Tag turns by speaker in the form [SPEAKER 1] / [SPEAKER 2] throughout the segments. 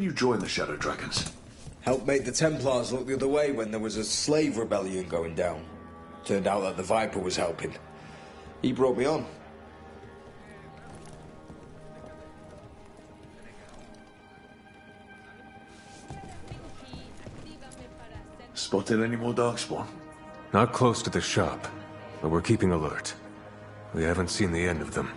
[SPEAKER 1] You joined the Shadow Dragons.
[SPEAKER 2] Helped make the Templars look the other way when there was a slave rebellion going down. Turned out that the Viper was helping. He brought me on.
[SPEAKER 1] Spotted any more Darkspawn?
[SPEAKER 3] Not close to the shop, but we're keeping alert. We haven't seen the end of them.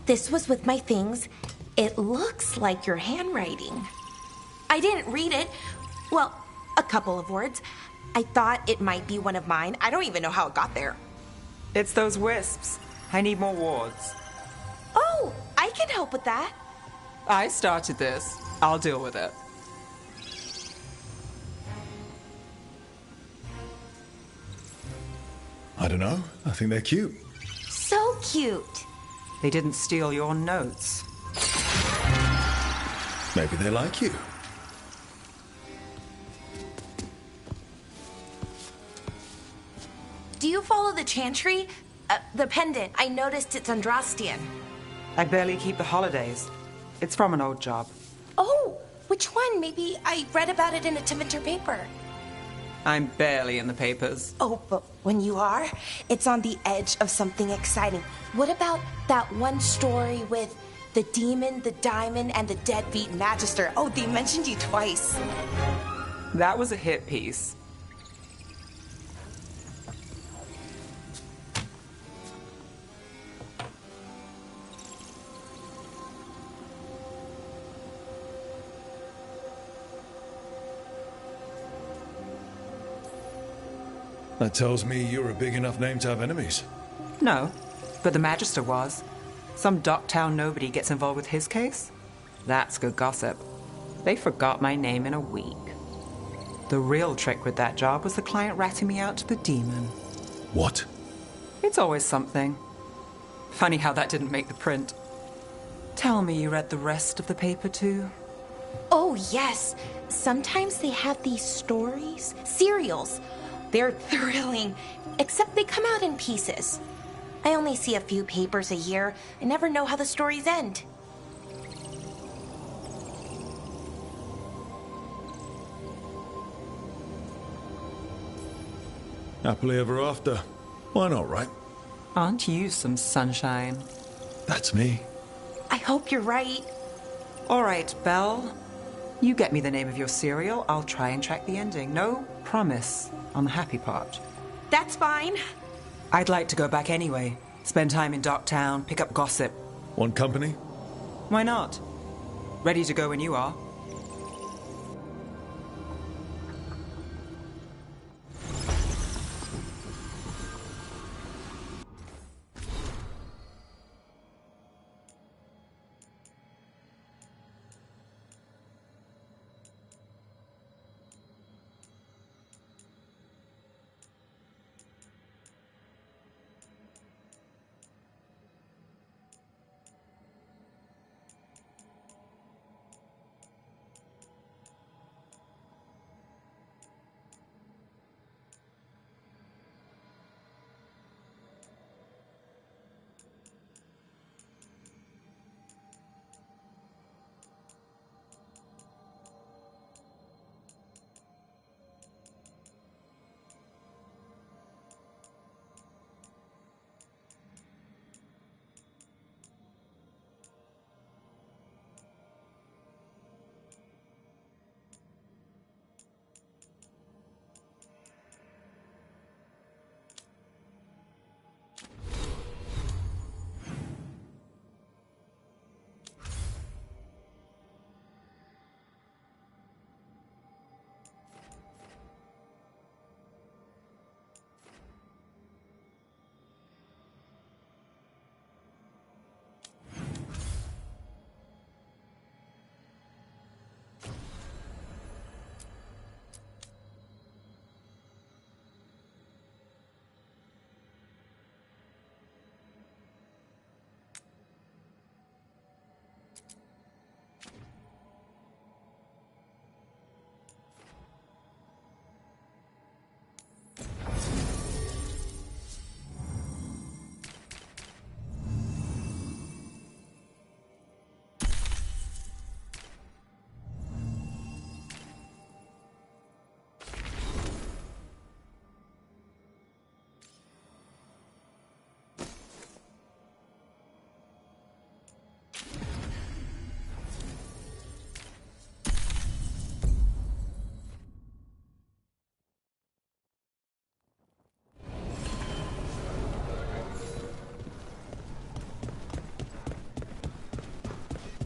[SPEAKER 4] This was with my things. It looks like your handwriting. I didn't read it. Well, a couple of words. I thought it might be one of mine. I don't even know how it got there.
[SPEAKER 5] It's those wisps. I need more wards.
[SPEAKER 4] Oh, I can help with that.
[SPEAKER 5] I started this. I'll deal with it.
[SPEAKER 6] I don't know. I think they're cute.
[SPEAKER 4] So cute.
[SPEAKER 5] They didn't steal your notes.
[SPEAKER 6] Maybe they like you.
[SPEAKER 4] Do you follow the chantry? The pendant. I noticed it's Andrastian.
[SPEAKER 5] I barely keep the holidays. It's from an old job.
[SPEAKER 4] Oh, which one? Maybe I read about it in a Timenter paper.
[SPEAKER 5] I'm barely in the papers.
[SPEAKER 4] Oh, but when you are, it's on the edge of something exciting. What about that one story with the demon, the diamond, and the deadbeat magister? Oh, they mentioned you twice.
[SPEAKER 5] That was a hit piece.
[SPEAKER 6] That tells me you're a big enough name to have enemies.
[SPEAKER 5] No, but the Magister was. Some Docktown nobody gets involved with his case. That's good gossip. They forgot my name in a week. The real trick with that job was the client ratting me out to the demon.
[SPEAKER 6] What?
[SPEAKER 5] It's always something. Funny how that didn't make the print. Tell me you read the rest of the paper too?
[SPEAKER 4] Oh, yes. Sometimes they have these stories, serials. They're thrilling, except they come out in pieces. I only see a few papers a year. I never know how the stories end.
[SPEAKER 6] Happily ever after. Why not, right?
[SPEAKER 5] Aren't you some sunshine?
[SPEAKER 6] That's me.
[SPEAKER 4] I hope you're right.
[SPEAKER 5] All right, Belle. You get me the name of your serial. I'll try and track the ending. No promise on the happy part.
[SPEAKER 4] That's fine.
[SPEAKER 5] I'd like to go back anyway. Spend time in Docktown, pick up gossip.
[SPEAKER 6] Want company?
[SPEAKER 5] Why not? Ready to go when you are.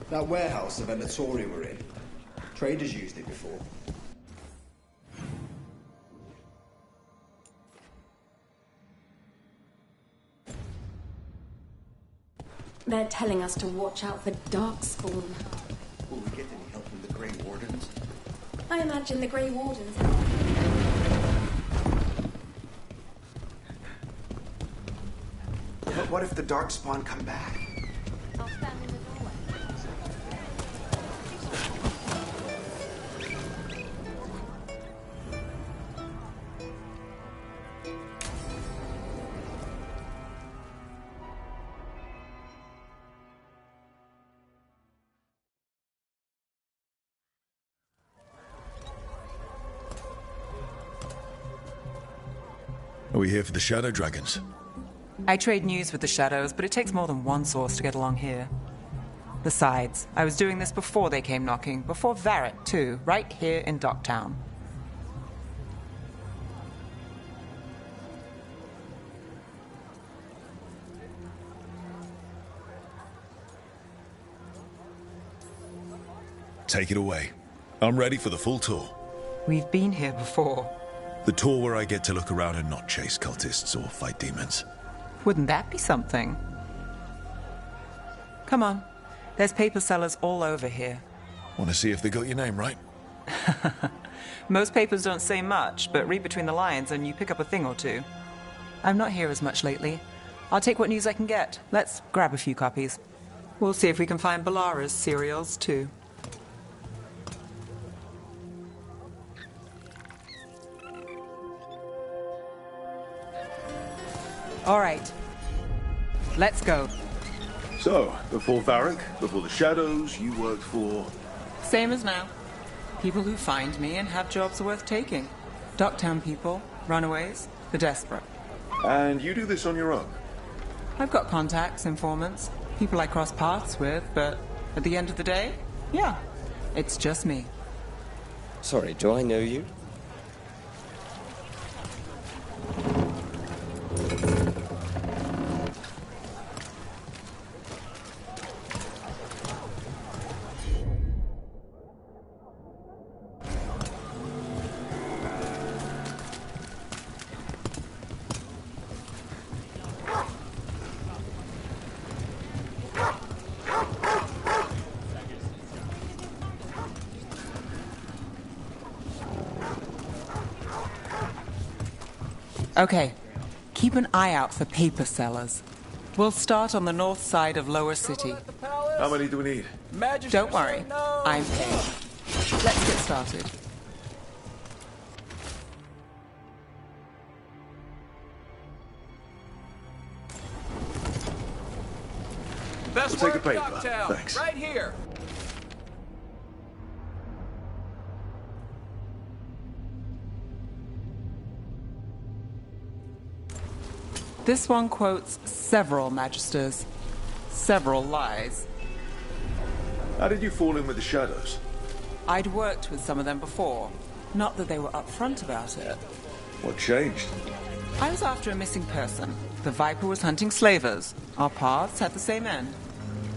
[SPEAKER 2] That warehouse the Venatori were in. Traders used it before.
[SPEAKER 7] They're telling us to watch out for Darkspawn.
[SPEAKER 1] Will we get any help from the Grey Wardens?
[SPEAKER 7] I imagine the Grey Wardens.
[SPEAKER 8] But what if the Darkspawn come back?
[SPEAKER 7] I'll stand in the doorway.
[SPEAKER 6] Are we here for the Shadow Dragons?
[SPEAKER 5] I trade news with the Shadows, but it takes more than one source to get along here. Besides, I was doing this before they came knocking, before Varric, too, right here in Docktown.
[SPEAKER 6] Take it away. I'm ready for the full tour.
[SPEAKER 5] We've been here before.
[SPEAKER 6] The tour where I get to look around and not chase cultists or fight demons.
[SPEAKER 5] Wouldn't that be something? Come on. There's paper sellers all over here.
[SPEAKER 6] Want to see if they got your name right?
[SPEAKER 5] Most papers don't say much, but read between the lines and you pick up a thing or two. I'm not here as much lately. I'll take what news I can get. Let's grab a few copies. We'll see if we can find Balara's cereals, too. All right. Let's go.
[SPEAKER 1] So, before Varric, before the Shadows, you worked for...
[SPEAKER 5] Same as now. People who find me and have jobs worth taking. Docktown people, runaways, the desperate.
[SPEAKER 1] And you do this on your own?
[SPEAKER 5] I've got contacts, informants, people I cross paths with, but at the end of the day, yeah, it's just me.
[SPEAKER 9] Sorry, do I know you?
[SPEAKER 5] Okay. Keep an eye out for paper sellers. We'll start on the north side of Lower City.
[SPEAKER 1] How many do we need?
[SPEAKER 5] Don't worry. I'm paid. Let's get started.
[SPEAKER 1] We'll take a paper. Thanks.
[SPEAKER 10] Right here.
[SPEAKER 5] This one quotes several magisters, several lies.
[SPEAKER 1] How did you fall in with the shadows?
[SPEAKER 5] I'd worked with some of them before. Not that they were upfront about it.
[SPEAKER 1] What changed?
[SPEAKER 5] I was after a missing person. The Viper was hunting slavers. Our paths had the same end.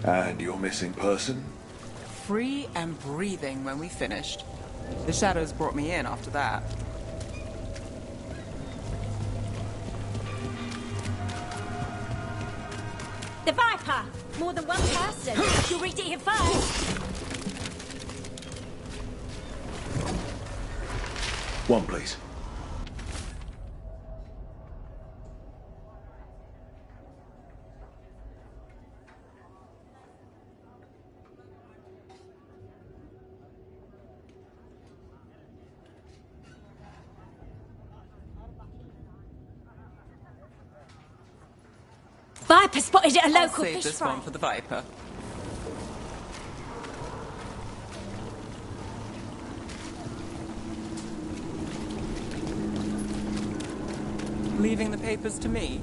[SPEAKER 1] And your missing person?
[SPEAKER 5] Free and breathing when we finished. The shadows brought me in after that.
[SPEAKER 7] The Viper! More than one person. You'll reach it here first.
[SPEAKER 1] One, please.
[SPEAKER 7] Viper spotted at a
[SPEAKER 5] I'll
[SPEAKER 7] local
[SPEAKER 5] save
[SPEAKER 7] fish
[SPEAKER 5] this
[SPEAKER 7] fry.
[SPEAKER 5] one for the Viper. Leaving the papers to me.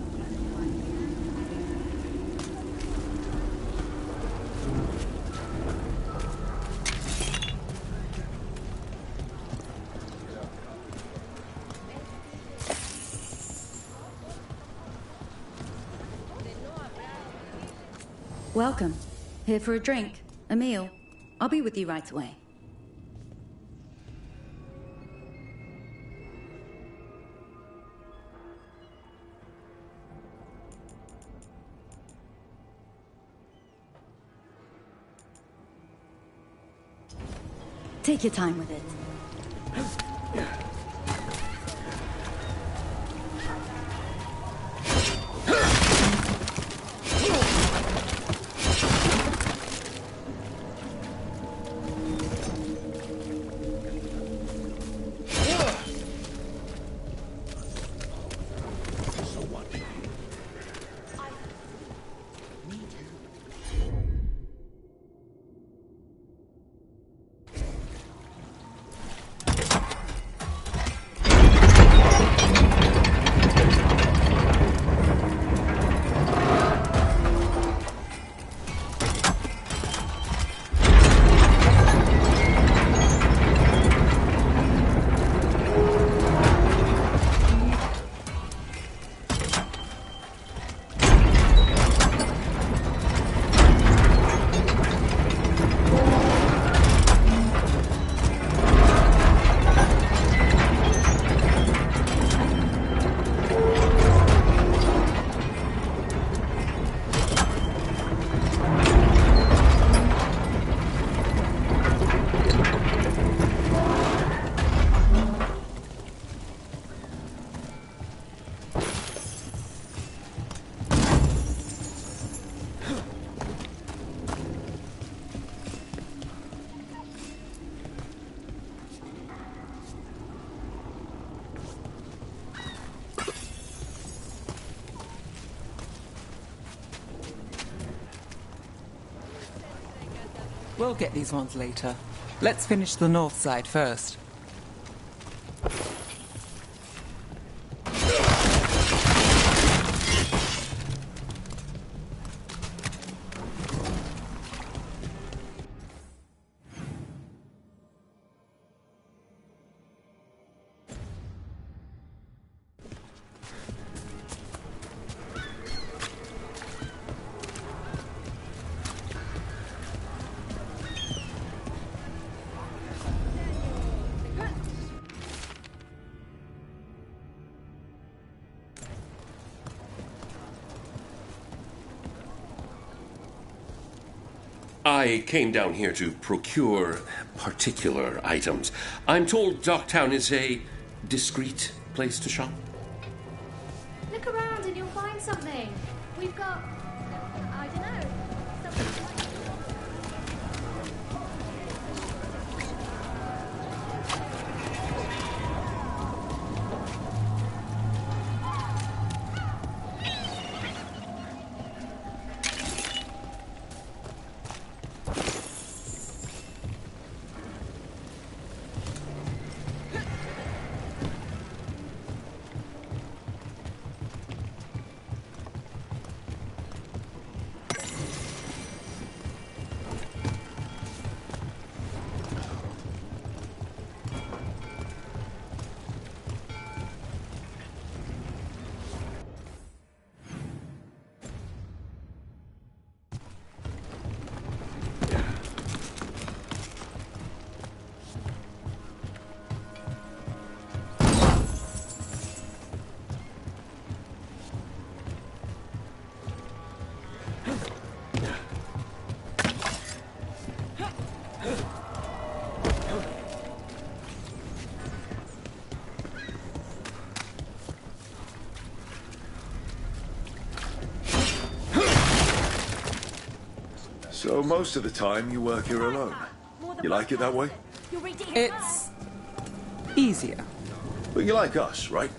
[SPEAKER 11] Welcome. Here for a drink, a meal. I'll be with you right away. Take your time with it.
[SPEAKER 5] We'll get these ones later. Let's finish the north side first.
[SPEAKER 12] I came down here to procure particular items. I'm told Docktown is a discreet place to shop.
[SPEAKER 10] find something. We've got... I don't know. Something like...
[SPEAKER 1] So most of the time you work here alone. You like it that way?
[SPEAKER 5] It's easier.
[SPEAKER 1] But you like us, right?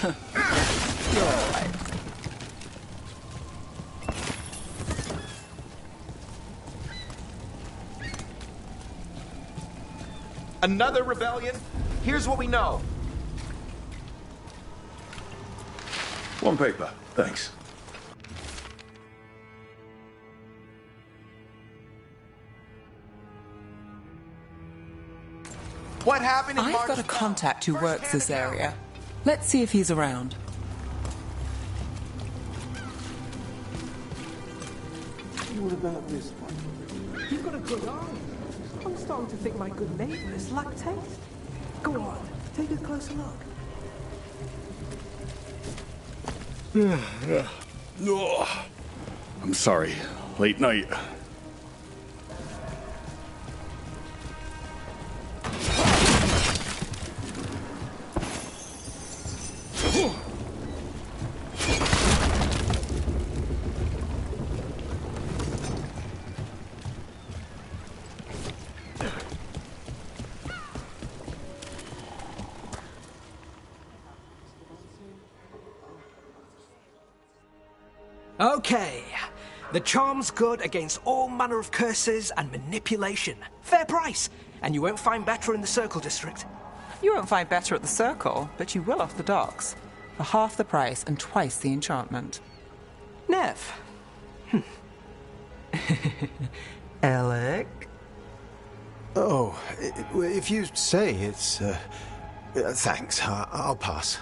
[SPEAKER 5] You're all right.
[SPEAKER 13] Another rebellion? Here's what we know.
[SPEAKER 1] One paper, thanks.
[SPEAKER 13] What happened in
[SPEAKER 5] I've got a contact who works this area. Let's see if he's around.
[SPEAKER 14] What about this one? You've got a good eye. I'm starting to think my good neighbours lack taste. Go on, take a closer look.
[SPEAKER 15] Oh, I'm sorry. Late night.
[SPEAKER 14] Okay. The charm's good against all manner of curses and manipulation. Fair price. And you won't find better in the Circle District.
[SPEAKER 5] You won't find better at the Circle, but you will off the docks. For half the price and twice the enchantment.
[SPEAKER 14] Nev.
[SPEAKER 5] Alec?
[SPEAKER 16] Oh, if you say it's... thanks, I'll pass.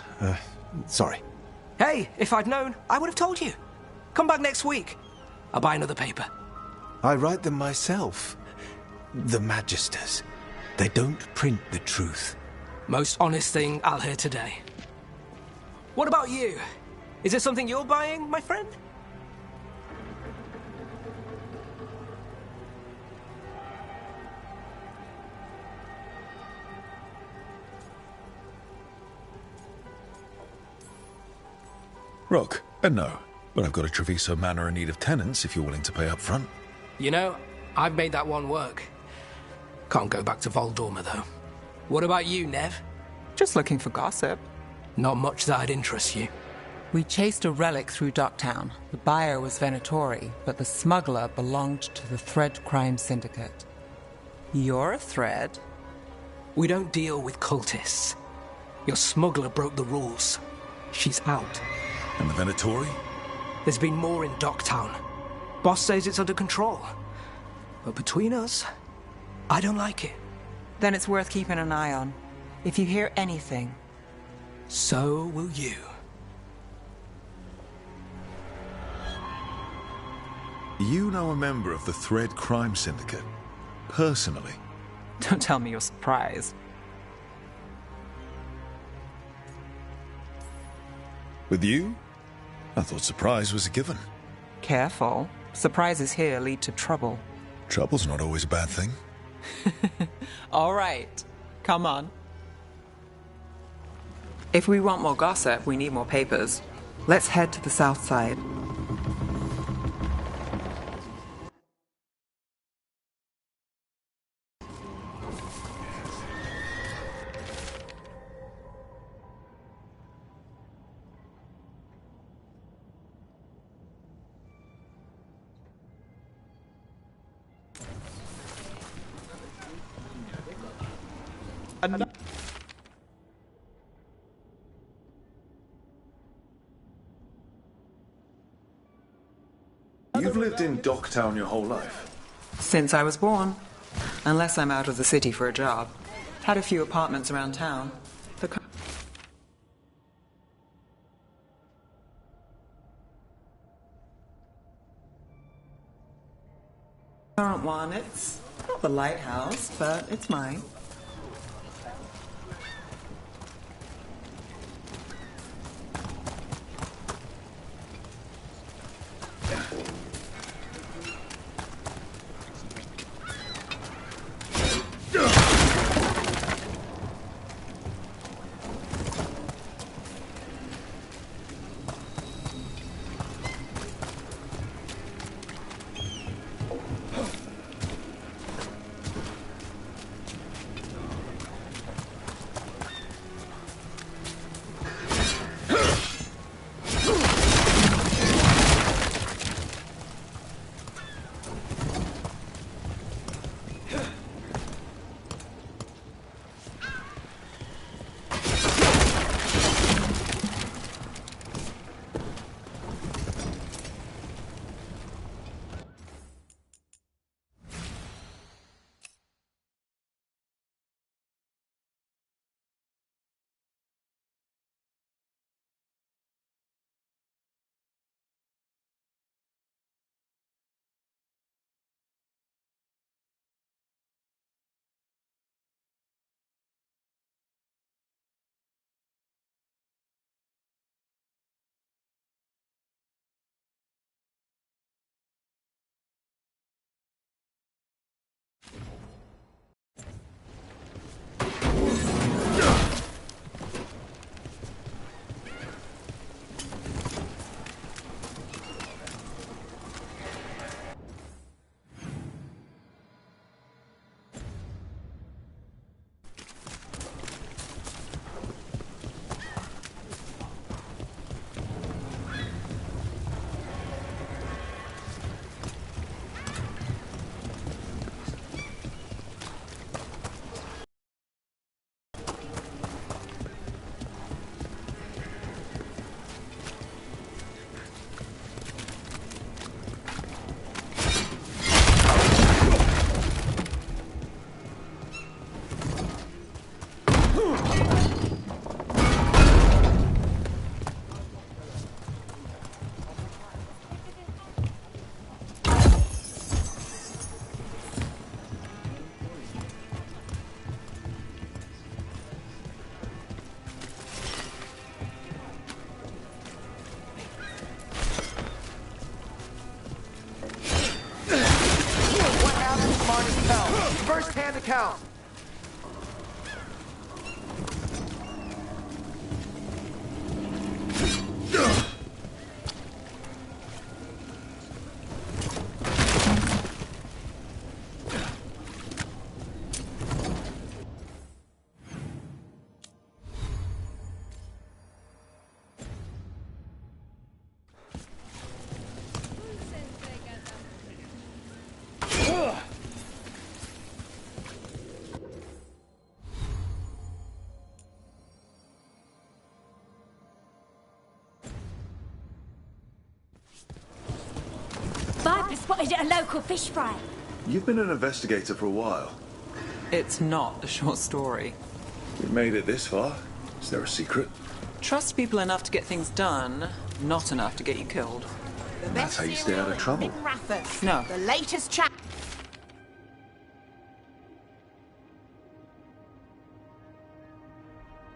[SPEAKER 16] Sorry.
[SPEAKER 14] Hey, if I'd known, I would have told you. Come back next week. I'll buy another paper.
[SPEAKER 16] I write them myself. The Magisters. They don't print the truth.
[SPEAKER 14] Most honest thing I'll hear today. What about you? Is there something you're buying, my friend?
[SPEAKER 6] Rock, no. But I've got a Treviso Manor in need of tenants if you're willing to pay up front.
[SPEAKER 14] You know, I've made that one work. Can't go back to Voldorma, though. What about you, Nev?
[SPEAKER 5] Just looking for gossip.
[SPEAKER 14] Not much that'd interest you.
[SPEAKER 5] We chased a relic through Docktown. The buyer was Venatori, but the smuggler belonged to the Thread Crime Syndicate. You're a Thread?
[SPEAKER 14] We don't deal with cultists. Your smuggler broke the rules. She's out.
[SPEAKER 6] And the Venatori?
[SPEAKER 14] There's been more in Docktown. Boss says it's under control. But between us, I don't like it.
[SPEAKER 5] Then it's worth keeping an eye on. If you hear anything...
[SPEAKER 14] So will you.
[SPEAKER 6] You know a member of the Thread Crime Syndicate? Personally?
[SPEAKER 5] Don't tell me you're surprised.
[SPEAKER 6] With you? I thought surprise was a given.
[SPEAKER 5] Careful. Surprises here lead to trouble.
[SPEAKER 6] Trouble's not always a bad thing.
[SPEAKER 5] All right. Come on. If we want more gossip, we need more papers. Let's head to the south side.
[SPEAKER 1] You've lived in Docktown your whole life?
[SPEAKER 5] Since I was born. Unless I'm out of the city for a job. Had a few apartments around town. The current one, it's not the lighthouse, but it's mine.
[SPEAKER 13] First-hand account.
[SPEAKER 7] Viper spotted at a local fish fry.
[SPEAKER 1] You've been an investigator for a while.
[SPEAKER 5] It's not a short story.
[SPEAKER 1] We've made it this far. Is there a secret?
[SPEAKER 5] Trust people enough to get things done, not enough to get you killed.
[SPEAKER 1] That's how you stay out of trouble.
[SPEAKER 5] No.
[SPEAKER 17] The latest chap.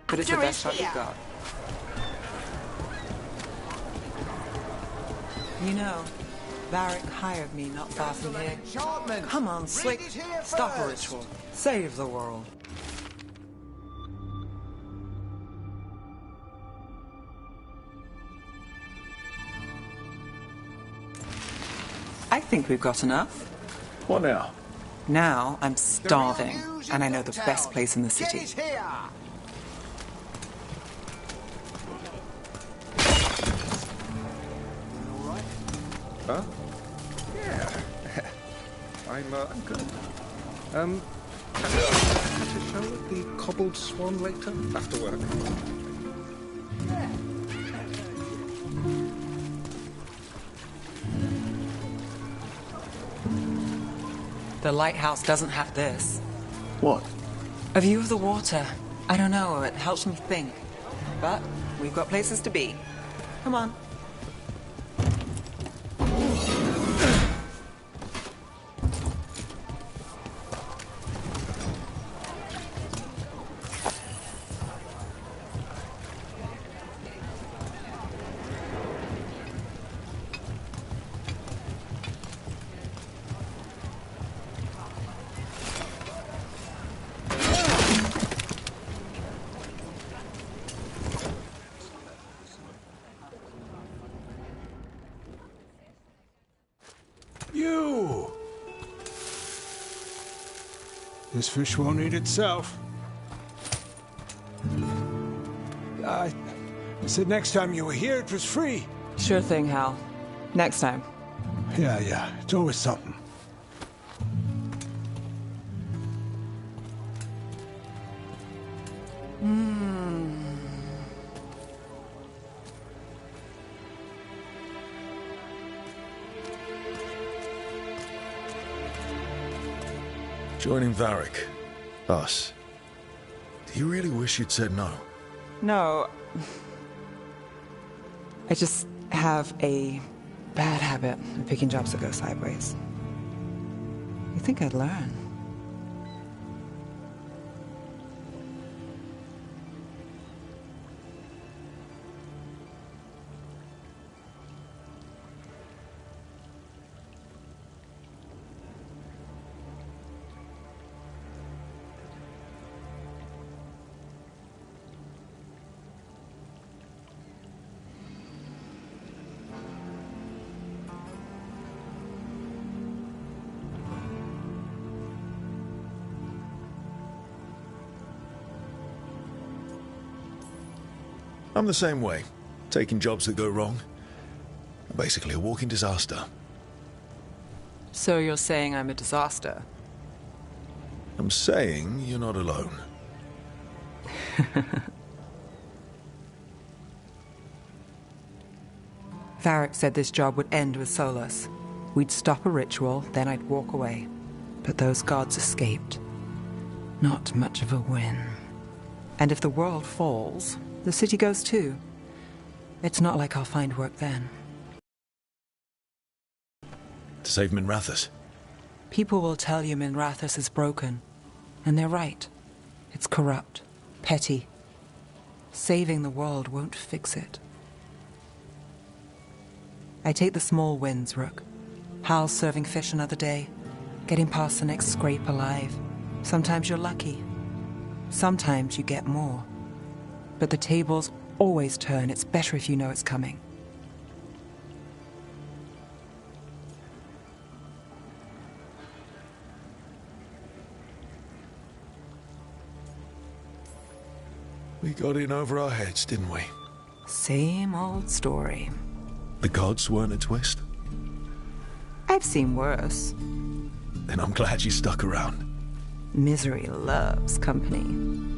[SPEAKER 5] But it's the best shot you've got. You know, Varric hired me not far from here. Come on, Slick. Stop a ritual. Save the world. think we've got enough.
[SPEAKER 1] What now?
[SPEAKER 5] Now I'm starving, and I know the best place in the city.
[SPEAKER 3] Huh? Yeah. I'm good. Catch a show at the Cobbled Swan later, after work.
[SPEAKER 5] The lighthouse doesn't have this.
[SPEAKER 1] What?
[SPEAKER 5] A view of the water. I don't know, it helps me think. But we've got places to be. Come on.
[SPEAKER 17] You! This fish won't eat itself. I said next time you were here it was free.
[SPEAKER 5] Sure thing, Hal. Next time.
[SPEAKER 17] Yeah. It's always something.
[SPEAKER 6] Joining Varric. Us. Do you really wish you'd said no?
[SPEAKER 5] No. I just have a bad habit of picking jobs that go sideways. You think I'd learn?
[SPEAKER 6] I'm the same way. Taking jobs that go wrong. Basically a walking disaster.
[SPEAKER 5] So you're saying I'm a disaster?
[SPEAKER 6] I'm saying you're not alone.
[SPEAKER 5] Varric said this job would end with Solus. We'd stop a ritual, then I'd walk away. But those gods escaped. Not much of a win. And if the world falls, the city goes too. It's not like I'll find work then.
[SPEAKER 6] To save Minrathous?
[SPEAKER 5] People will tell you Minrathous is broken. And they're right. It's corrupt, petty. Saving the world won't fix it. I take the small wins, Rook. Hal's serving fish another day. Getting past the next scrape alive. Sometimes you're lucky. Sometimes you get more. But the tables always turn. It's better if you know it's coming.
[SPEAKER 6] We got in over our heads, didn't we?
[SPEAKER 5] Same old story.
[SPEAKER 6] The gods weren't a twist?
[SPEAKER 5] I've seen worse.
[SPEAKER 6] Then I'm glad you stuck around.
[SPEAKER 5] Misery loves company.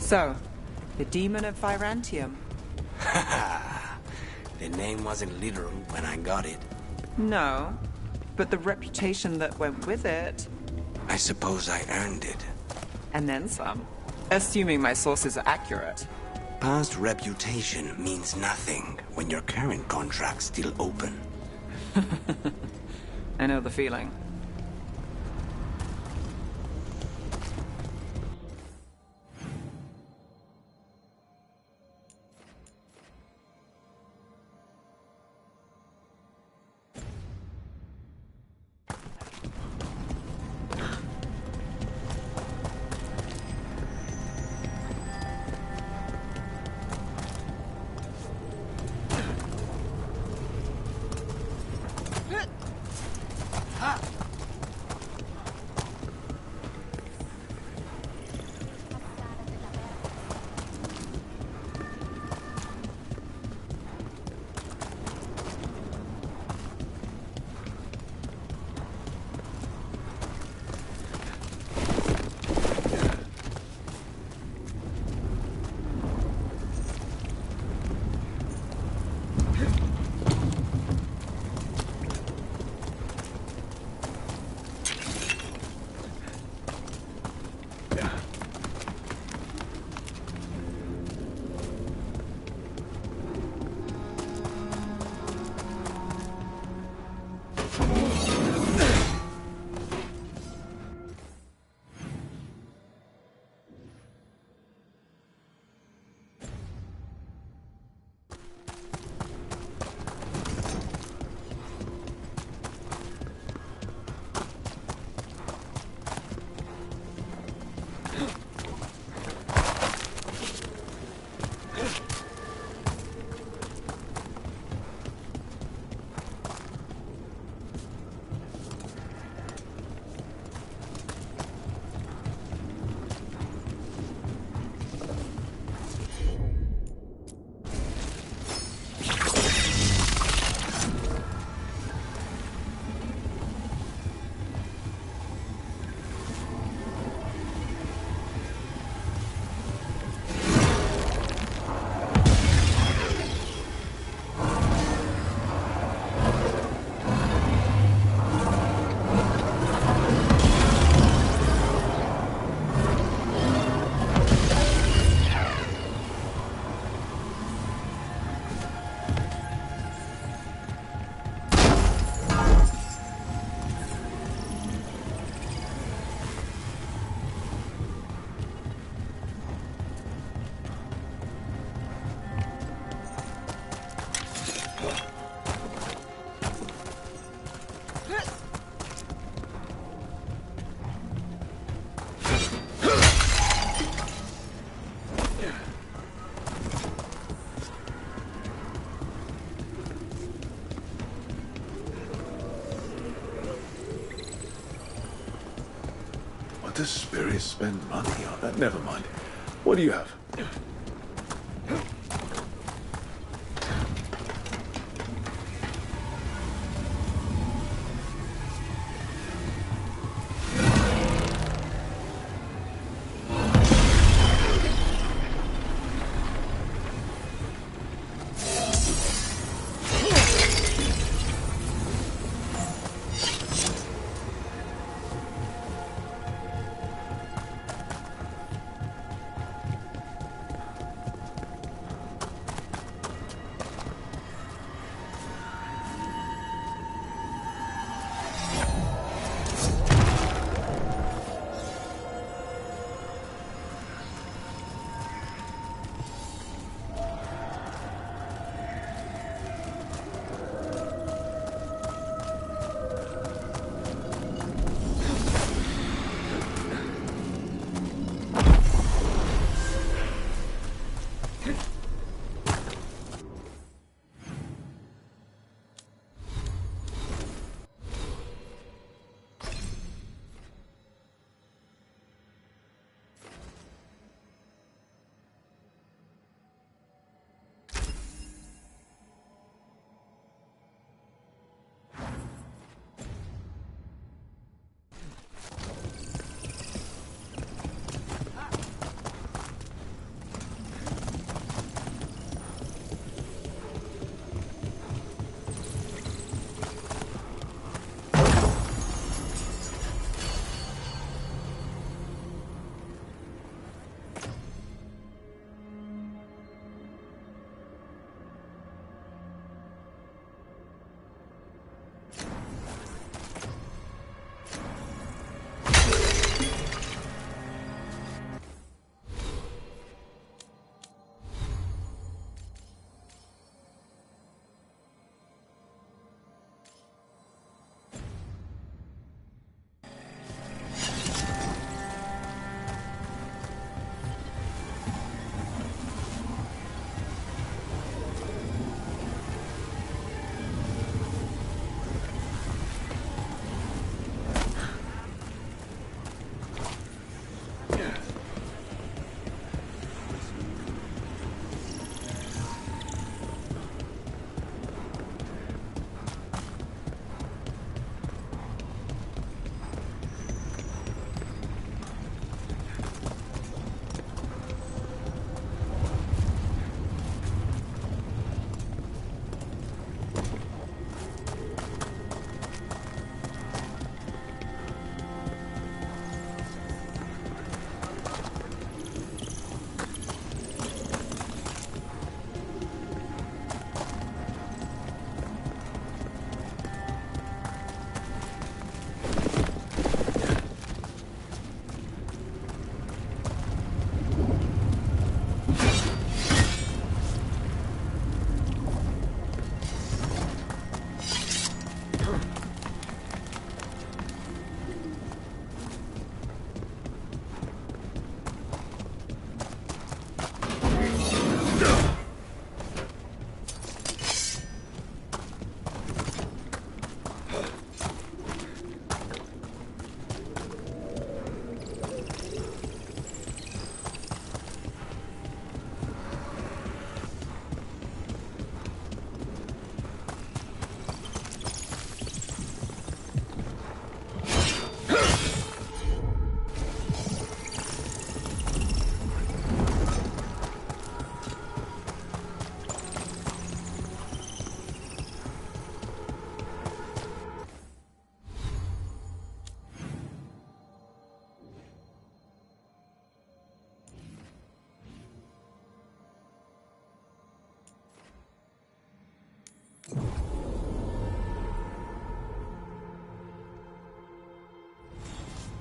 [SPEAKER 5] So, the Demon of Virantium.
[SPEAKER 18] The name wasn't literal when I got it.
[SPEAKER 5] No, but the reputation that went with it.
[SPEAKER 18] I suppose I earned it.
[SPEAKER 5] And then some. Assuming my sources are accurate.
[SPEAKER 18] Past reputation means nothing when your current contract's still open.
[SPEAKER 5] I know the feeling.
[SPEAKER 1] Does spirits spend money on that? Never mind. What do you have?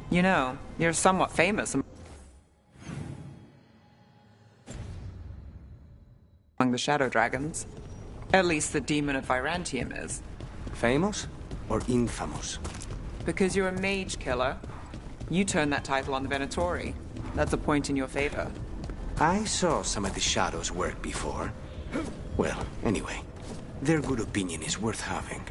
[SPEAKER 5] You know, you're somewhat famous among the Shadow Dragons. At least the Demon of Virantium is.
[SPEAKER 18] Famous or infamous?
[SPEAKER 5] Because you're a mage killer. You turned that title on the Venatori. That's a point in your favor.
[SPEAKER 18] I saw some of the Shadows work before. Well, anyway, their good opinion is worth having.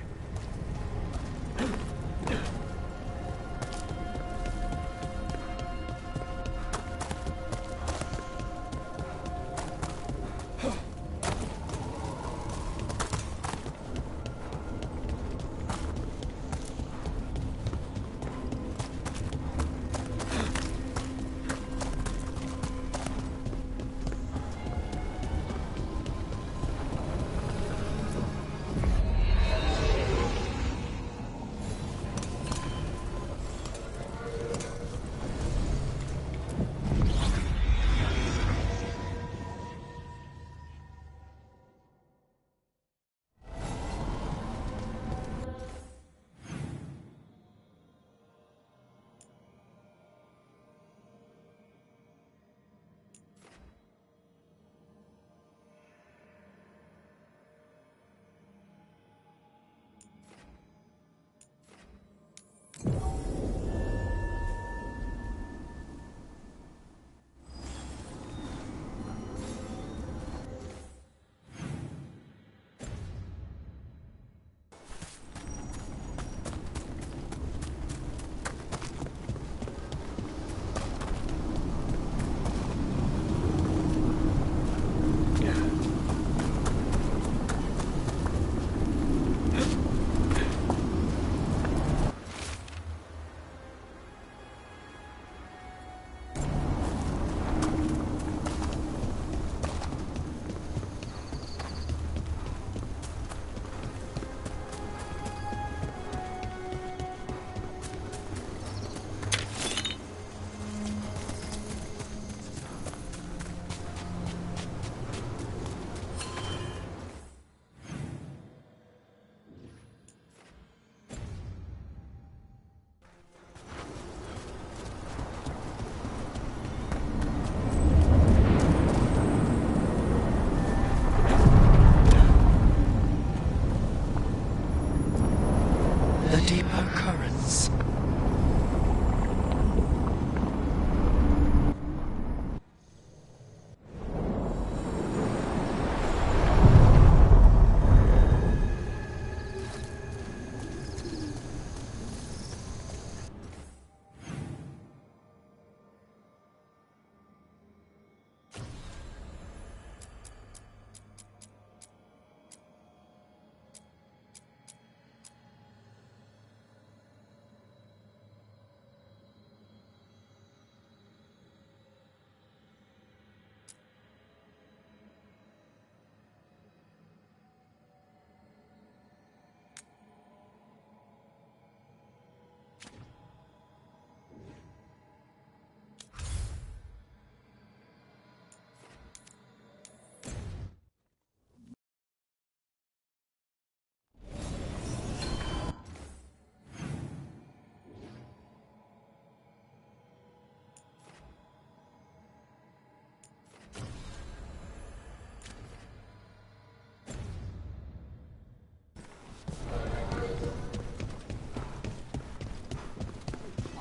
[SPEAKER 19] The deeper currents.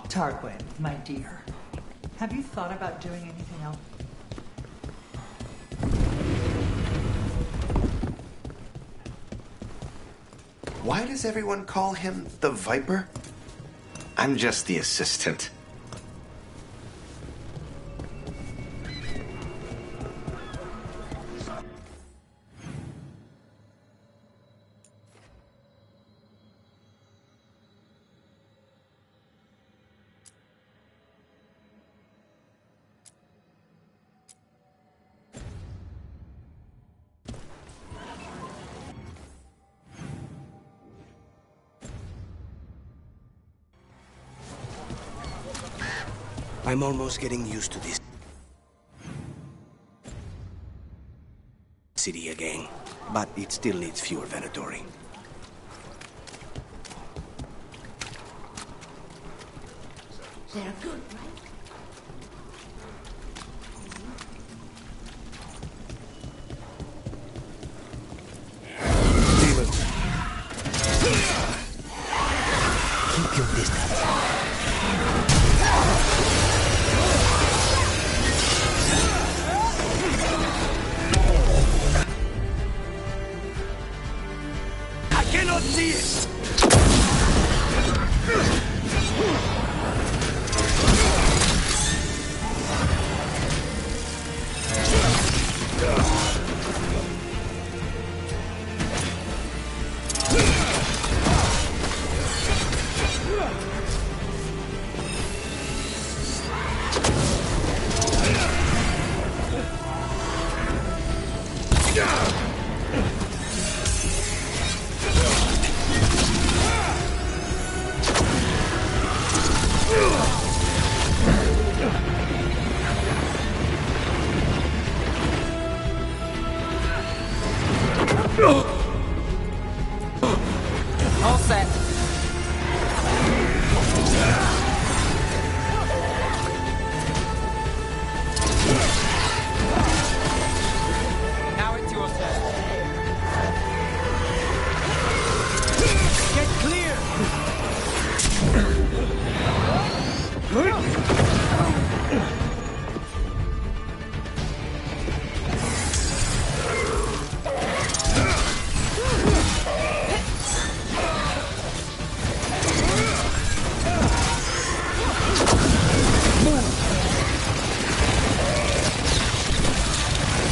[SPEAKER 20] Tarquin, my dear, have you thought about doing anything else?
[SPEAKER 8] Why does everyone call him the Viper? I'm just the assistant.
[SPEAKER 18] I'm almost getting used to this city again, but it still needs fewer Venatori.
[SPEAKER 7] They're good, right?
[SPEAKER 16] Keep your distance.
[SPEAKER 19] I cannot see it!
[SPEAKER 5] All set. Now it's your turn.
[SPEAKER 19] Get clear!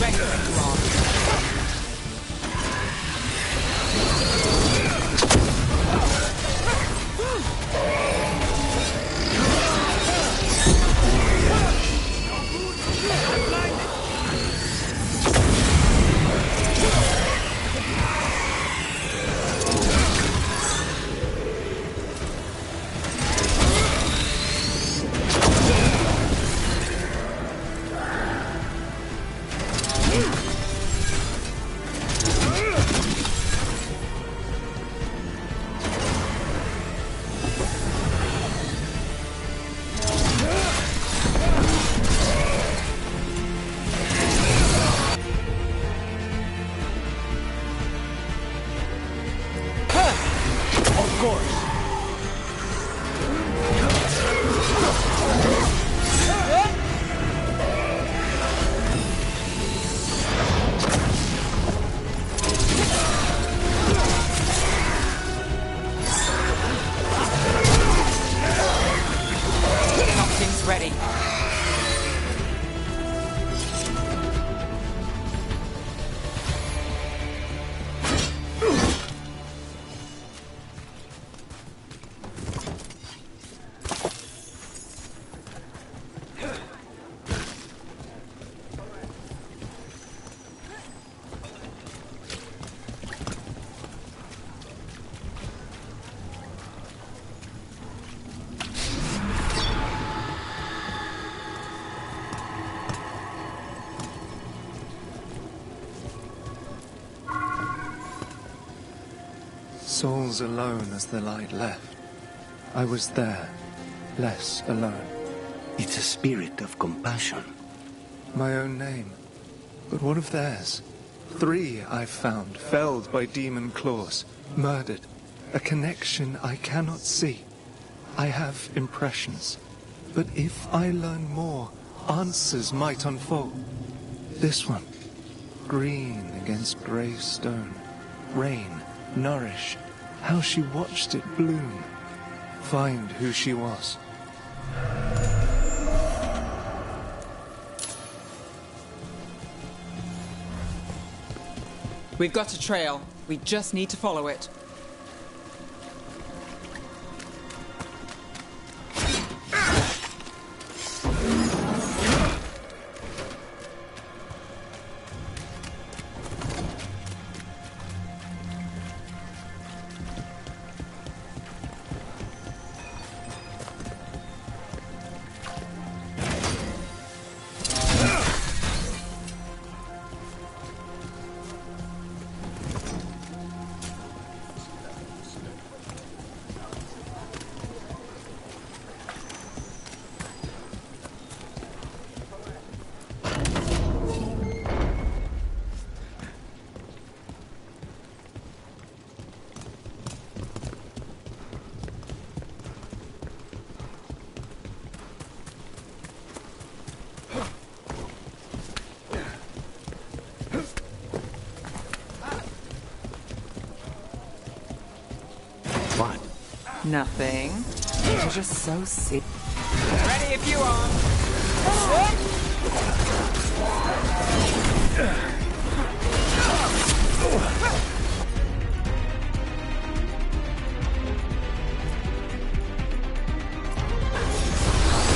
[SPEAKER 5] Ready when you are.
[SPEAKER 19] Of course.
[SPEAKER 5] Something's ready.
[SPEAKER 21] Souls alone as the light left. I was there, less alone.
[SPEAKER 18] It's a spirit of compassion.
[SPEAKER 21] My own name. But what of theirs? 3 I've found, felled by demon claws, murdered. A connection I cannot see. I have impressions. But if I learn more, answers might unfold. This one, green against grey stone. Rain, nourish, how she watched it bloom. Find who she was.
[SPEAKER 5] We've got a trail. We just need to follow it.
[SPEAKER 18] What?
[SPEAKER 5] Nothing. You're just so sick. Ready if you are.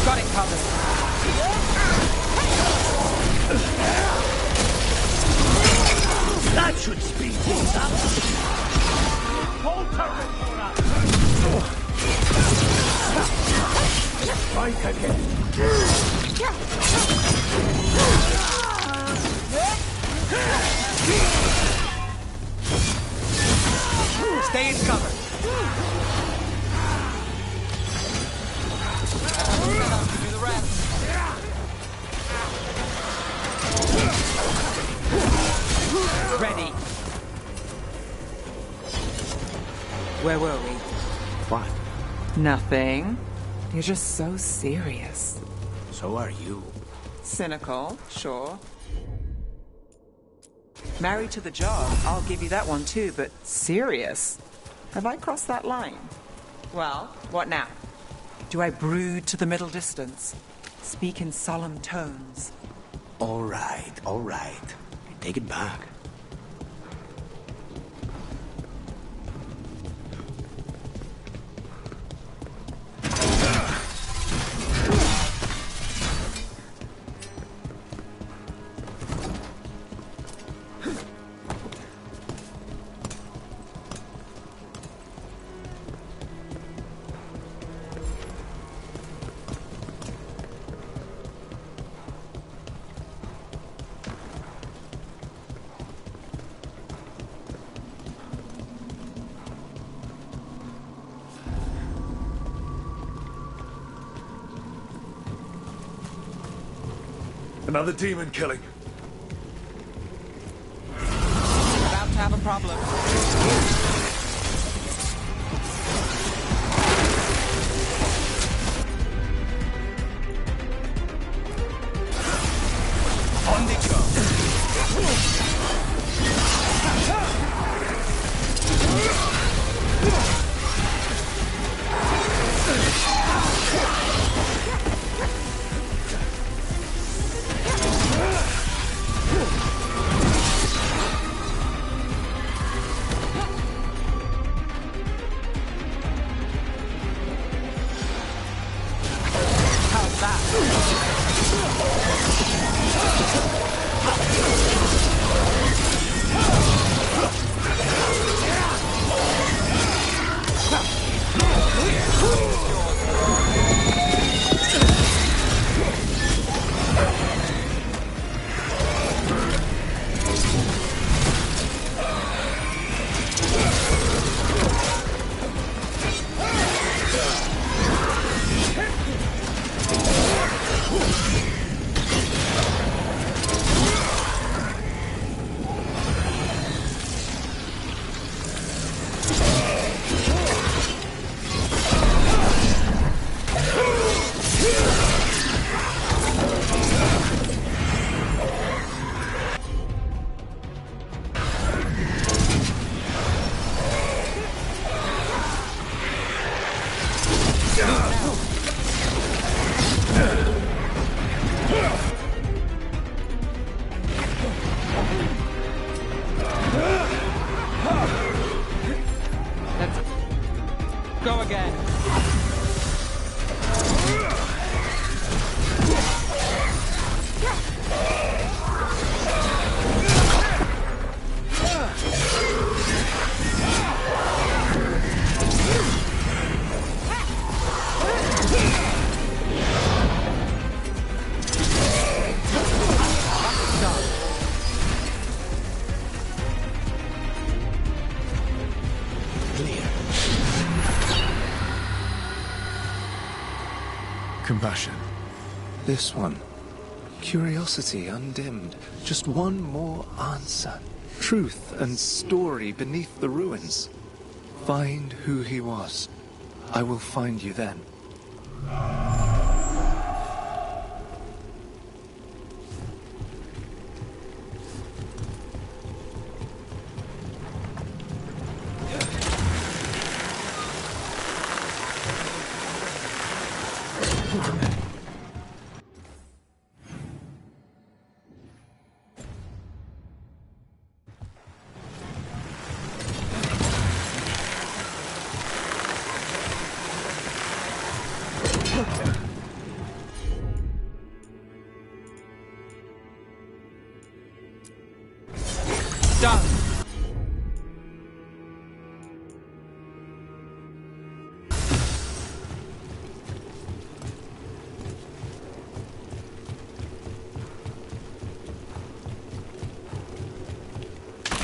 [SPEAKER 5] Got it covered.
[SPEAKER 19] That should speed things up. Hold turret for us. Strike again.
[SPEAKER 18] Stay in cover.
[SPEAKER 5] I'll do the rest. Ready. Where were we?
[SPEAKER 18] What?
[SPEAKER 5] Nothing. You're just so serious.
[SPEAKER 18] So are you.
[SPEAKER 5] Cynical, sure. Married to the job, I'll give you that one too, but serious? Have I crossed that line? Well, what now? Do I brood to the middle distance? Speak in solemn tones?
[SPEAKER 18] All right, all right. Take it back.
[SPEAKER 6] Another demon killing.
[SPEAKER 5] About to have a problem.
[SPEAKER 19] On the job.
[SPEAKER 5] Go again.
[SPEAKER 6] Compassion.
[SPEAKER 21] This one. Curiosity undimmed. Just one more answer. Truth and story beneath the ruins. Find who he was. I will find you then.
[SPEAKER 5] Done.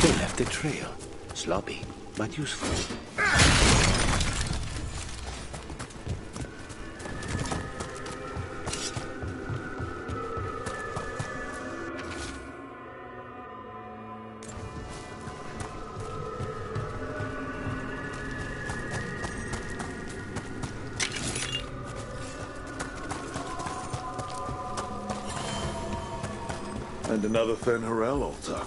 [SPEAKER 18] They left a trail. Sloppy, but useful.
[SPEAKER 1] And another Fen'Harel altar.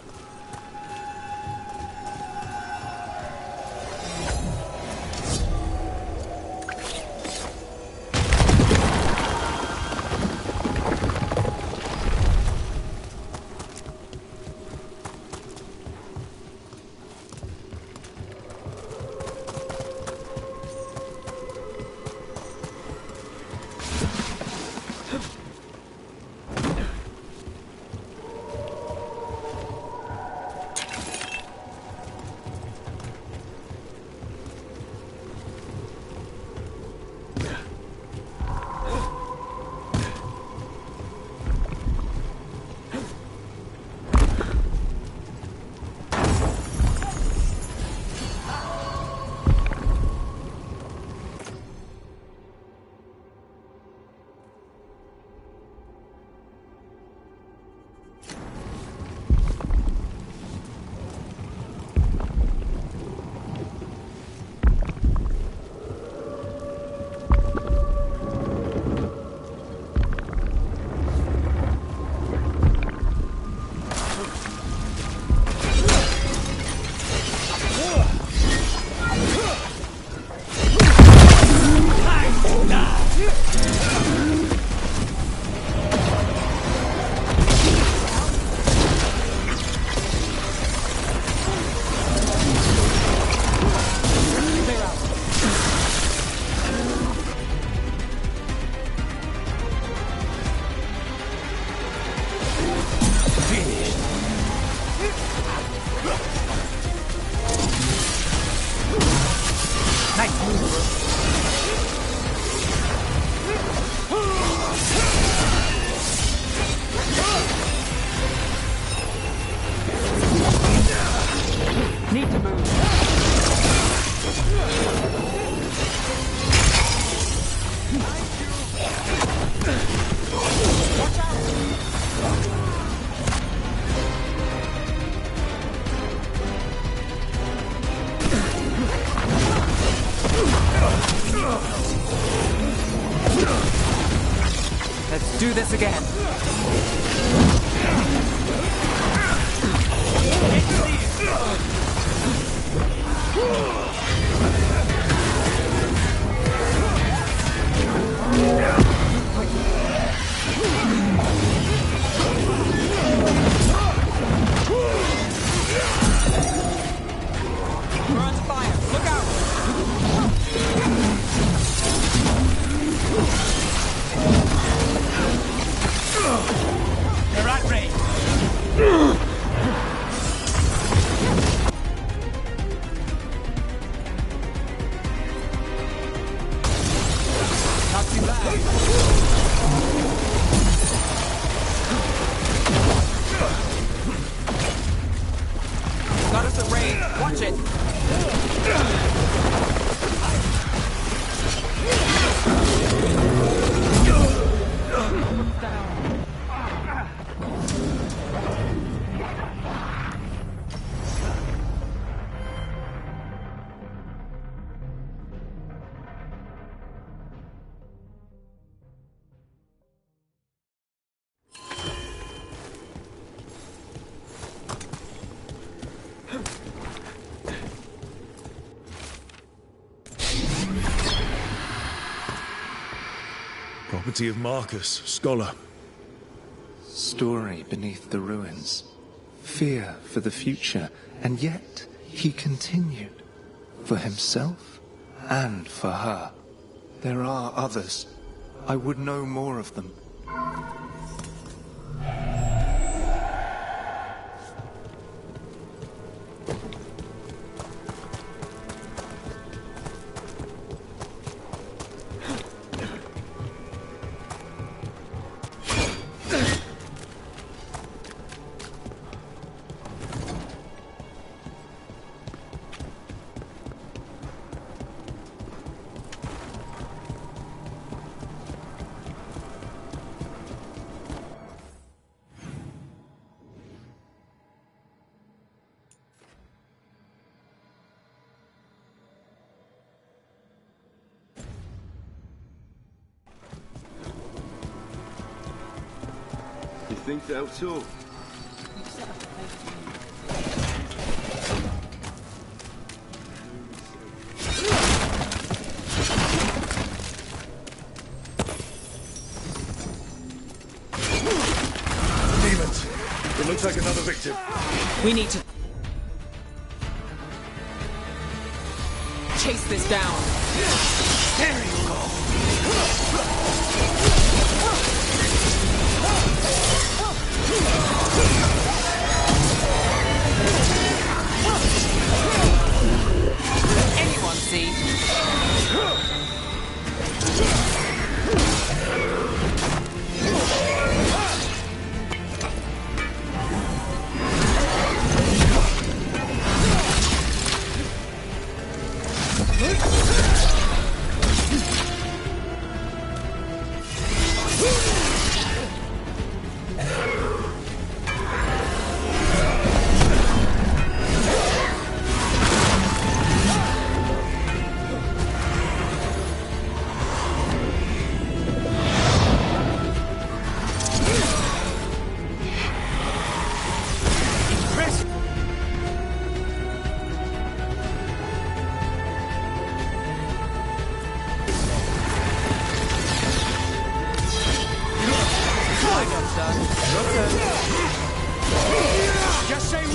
[SPEAKER 5] Need to move. Watch out! Let's do this again. We're on fire. Look out! They're at range. Not too bad. Got us at range. Watch it.
[SPEAKER 6] property of Marcus, scholar.
[SPEAKER 21] Story beneath the ruins. Fear for the future, and yet he continued. For himself and for her. There are others. I would know more of them.
[SPEAKER 1] You think they'll talk?
[SPEAKER 6] Demons! It looks like another victim.
[SPEAKER 5] We need to chase this down.
[SPEAKER 19] There you go.
[SPEAKER 5] Anyone see?
[SPEAKER 19] Just say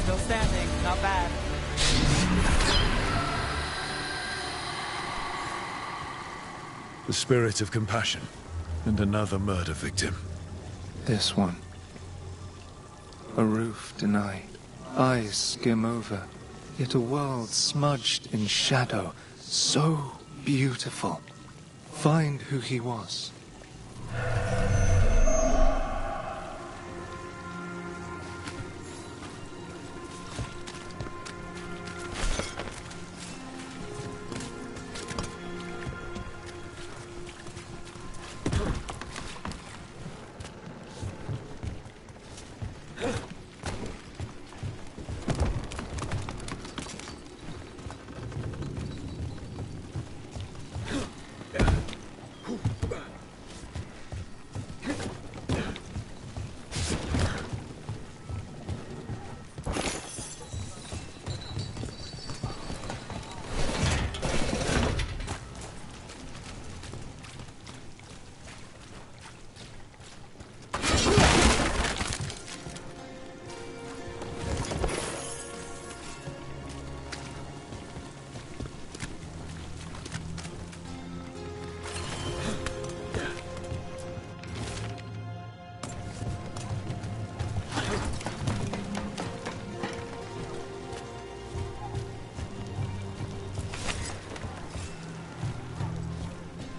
[SPEAKER 5] Still standing, not bad.
[SPEAKER 6] The spirit of compassion. And another murder victim.
[SPEAKER 21] This one. A roof denied. Eyes skim over. Yet a world smudged in shadow. So beautiful. Find who he was.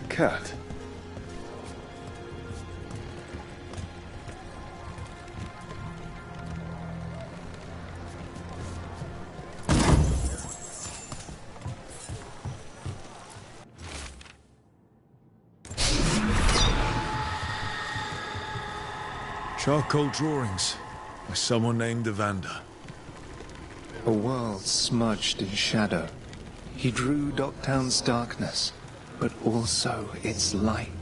[SPEAKER 1] Cat.
[SPEAKER 6] Charcoal drawings by someone named Evander.
[SPEAKER 21] A world smudged in shadow. He drew Docktown's darkness, but also its light.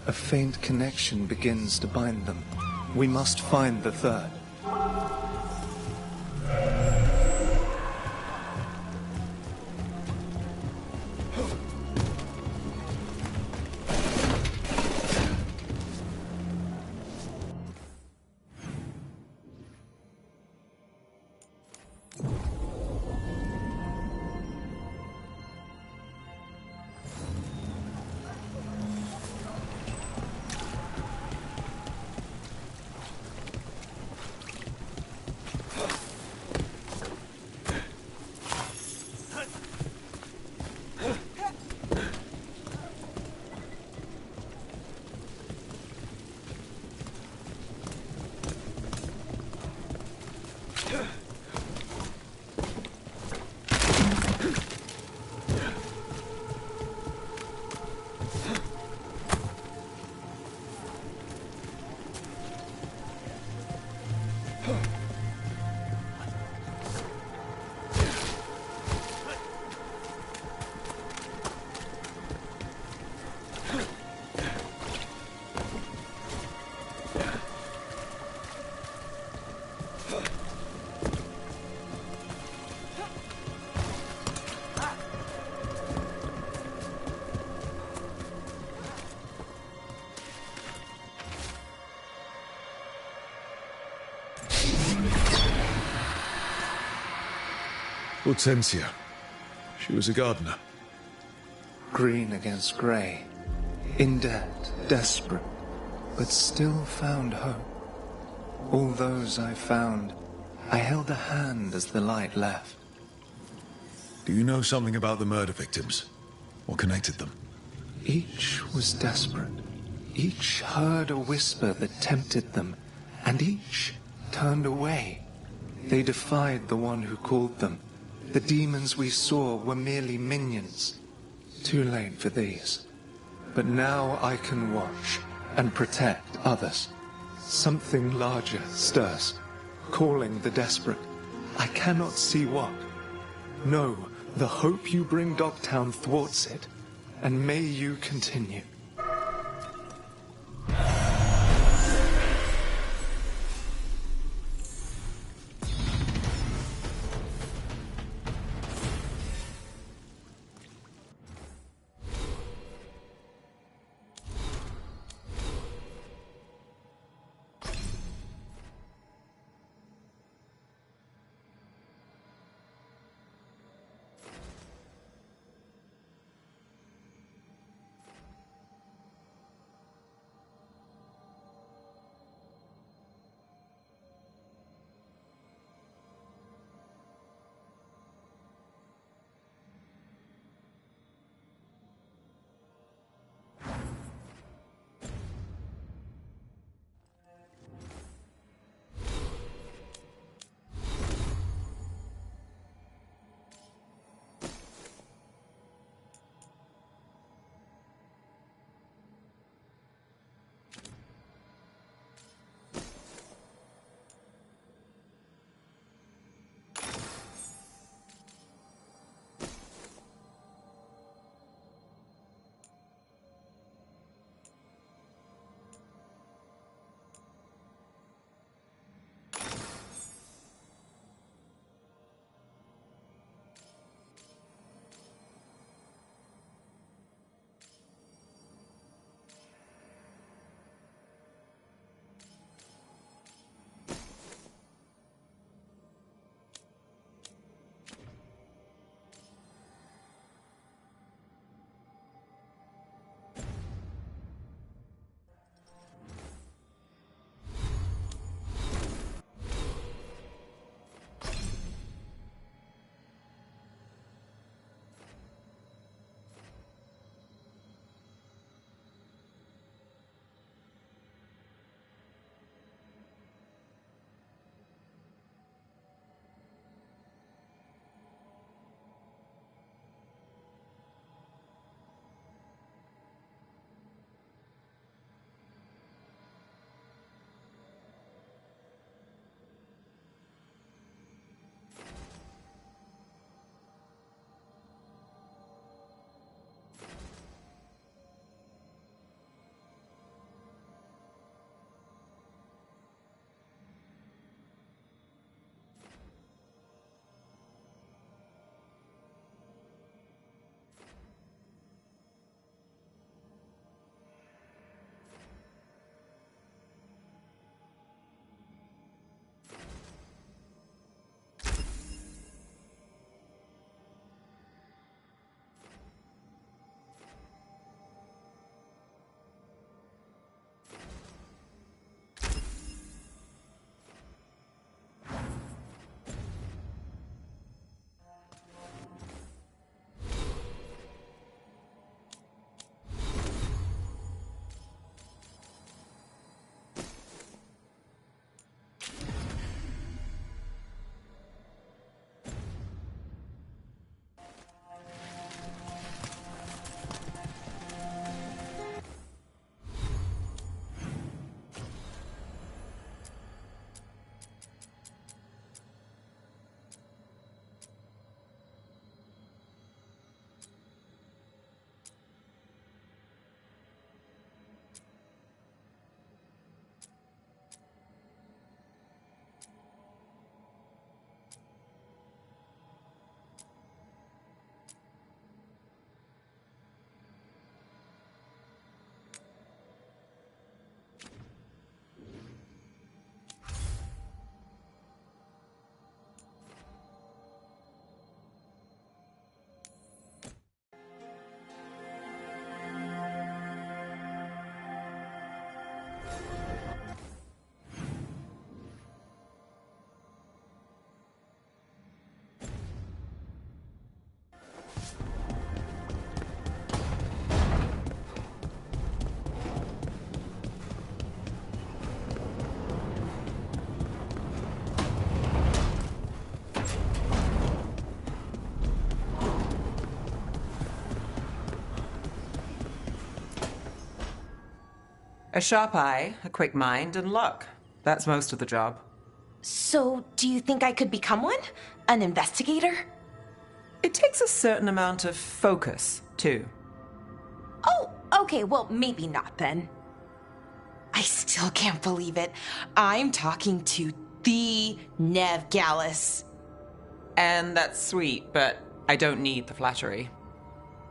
[SPEAKER 21] A faint connection begins to bind them. We must find the third.
[SPEAKER 6] Hortensia. She was a gardener.
[SPEAKER 21] Green against grey. In debt, desperate, but still found hope. All those I found, I held a hand as the light left.
[SPEAKER 6] Do you know something about the murder victims? What connected them?
[SPEAKER 21] Each was desperate. Each heard a whisper that tempted them, and each turned away. They defied the one who called them. The demons we saw were merely minions. Too late for these. But now I can watch and protect others. Something larger stirs, calling the desperate. I cannot see what. No, the hope you bring Docktown thwarts it, and may you continue.
[SPEAKER 5] A sharp eye, a quick mind, and luck. That's most of the job.
[SPEAKER 4] So, do you think I could become one? An investigator?
[SPEAKER 5] It takes a certain amount of focus, too.
[SPEAKER 4] Oh, okay, well, maybe not then. I still can't believe it. I'm talking to the Nev Gallus.
[SPEAKER 5] And that's sweet, but I don't need the flattery.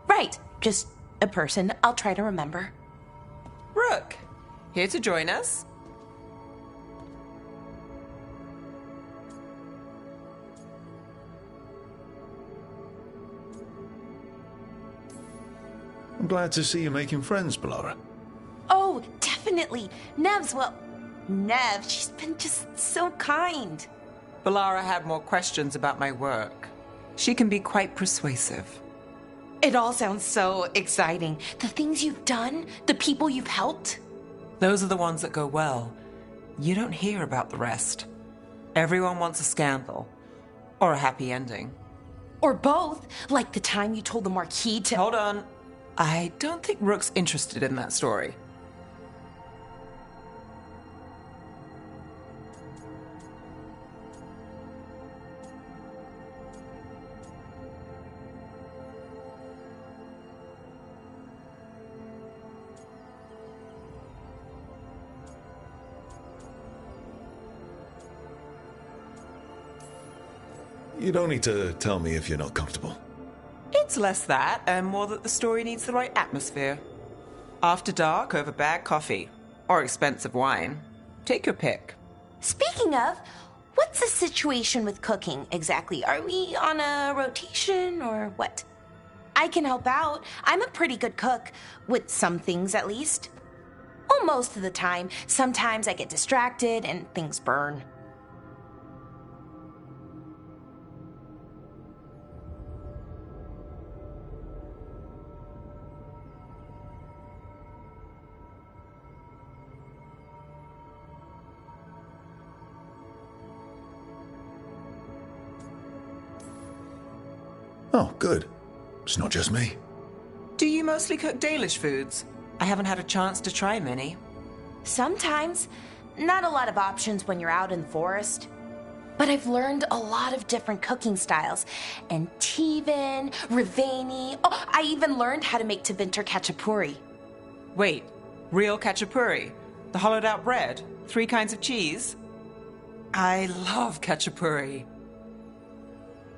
[SPEAKER 4] Right, just a person I'll try to remember.
[SPEAKER 5] Rook, here to join us?
[SPEAKER 6] I'm glad to see you making friends, Balara.
[SPEAKER 4] Oh, definitely. Nev, she's been just so kind.
[SPEAKER 5] Balara had more questions about my work. She can be quite persuasive.
[SPEAKER 4] It all sounds so exciting. The things you've done, the people you've helped.
[SPEAKER 5] Those are the ones that go well. You don't hear about the rest. Everyone wants a scandal. Or a happy ending.
[SPEAKER 4] Or both, like the time you told the Marquis to—
[SPEAKER 5] Hold on. I don't think Rook's interested in that story.
[SPEAKER 6] You don't need to tell me if you're not comfortable.
[SPEAKER 5] It's less that, and more that the story needs the right atmosphere. After dark over bad coffee. Or expensive wine. Take your pick.
[SPEAKER 4] Speaking of, what's the situation with cooking exactly? Are we on a rotation or what? I can help out. I'm a pretty good cook. With some things, at least. Well, most of the time. Sometimes I get distracted and things burn.
[SPEAKER 6] Oh, good. It's not just me.
[SPEAKER 5] Do you mostly cook Dalish foods? I haven't had a chance to try many.
[SPEAKER 4] Sometimes. Not a lot of options when you're out in the forest. But I've learned a lot of different cooking styles. And Tivan, Rivani. Oh, I even learned how to make Tevinter Khachapuri.
[SPEAKER 5] Wait, real Khachapuri? The hollowed out bread? 3 kinds of cheese? I love Khachapuri.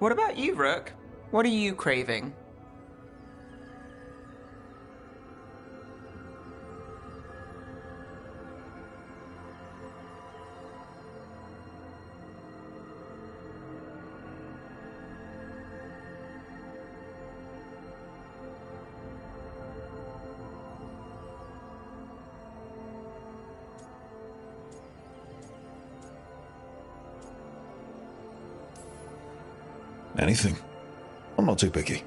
[SPEAKER 5] What about you, Rook? What are you craving?
[SPEAKER 6] Anything. I'm not too picky.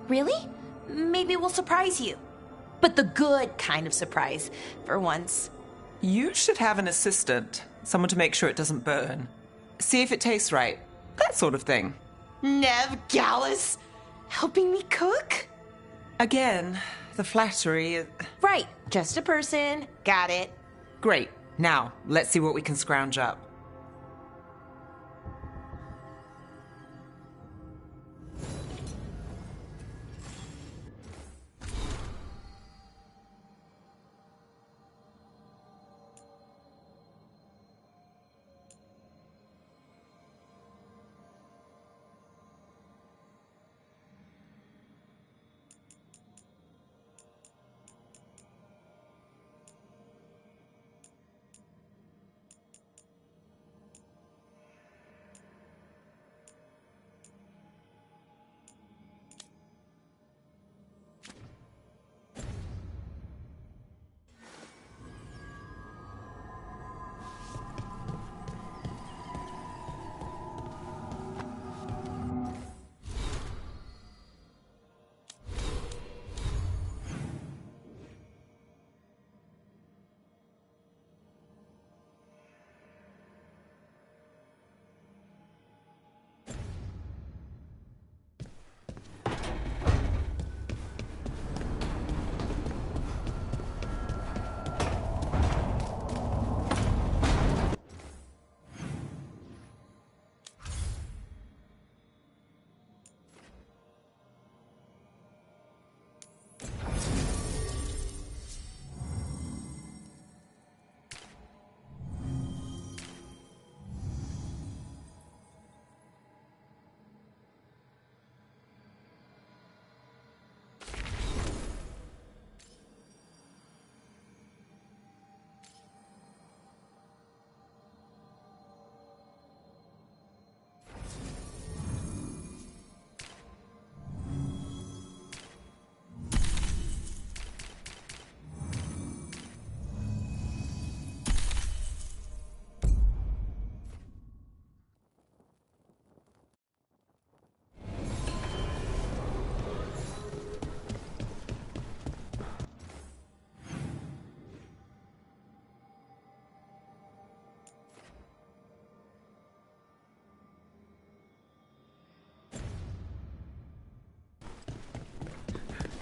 [SPEAKER 4] Really? Maybe we'll surprise you. But the good kind of surprise, for once.
[SPEAKER 5] You should have an assistant. Someone to make sure it doesn't burn. See if it tastes right. That sort of thing.
[SPEAKER 4] Nev Gallus? Helping me cook?
[SPEAKER 5] Again, the flattery...
[SPEAKER 4] Right, just a person. Got it.
[SPEAKER 5] Great. Now, let's see what we can scrounge up.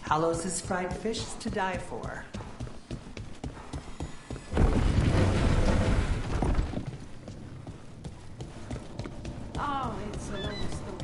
[SPEAKER 20] Talos' fried fish is to die for.
[SPEAKER 10] Oh, it's a long story.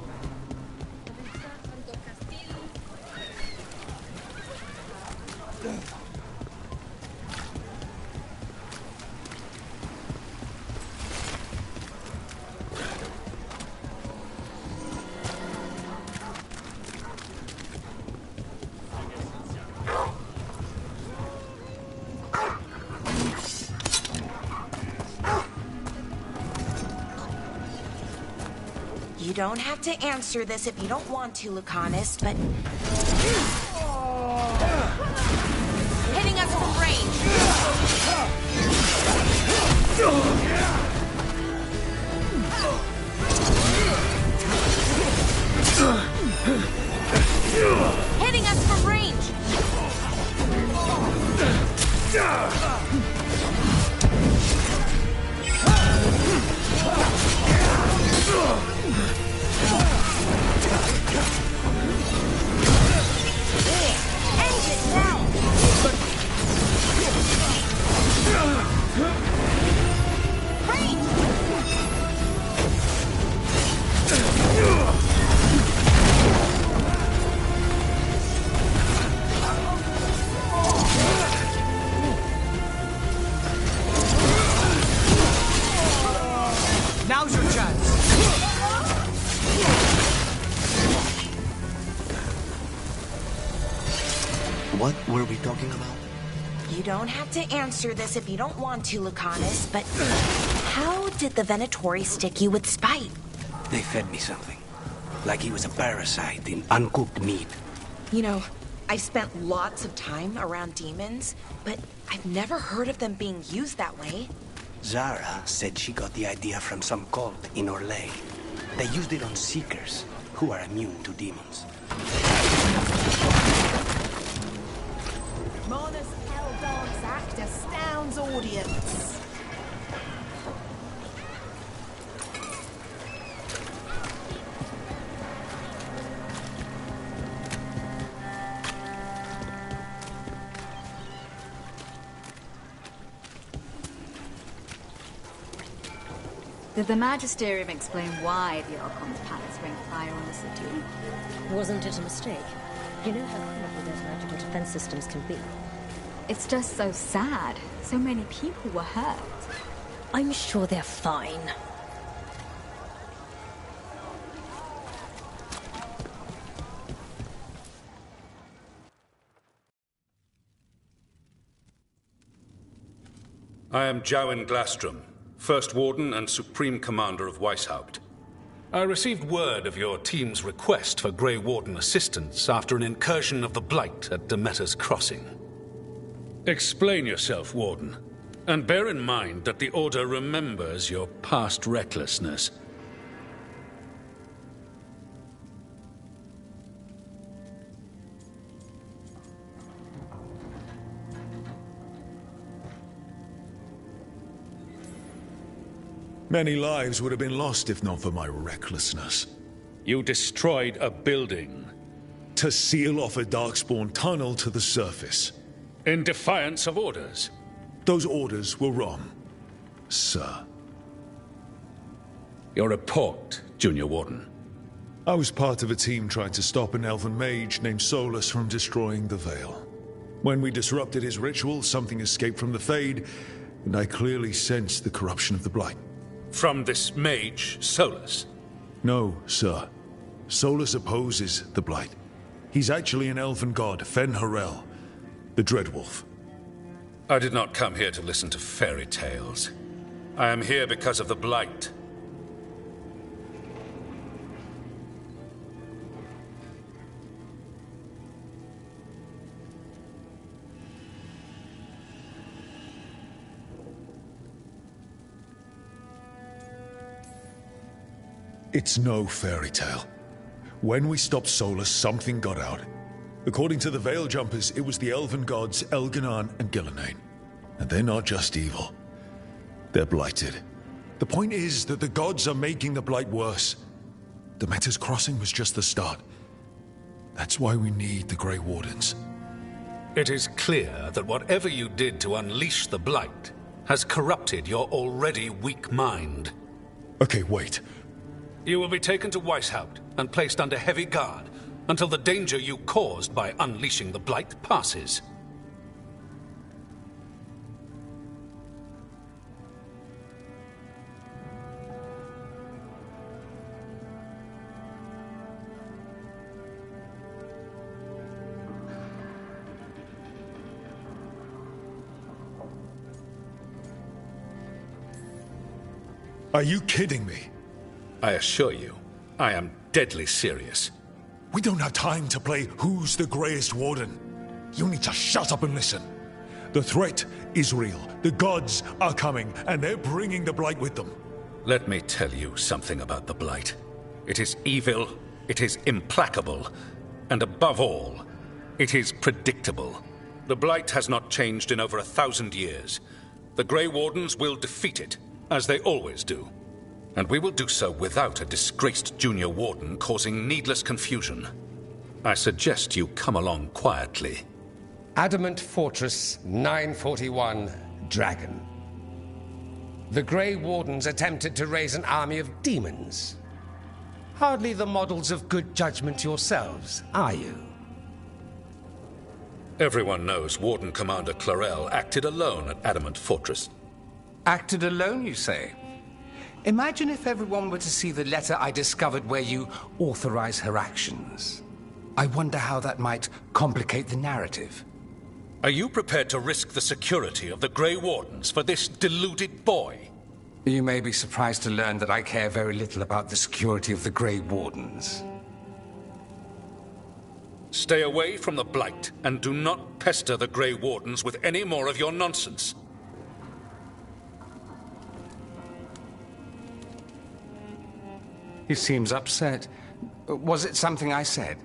[SPEAKER 4] You don't have to answer this if you don't want to, Lucanus, but... Hitting us from range! Hitting us from range! End it now!
[SPEAKER 20] Now's your chance.
[SPEAKER 18] What were we talking about?
[SPEAKER 4] You don't have to answer this if you don't want to, Lucanus, but how did the Venatori stick you with spite?
[SPEAKER 18] They fed me something. Like he was a parasite in uncooked meat.
[SPEAKER 4] You know, I've spent lots of time around demons, but I've never heard of them being used that way.
[SPEAKER 18] Zara said she got the idea from some cult in Orlais. They used it on seekers, who are immune to demons.
[SPEAKER 7] Mona's Helldogs act astounds audience.
[SPEAKER 11] Did the Magisterium explain why the Archon's palace rained fire on the city?
[SPEAKER 7] Wasn't it a mistake? You know how critical those magical defense systems can be.
[SPEAKER 11] It's just so sad. So many people were hurt.
[SPEAKER 7] I'm sure they're fine.
[SPEAKER 2] I am Jowen Glastrom, First Warden and Supreme Commander of Weishaupt. I received word of your team's request for Grey Warden assistance after an incursion of the Blight at Demeter's Crossing. Explain yourself, Warden, and bear in mind that the Order remembers your past recklessness.
[SPEAKER 6] Many lives would have been lost if not for my recklessness.
[SPEAKER 2] You destroyed a building.
[SPEAKER 6] To seal off a Darkspawn tunnel to the surface.
[SPEAKER 2] In defiance of orders.
[SPEAKER 6] Those orders were wrong, sir.
[SPEAKER 2] Your report, Junior Warden.
[SPEAKER 6] I was part of a team trying to stop an elven mage named Solus from destroying the Veil. When we disrupted his ritual, something escaped from the Fade, and I clearly sensed the corruption of the Blight.
[SPEAKER 2] From this mage, Solus?
[SPEAKER 6] No, sir. Solus opposes the Blight. He's actually an elven god, Fen Harel, the Dreadwolf.
[SPEAKER 2] I did not come here to listen to fairy tales. I am here because of the Blight.
[SPEAKER 6] It's no fairy tale. When we stopped Solus, something got out. According to the Veil Jumpers, it was the elven gods Elganan and Gillenane. And they're not just evil. They're blighted. The point is that the gods are making the Blight worse. Demeter's Crossing was just the start. That's why we need the Grey Wardens.
[SPEAKER 2] It is clear that whatever you did to unleash the Blight has corrupted your already weak mind.
[SPEAKER 6] Okay, wait.
[SPEAKER 2] You will be taken to Weishaupt and placed under heavy guard until the danger you caused by unleashing the Blight passes.
[SPEAKER 6] Are you kidding me?
[SPEAKER 2] I assure you, I am deadly serious.
[SPEAKER 6] We don't have time to play Who's the Greyest Warden. You need to shut up and listen. The threat is real. The gods are coming, and they're bringing the Blight with them.
[SPEAKER 2] Let me tell you something about the Blight. It is evil, it is implacable, and above all, it is predictable. The Blight has not changed in over 1,000 years. The Grey Wardens will defeat it, as they always do. And we will do so without a disgraced junior warden causing needless confusion. I suggest you come along quietly.
[SPEAKER 9] Adamant Fortress 941, Dragon. The Grey Wardens attempted to raise an army of demons. Hardly the models of good judgment yourselves, are you?
[SPEAKER 2] Everyone knows Warden Commander Clarel acted alone at Adamant Fortress.
[SPEAKER 9] Acted alone, you say? Imagine if everyone were to see the letter I discovered where you authorize her actions. I wonder how that might complicate the narrative.
[SPEAKER 2] Are you prepared to risk the security of the Grey Wardens for this deluded boy?
[SPEAKER 9] You may be surprised to learn that I care very little about the security of the Grey Wardens.
[SPEAKER 2] Stay away from the Blight, and do not pester the Grey Wardens with any more of your nonsense.
[SPEAKER 9] He seems upset. Was it something I said?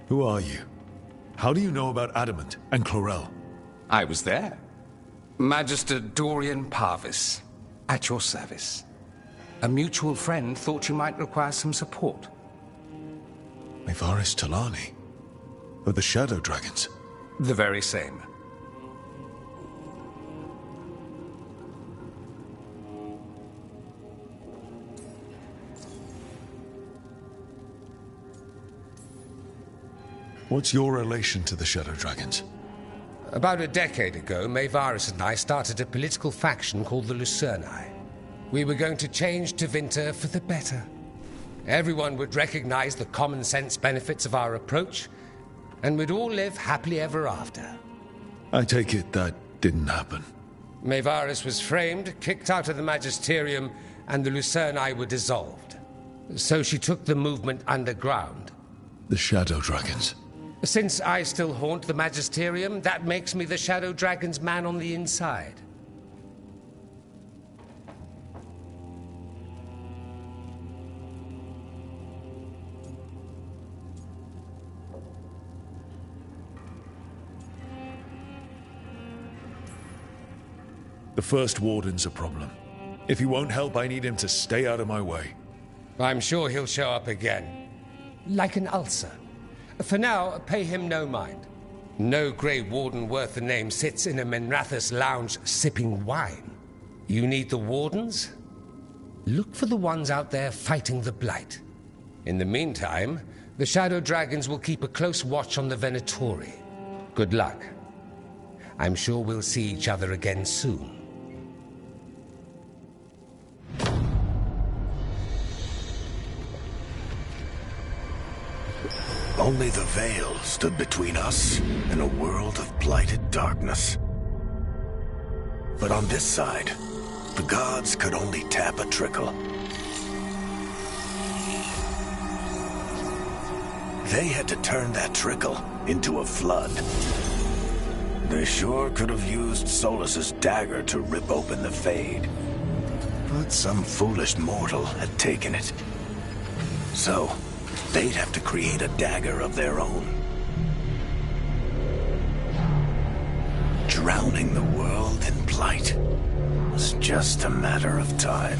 [SPEAKER 6] Who are you? How do you know about Adamant and Clarel?
[SPEAKER 9] I was there. Magister Dorian Parvis, at your service. A mutual friend thought you might require some support.
[SPEAKER 6] Maevaris Talani? Of the Shadow Dragons?
[SPEAKER 9] The very same.
[SPEAKER 6] What's your relation to the Shadow Dragons?
[SPEAKER 9] About a decade ago, Maevaris and I started a political faction called the Lucerni. We were going to change Tevinter for the better. Everyone would recognize the common sense benefits of our approach, and we'd all live happily ever after.
[SPEAKER 6] I take it that didn't happen.
[SPEAKER 9] Maevaris was framed, kicked out of the Magisterium, and the Lucerni were dissolved. So she took the movement underground.
[SPEAKER 6] The Shadow Dragons?
[SPEAKER 9] Since I still haunt the Magisterium, that makes me the Shadow Dragon's man on the inside.
[SPEAKER 6] The First Warden's a problem. If he won't help, I need him to stay out of my way.
[SPEAKER 9] I'm sure he'll show up again. Like an ulcer. For now, pay him no mind. No Grey Warden worth the name sits in a Menrathus lounge sipping wine. You need the Wardens? Look for the ones out there fighting the Blight. In the meantime, the Shadow Dragons will keep a close watch on the Venatori. Good luck. I'm sure we'll see each other again soon.
[SPEAKER 22] Only the veil stood between us and a world of blighted darkness. But on this side, the gods could only tap a trickle. They had to turn that trickle into a flood. They sure could have used Solus's dagger to rip open the Fade. But some foolish mortal had taken it. So, they'd have to create a dagger of their own. Drowning the world world in blight. It was just a matter of time.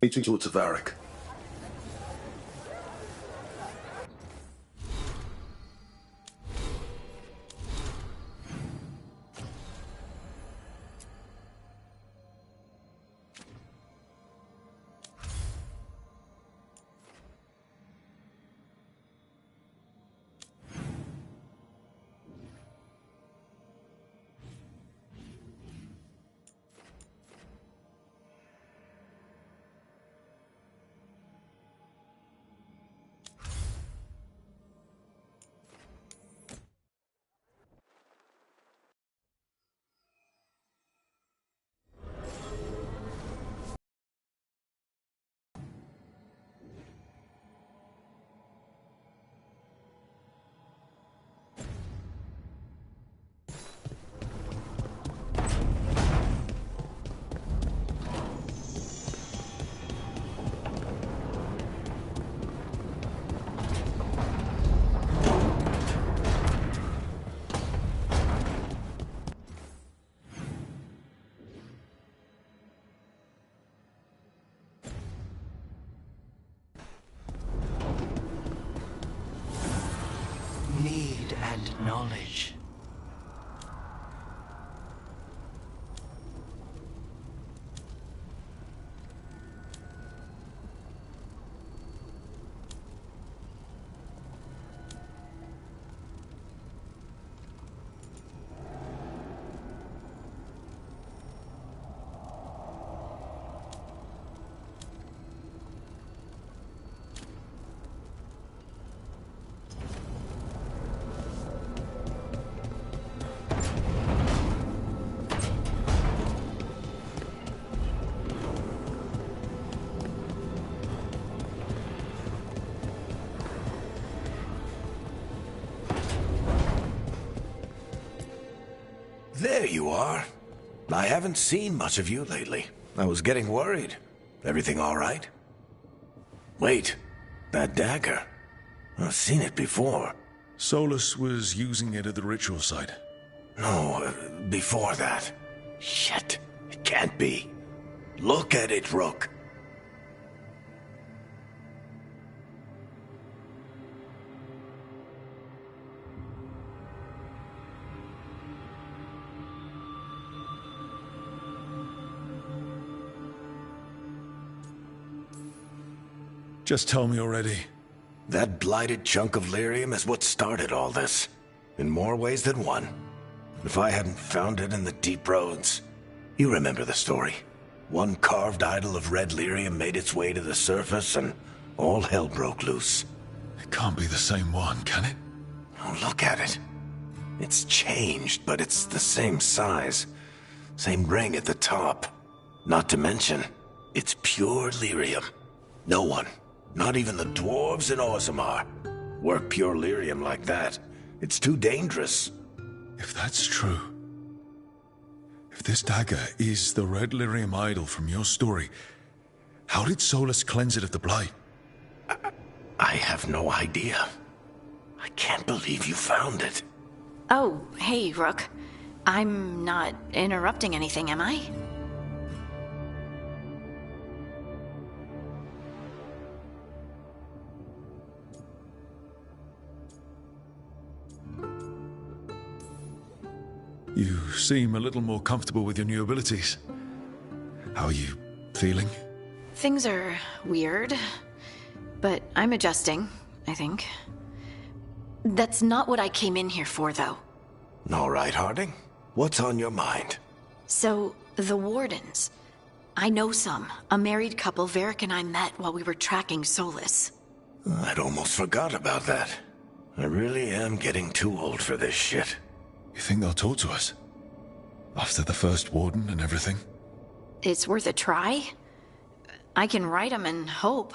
[SPEAKER 1] Meeting towards Varric.
[SPEAKER 18] Need and knowledge.
[SPEAKER 22] There you are. I haven't seen much of you lately. I was getting worried. Everything all right? Wait, that dagger. I've seen it before.
[SPEAKER 6] Solus was using it at the ritual site.
[SPEAKER 22] No, before that. Shit, it can't be. Look at it, Rook.
[SPEAKER 6] Just tell me already.
[SPEAKER 22] That blighted chunk of lyrium is what started all this. In more ways than one. If I hadn't found it in the deep roads... You remember the story. One carved idol of red lyrium made its way to the surface and all hell broke loose.
[SPEAKER 6] It can't be the same one, can it?
[SPEAKER 22] Oh, look at it. It's changed, but it's the same size. Same ring at the top. Not to mention, it's pure lyrium. No one, not even the dwarves in Orzammar, work pure lyrium like that. It's too dangerous.
[SPEAKER 6] If that's true... If this dagger is the red lyrium idol from your story, how did Solus cleanse it of the blight?
[SPEAKER 22] I have no idea. I can't believe you found it.
[SPEAKER 12] Oh, hey, Rook. I'm not interrupting anything, am I?
[SPEAKER 6] You seem a little more comfortable with your new abilities. How are you feeling?
[SPEAKER 12] Things are weird, but I'm adjusting, I think. That's not what I came in here for, though.
[SPEAKER 22] All right, Harding. What's on your mind?
[SPEAKER 12] So, the Wardens. I know some. A married couple Varric and I met while we were tracking Solus.
[SPEAKER 22] I'd almost forgot about that. I really am getting too old for this shit.
[SPEAKER 6] You think they'll talk to us? After the first Warden and everything?
[SPEAKER 12] It's worth a try. I can write them and hope.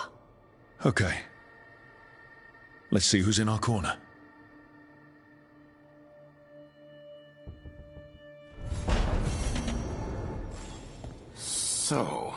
[SPEAKER 6] Okay. Let's see who's in our corner.
[SPEAKER 8] So...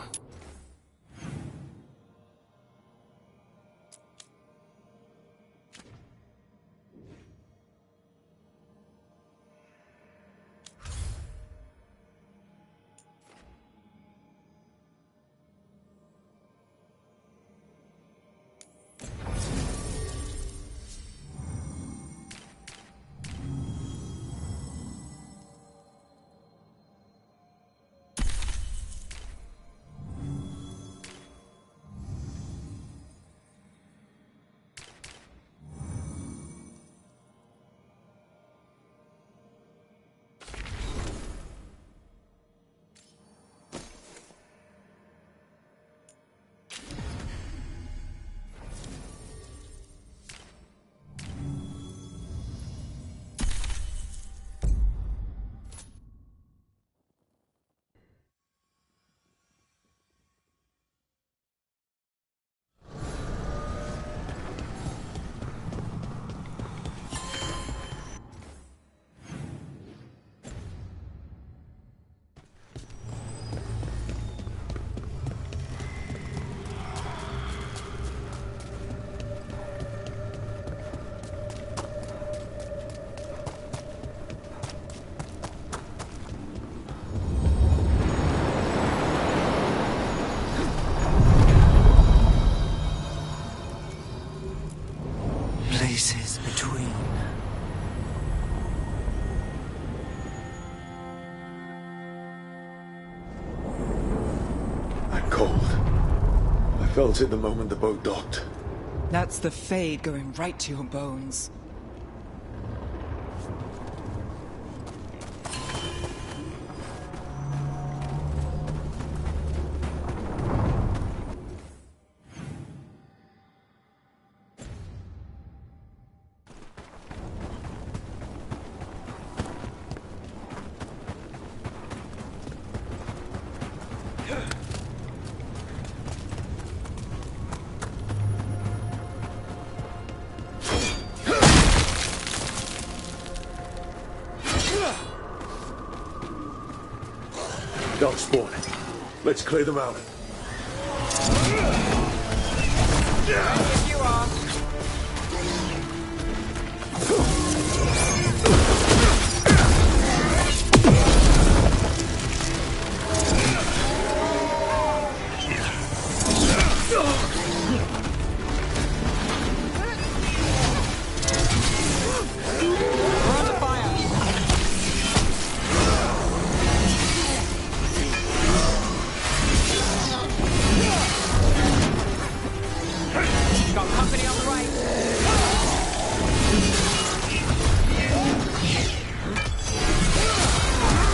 [SPEAKER 20] Places between.
[SPEAKER 6] I'm cold. I felt it the moment the boat docked.
[SPEAKER 5] That's the Fade going right to your bones.
[SPEAKER 6] Dark spawn. Let's clear them out.
[SPEAKER 5] Yes, you are. We're under fire. Got company on the right.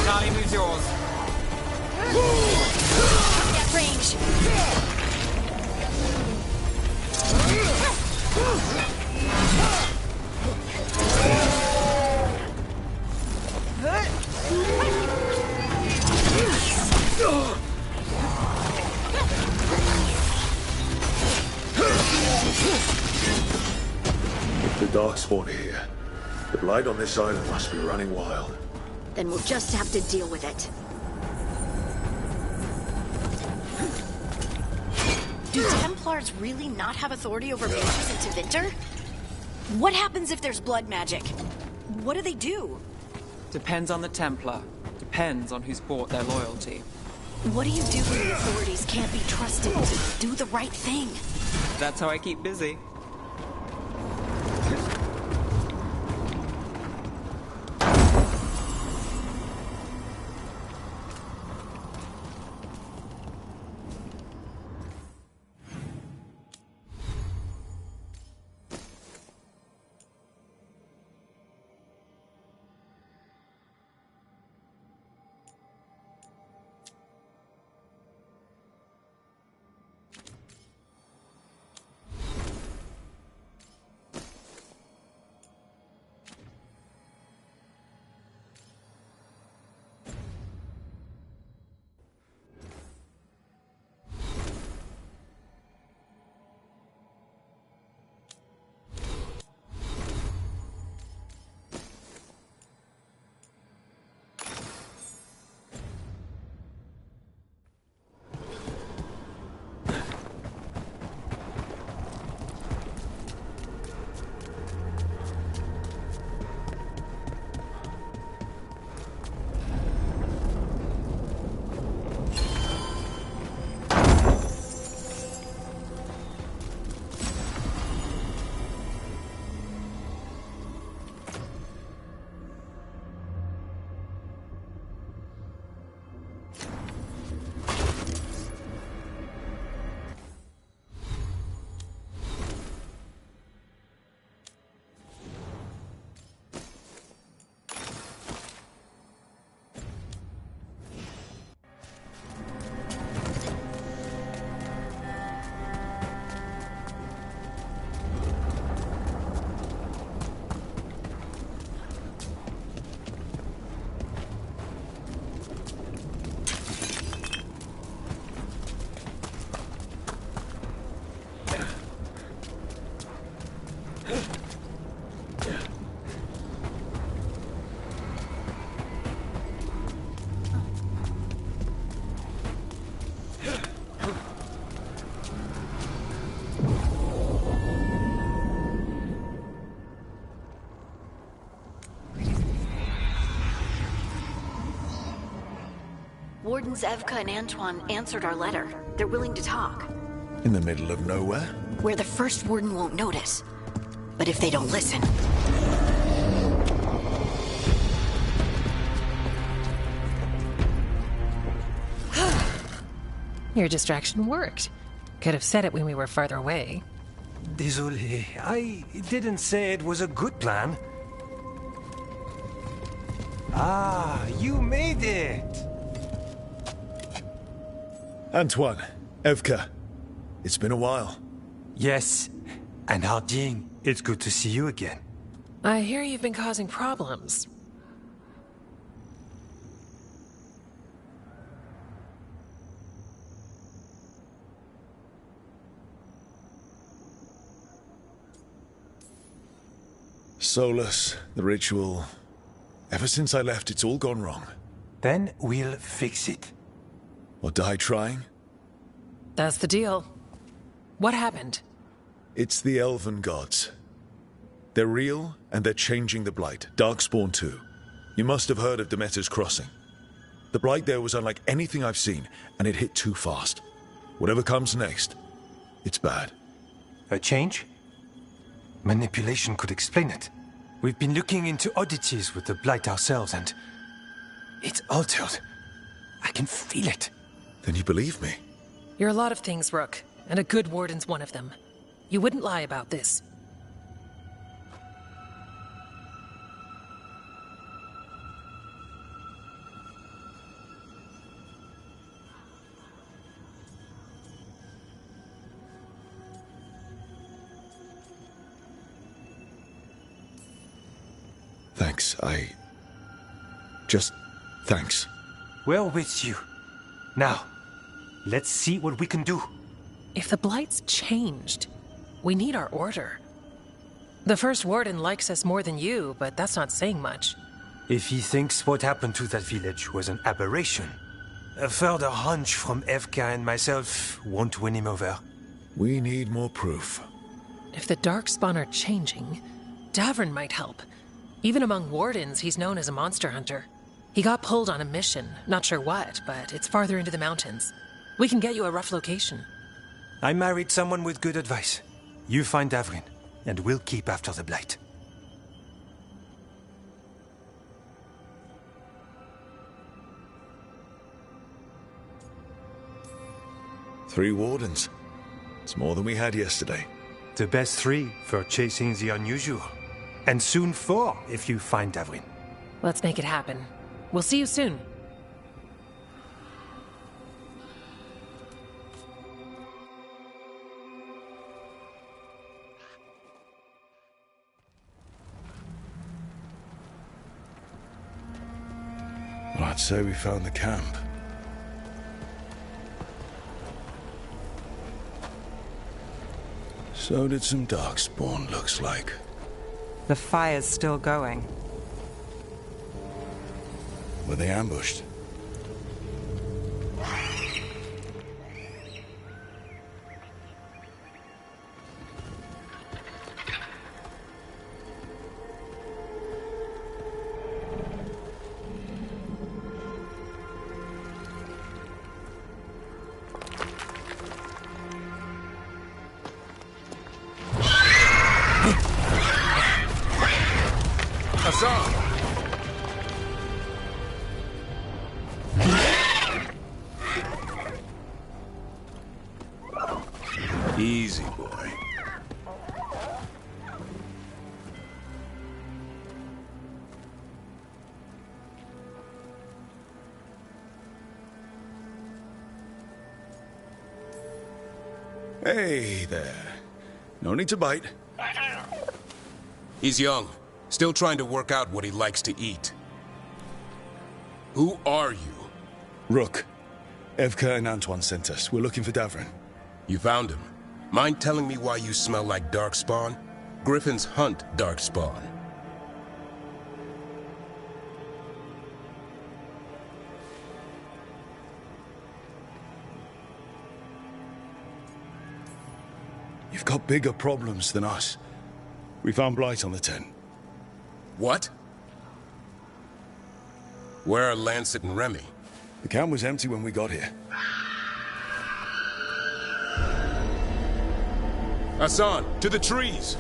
[SPEAKER 5] Charlie, who's yours?
[SPEAKER 12] Get range.
[SPEAKER 6] If the dark spawn are here, the blight on this island must be running wild.
[SPEAKER 12] Then we'll just have to deal with it. Do Templars really not have authority over mages in Tevinter? What happens if there's blood magic? What do they do?
[SPEAKER 5] Depends on the Templar. Depends on who's bought their loyalty.
[SPEAKER 12] What do you do when the authorities can't be trusted to do the right thing?
[SPEAKER 5] That's how I keep busy.
[SPEAKER 12] Wardens Evka and Antoine answered our letter. They're willing to talk.
[SPEAKER 6] In the middle of nowhere?
[SPEAKER 12] Where the first warden won't notice. But if they don't listen...
[SPEAKER 14] Your distraction worked. Could have said it when we were farther away.
[SPEAKER 15] Désolé, I didn't say it was a good plan. Ah, you made it!
[SPEAKER 6] Antoine, Evka, it's been a while.
[SPEAKER 15] Yes, and Harding, it's good to see you again.
[SPEAKER 14] I hear you've been causing problems.
[SPEAKER 6] Solus, the ritual... Ever since I left, it's all gone wrong.
[SPEAKER 15] Then we'll fix it.
[SPEAKER 6] Or die trying?
[SPEAKER 14] That's the deal. What happened?
[SPEAKER 6] It's the Elven Gods. They're real, and they're changing the Blight. Darkspawn too. You must have heard of Demeter's Crossing. The Blight there was unlike anything I've seen, and it hit too fast. Whatever comes next, it's bad.
[SPEAKER 15] A change? Manipulation could explain it. We've been looking into oddities with the Blight ourselves, and... it's altered. I can feel it.
[SPEAKER 6] Then you believe me?
[SPEAKER 14] You're a lot of things, Rook, and a good warden's one of them. You wouldn't lie about this.
[SPEAKER 6] Thanks, thanks.
[SPEAKER 15] We're with you. Now, let's see what we can do.
[SPEAKER 14] If the Blight's changed, we need our order. The First Warden likes us more than you, but that's not saying much.
[SPEAKER 15] If he thinks what happened to that village was an aberration, a further hunch from Evka and myself won't win him over.
[SPEAKER 6] We need more proof.
[SPEAKER 14] If the Darkspawn are changing, Davern might help. Even among Wardens, he's known as a monster hunter. He got pulled on a mission, not sure what, but it's farther into the mountains. We can get you a rough location.
[SPEAKER 15] I married someone with good advice. You find Davrin, and we'll keep after the Blight.
[SPEAKER 6] Three Wardens. It's more than we had yesterday.
[SPEAKER 15] The best 3 for chasing the unusual. And soon 4 if you find Davrin.
[SPEAKER 14] Let's make it happen. We'll see you soon.
[SPEAKER 6] Well, I'd say we found the camp. So did some Darkspawn, looks like.
[SPEAKER 5] The fire's still going.
[SPEAKER 6] Were they ambushed? Easy, boy. Hey there. No need to bite.
[SPEAKER 23] He's young. Still trying to work out what he likes to eat. Who are you?
[SPEAKER 6] Rook. Evka and Antoine sent us. We're looking for Davrin.
[SPEAKER 23] You found him. Mind telling me why you smell like Darkspawn? Griffins hunt Darkspawn.
[SPEAKER 6] You've got bigger problems than us. We found Blight on the tent.
[SPEAKER 23] What? Where are Lancet and Remy?
[SPEAKER 6] The camp was empty when we got here.
[SPEAKER 23] Hassan, to the trees!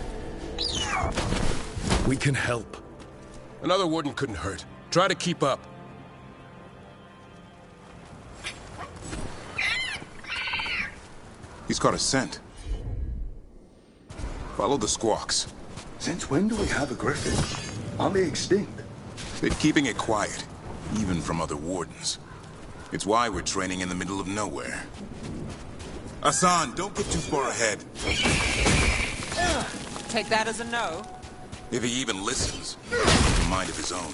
[SPEAKER 6] We can help.
[SPEAKER 23] Another warden couldn't hurt. Try to keep up. He's caught a scent. Follow the squawks.
[SPEAKER 1] Since when do we have a griffin? Aren't they extinct?
[SPEAKER 23] Been keeping it quiet, even from other wardens. It's why we're training in the middle of nowhere. Hassan, don't get too far ahead.
[SPEAKER 5] Take that as a no.
[SPEAKER 23] If he even listens, he has a mind of his own.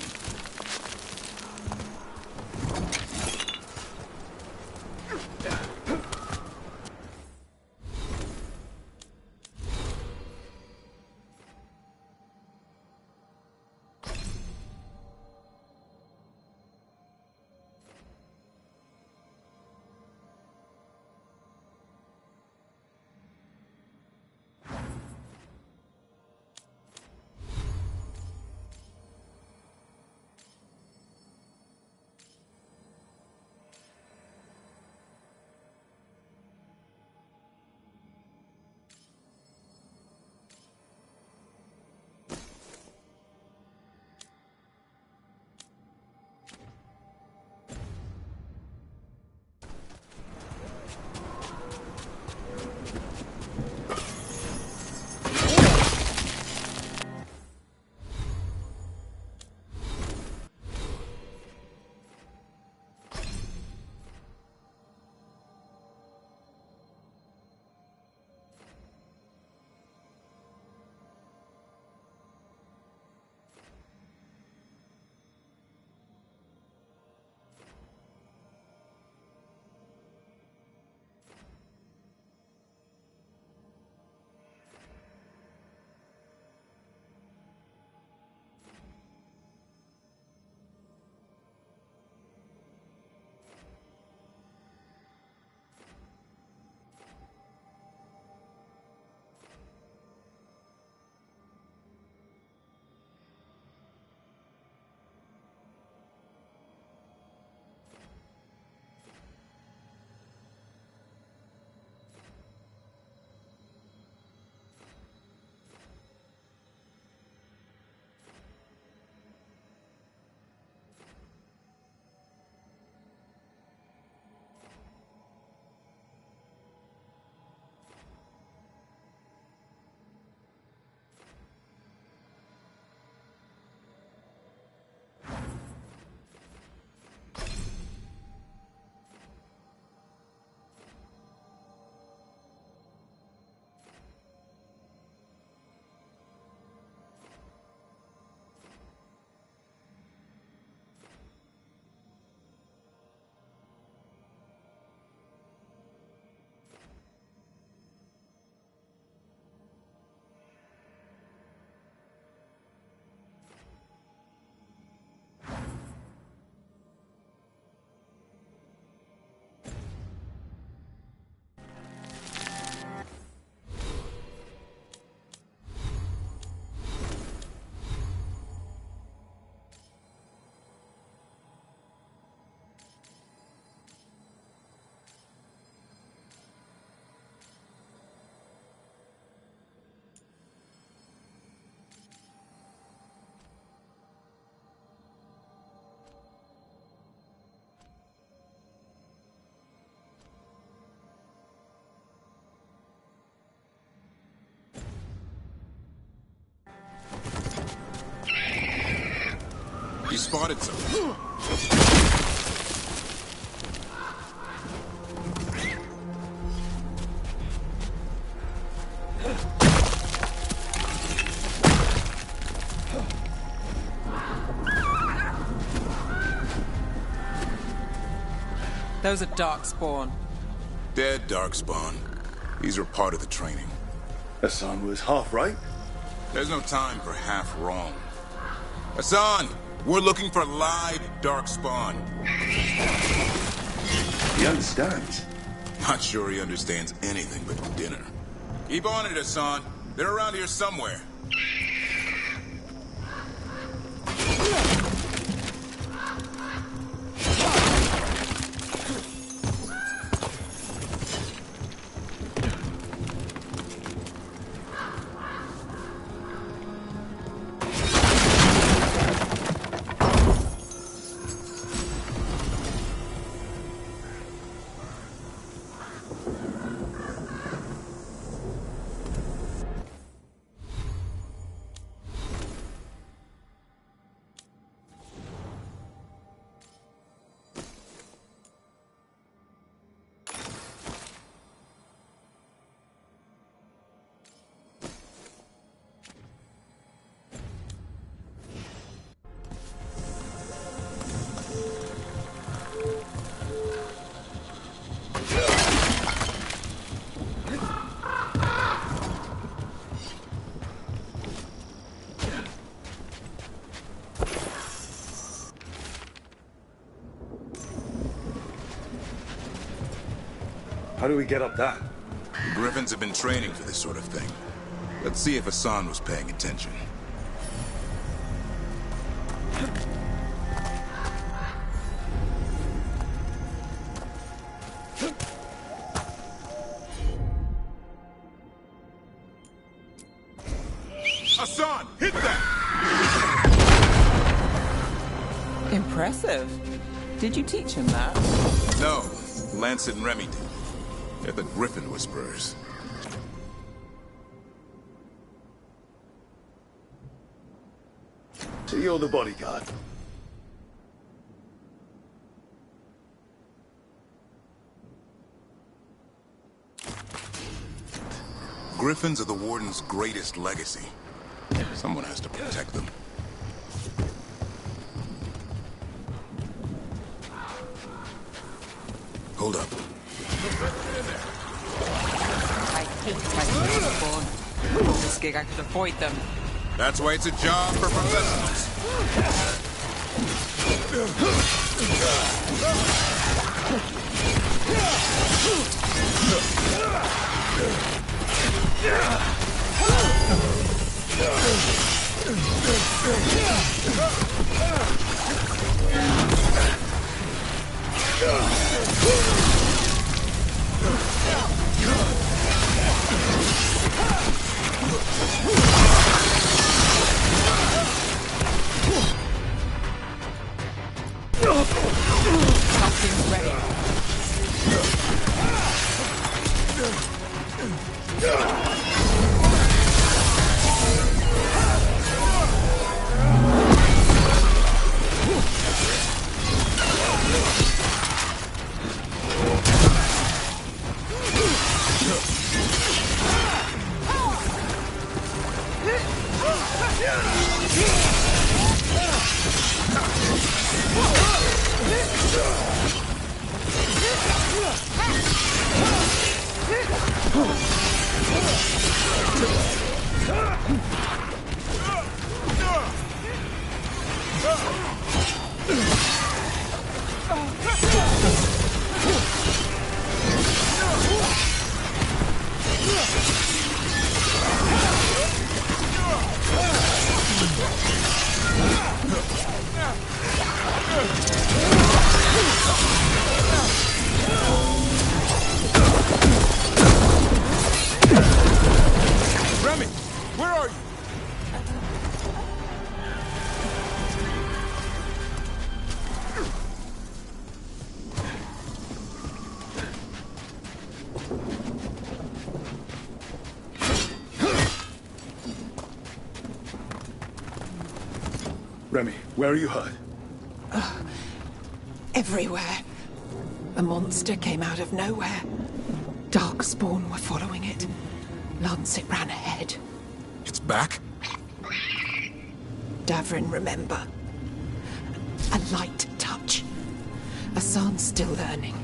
[SPEAKER 23] He spotted something.
[SPEAKER 5] Those are darkspawn.
[SPEAKER 23] Dead darkspawn. These are part of the training.
[SPEAKER 1] Hassan was half right.
[SPEAKER 23] There's no time for half wrong. Hassan, we're looking for live darkspawn.
[SPEAKER 1] He understands.
[SPEAKER 23] Not sure he understands anything but dinner. Keep on it, Hassan. They're around here somewhere.
[SPEAKER 1] How do we get up that?
[SPEAKER 23] The Griffins have been training for this sort of thing. Let's see if Hassan was paying attention. Hassan, hit that!
[SPEAKER 5] Impressive. Did you teach him that?
[SPEAKER 23] No, Lancet and Remy did. They're the Griffin Whisperers.
[SPEAKER 1] So you're the bodyguard.
[SPEAKER 23] Griffins are the Warden's greatest legacy. Someone has to protect them. Hold up.
[SPEAKER 5] I hate fighting spawn. On this gig, I could avoid them.
[SPEAKER 23] That's why it's a job for professionals.
[SPEAKER 5] Something's ready.
[SPEAKER 23] Remy, where are you?
[SPEAKER 1] Remy, where are you hurt?
[SPEAKER 3] Everywhere. A monster came out of nowhere. Darkspawn were following it. Lancet ran ahead.
[SPEAKER 23] It's back?
[SPEAKER 3] Davrin, remember. A light touch. Hassan's still learning.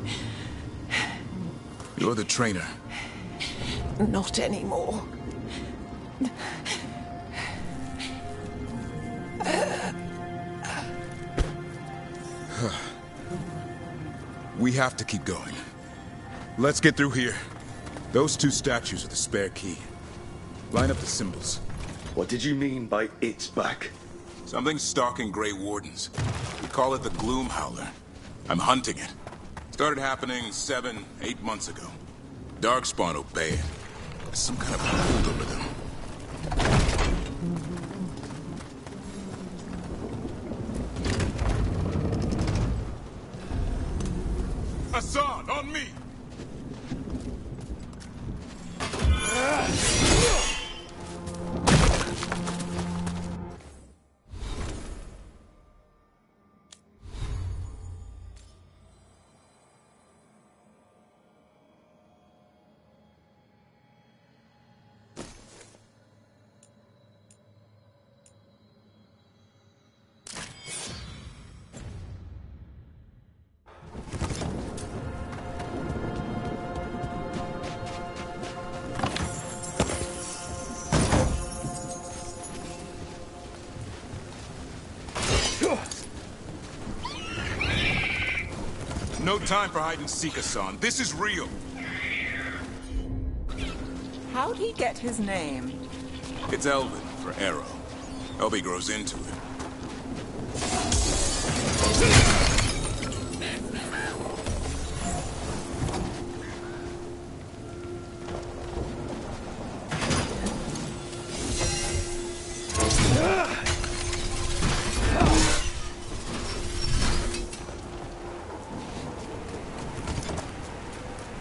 [SPEAKER 23] You're the trainer.
[SPEAKER 3] Not anymore.
[SPEAKER 23] We have to keep going. Let's get through here. Those two statues are the spare key. Line up the symbols.
[SPEAKER 1] What did you mean by it's back?
[SPEAKER 23] Something's stalking Grey Wardens. We call it the Gloom Howler. I'm hunting it. Started happening 7, 8 months ago. Darkspawn obey it. There's some kind of hold over them. Hassan, on me! No time for hide and seek, Hassan. This is real.
[SPEAKER 5] How'd he get his name?
[SPEAKER 23] It's Elven for arrow. Hope he grows into it.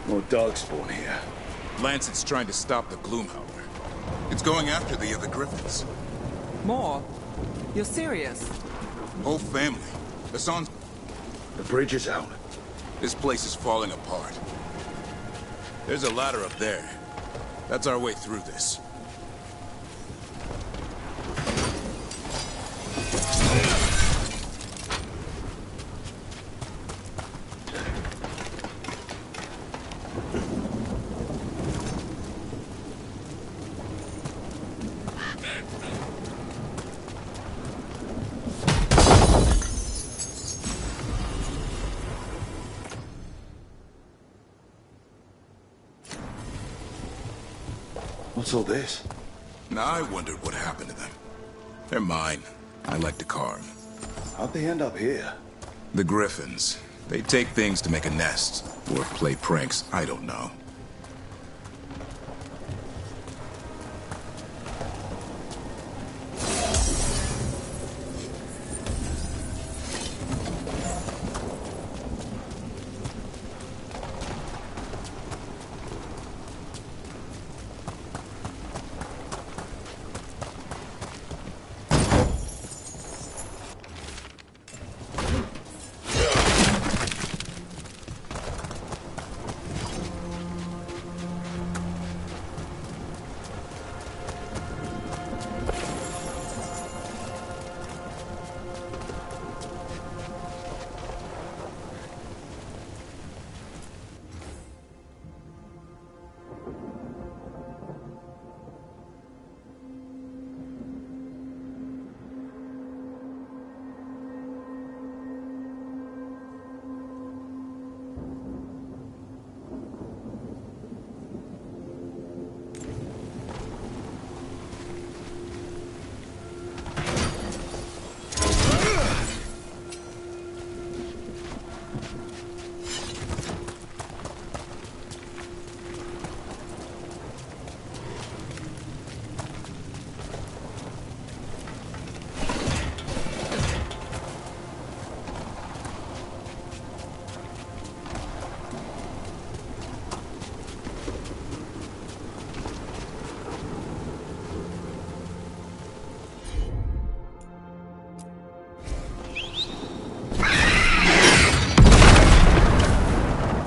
[SPEAKER 1] More darkspawn here.
[SPEAKER 23] Lancet's trying to stop the Gloomhowler. It's going after the other Griffins.
[SPEAKER 5] More? You're serious?
[SPEAKER 23] Whole family. Hassan's...
[SPEAKER 1] The bridge is out.
[SPEAKER 23] This place is falling apart. There's a ladder up there. That's our way through this.
[SPEAKER 1] What's all this?
[SPEAKER 23] Now I wondered what happened to them. They're mine. I like to carve.
[SPEAKER 1] How'd they end up here?
[SPEAKER 23] The Griffins. They take things to make a nest. Or play pranks, I don't know.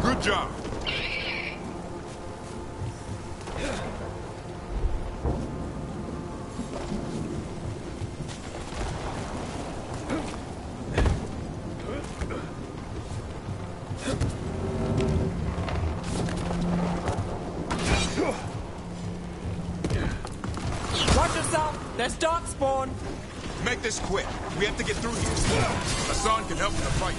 [SPEAKER 23] Good job.
[SPEAKER 5] Watch yourself! There's darkspawn!
[SPEAKER 23] Make this quick. We have to get through here. Hassan can help in the fight.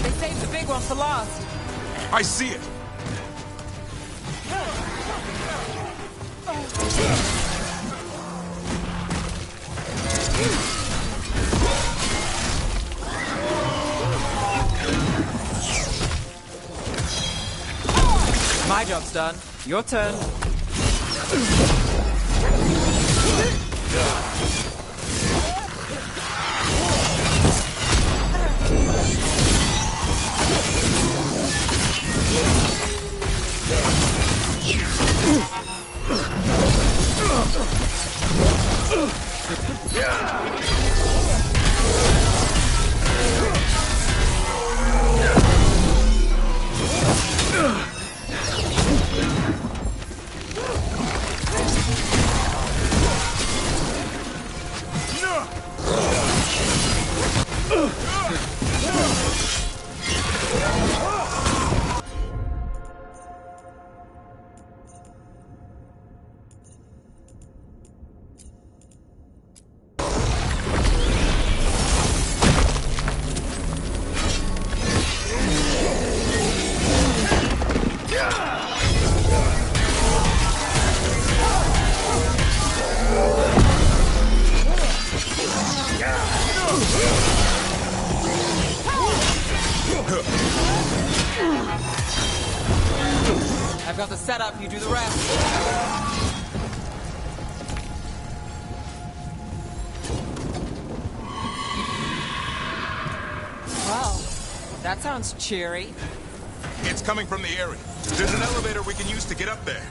[SPEAKER 5] They saved the big one for last.
[SPEAKER 23] I see it.
[SPEAKER 5] My job's done. Your turn. up, you do the rest. Well, that sounds cheery.
[SPEAKER 23] It's coming from the area. There's an elevator we can use to get up there.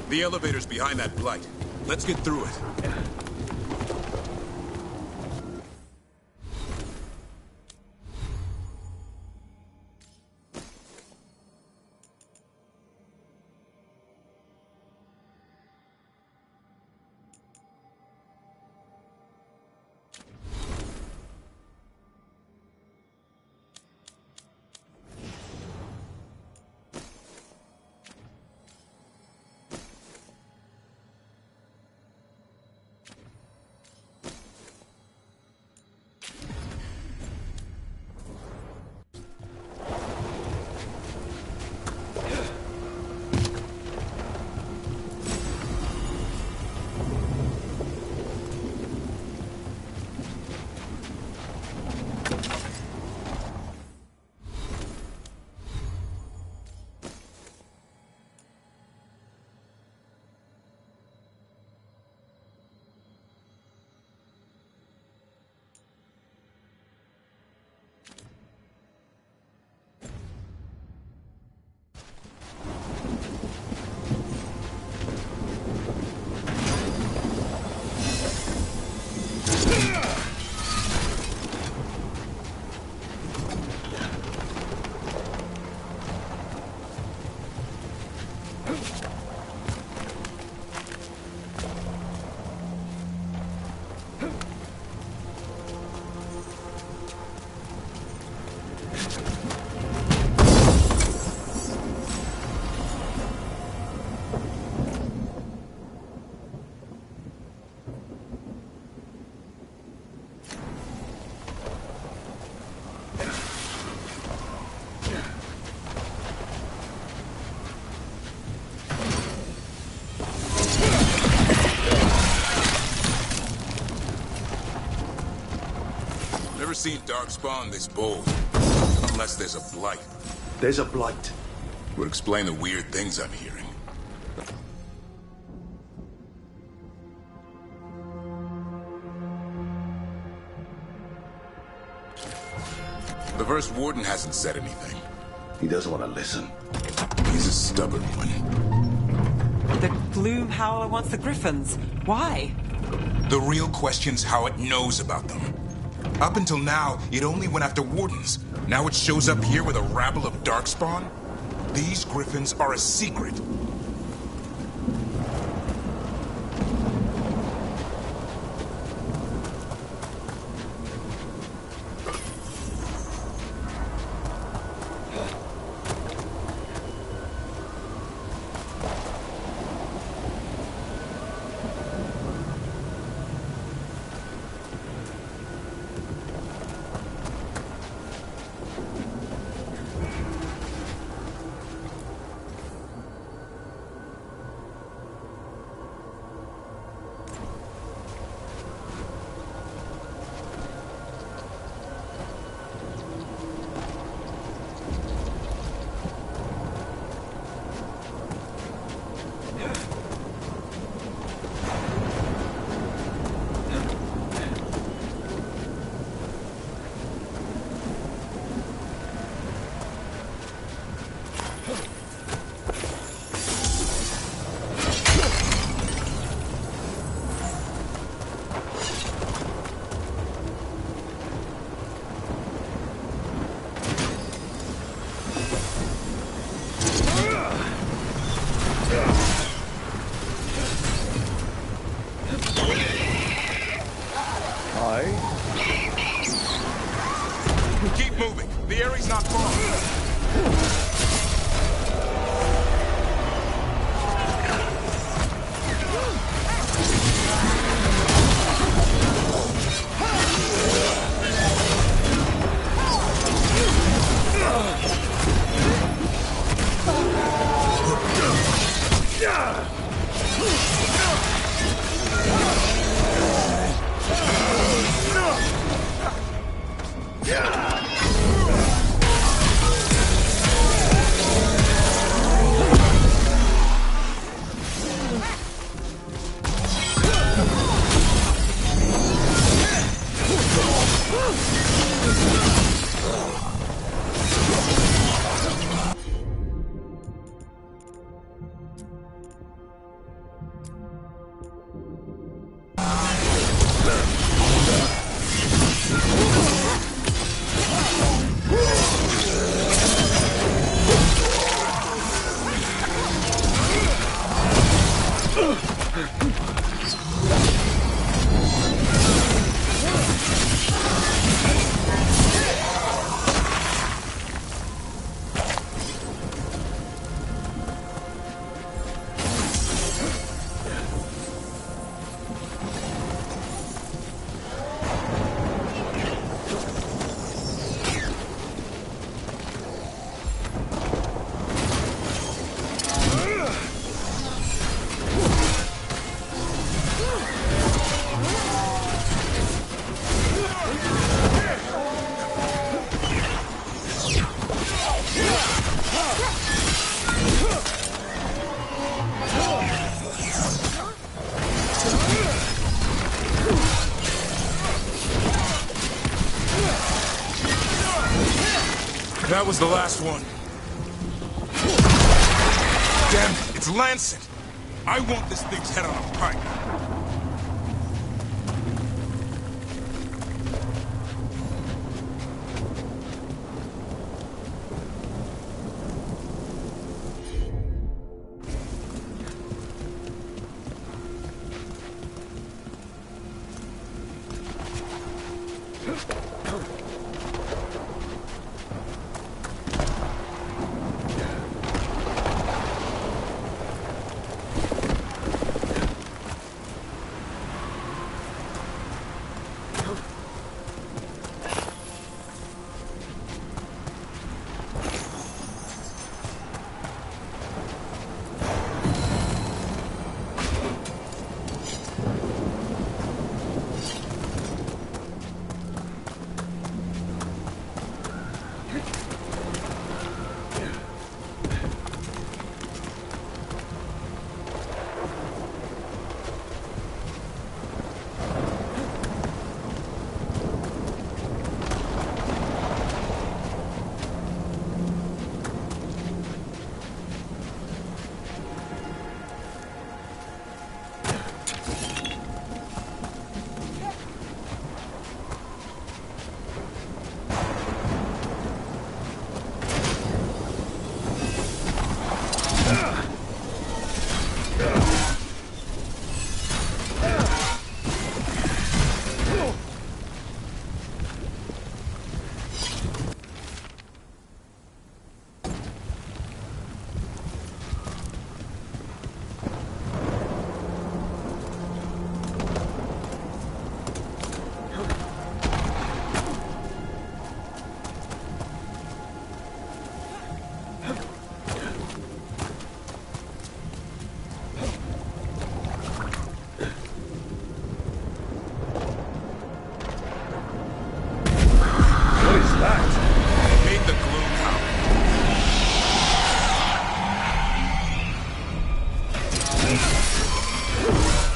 [SPEAKER 23] The elevator's behind that blight. Let's get through it. Never seen Darkspawn this bold. Unless there's a blight.
[SPEAKER 1] There's a blight.
[SPEAKER 23] Would explain the weird things I'm hearing. The first warden hasn't said anything.
[SPEAKER 1] He doesn't want to listen.
[SPEAKER 23] He's a stubborn one.
[SPEAKER 5] The Gloom Howler wants the Griffins. Why?
[SPEAKER 23] The real question's how it knows about them. Up until now, it only went after wardens. Now it shows up here with a rabble of Darkspawn? These Griffins are a secret. That was the last one. Damn it, it's Lancet. I want this thing's head on a pike.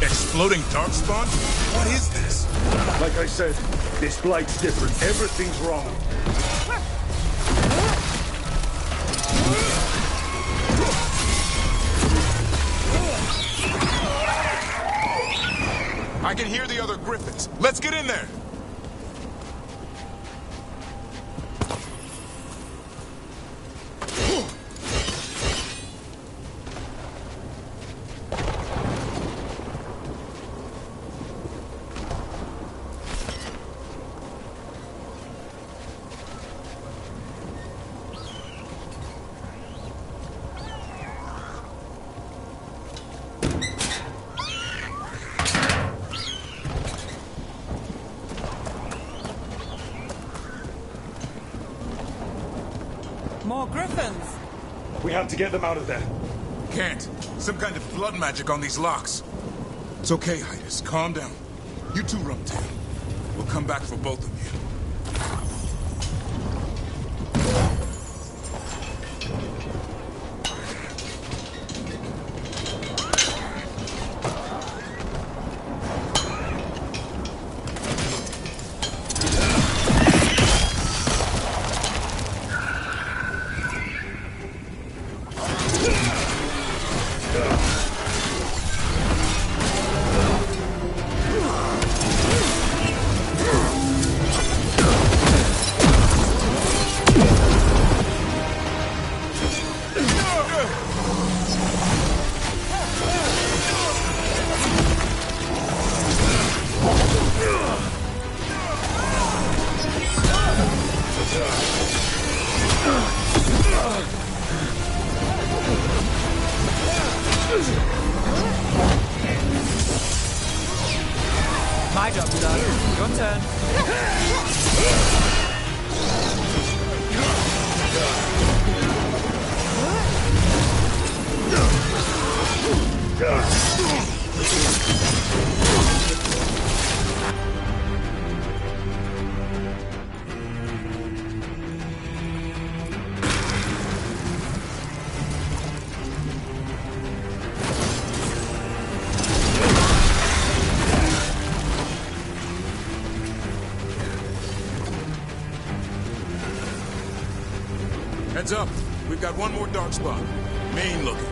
[SPEAKER 23] Exploding darkspawn? What is this?
[SPEAKER 1] Like I said, this blight's different. Everything's wrong.
[SPEAKER 23] I can hear the other griffins. Let's get in there.
[SPEAKER 20] More griffins!
[SPEAKER 1] We have to get them out of there.
[SPEAKER 23] Can't. Some kind of blood magic on these locks. It's okay, Hydas. Calm down. You two, Rumtail. We'll come back for both of you. Heads up. We've got one more darkspawn. Main looking.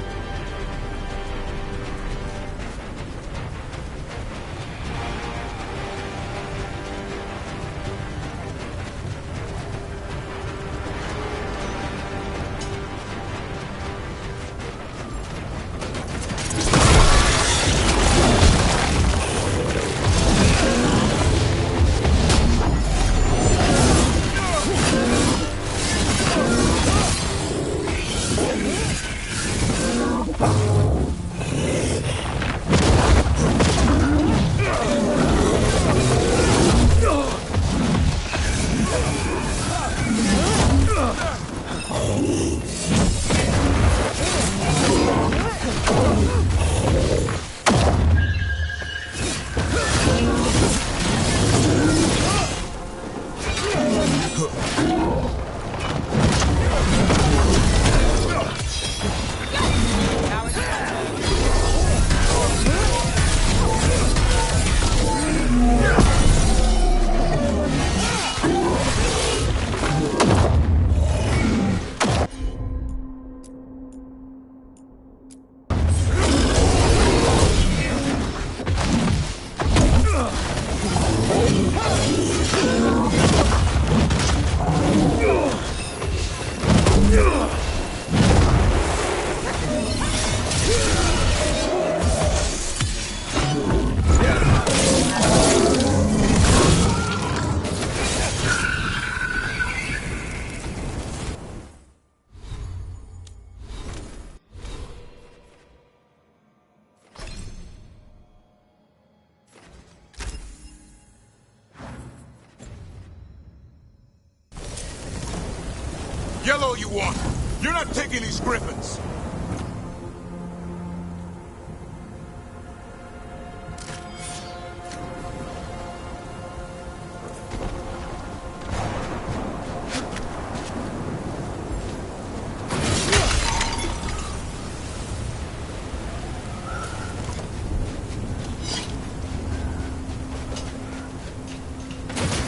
[SPEAKER 23] Yell all you want. You're not taking these griffins.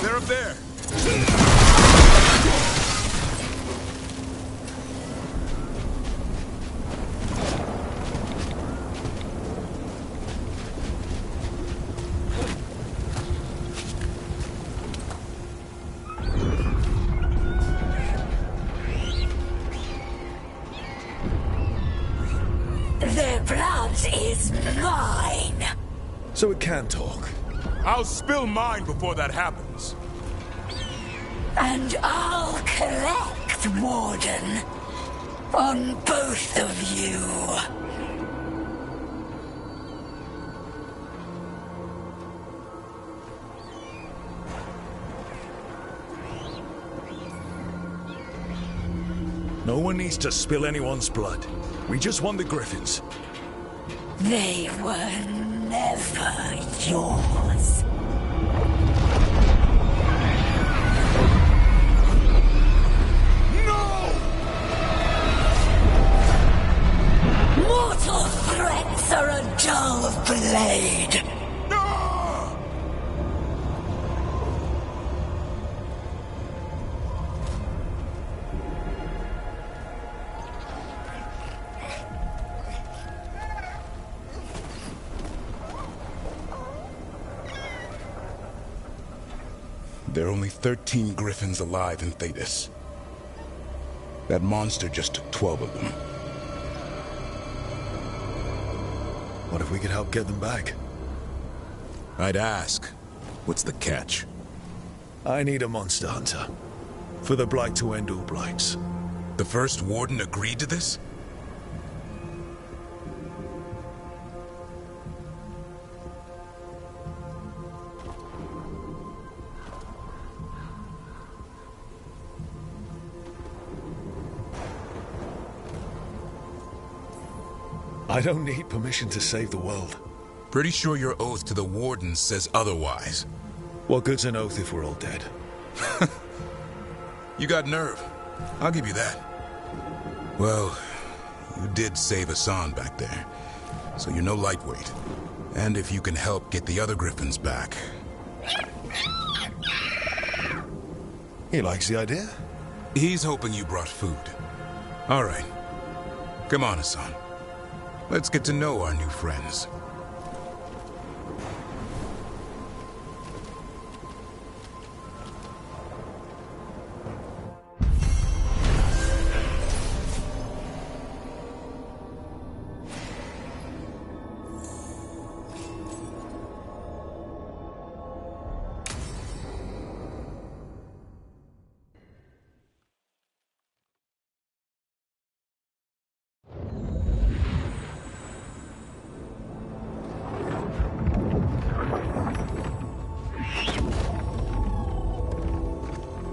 [SPEAKER 23] They're up there.
[SPEAKER 13] Their blood is mine.
[SPEAKER 6] So it can talk.
[SPEAKER 23] I'll spill mine before that happens.
[SPEAKER 13] And I'll collect, Warden, on both of you.
[SPEAKER 6] No one needs to spill anyone's blood. We just want the griffins.
[SPEAKER 13] They were never yours. Mortal threats are a dull blade.
[SPEAKER 23] There are only 13 griffins alive in Thetis. That monster just took 12 of them.
[SPEAKER 6] What if we could help get them back?
[SPEAKER 23] I'd ask. What's the catch?
[SPEAKER 6] I need a monster hunter. For the Blight to end all blights.
[SPEAKER 23] The first Warden agreed to this?
[SPEAKER 6] I don't need permission to save the world.
[SPEAKER 23] Pretty sure your oath to the Warden says otherwise.
[SPEAKER 6] What good's an oath if we're all dead?
[SPEAKER 23] You got nerve. I'll give you that. Well, you did save Hassan back there, so you're no lightweight. And if you can help get the other griffins back...
[SPEAKER 6] He likes the idea?
[SPEAKER 23] He's hoping you brought food. All right. Come on, Hassan. Let's get to know our new friends.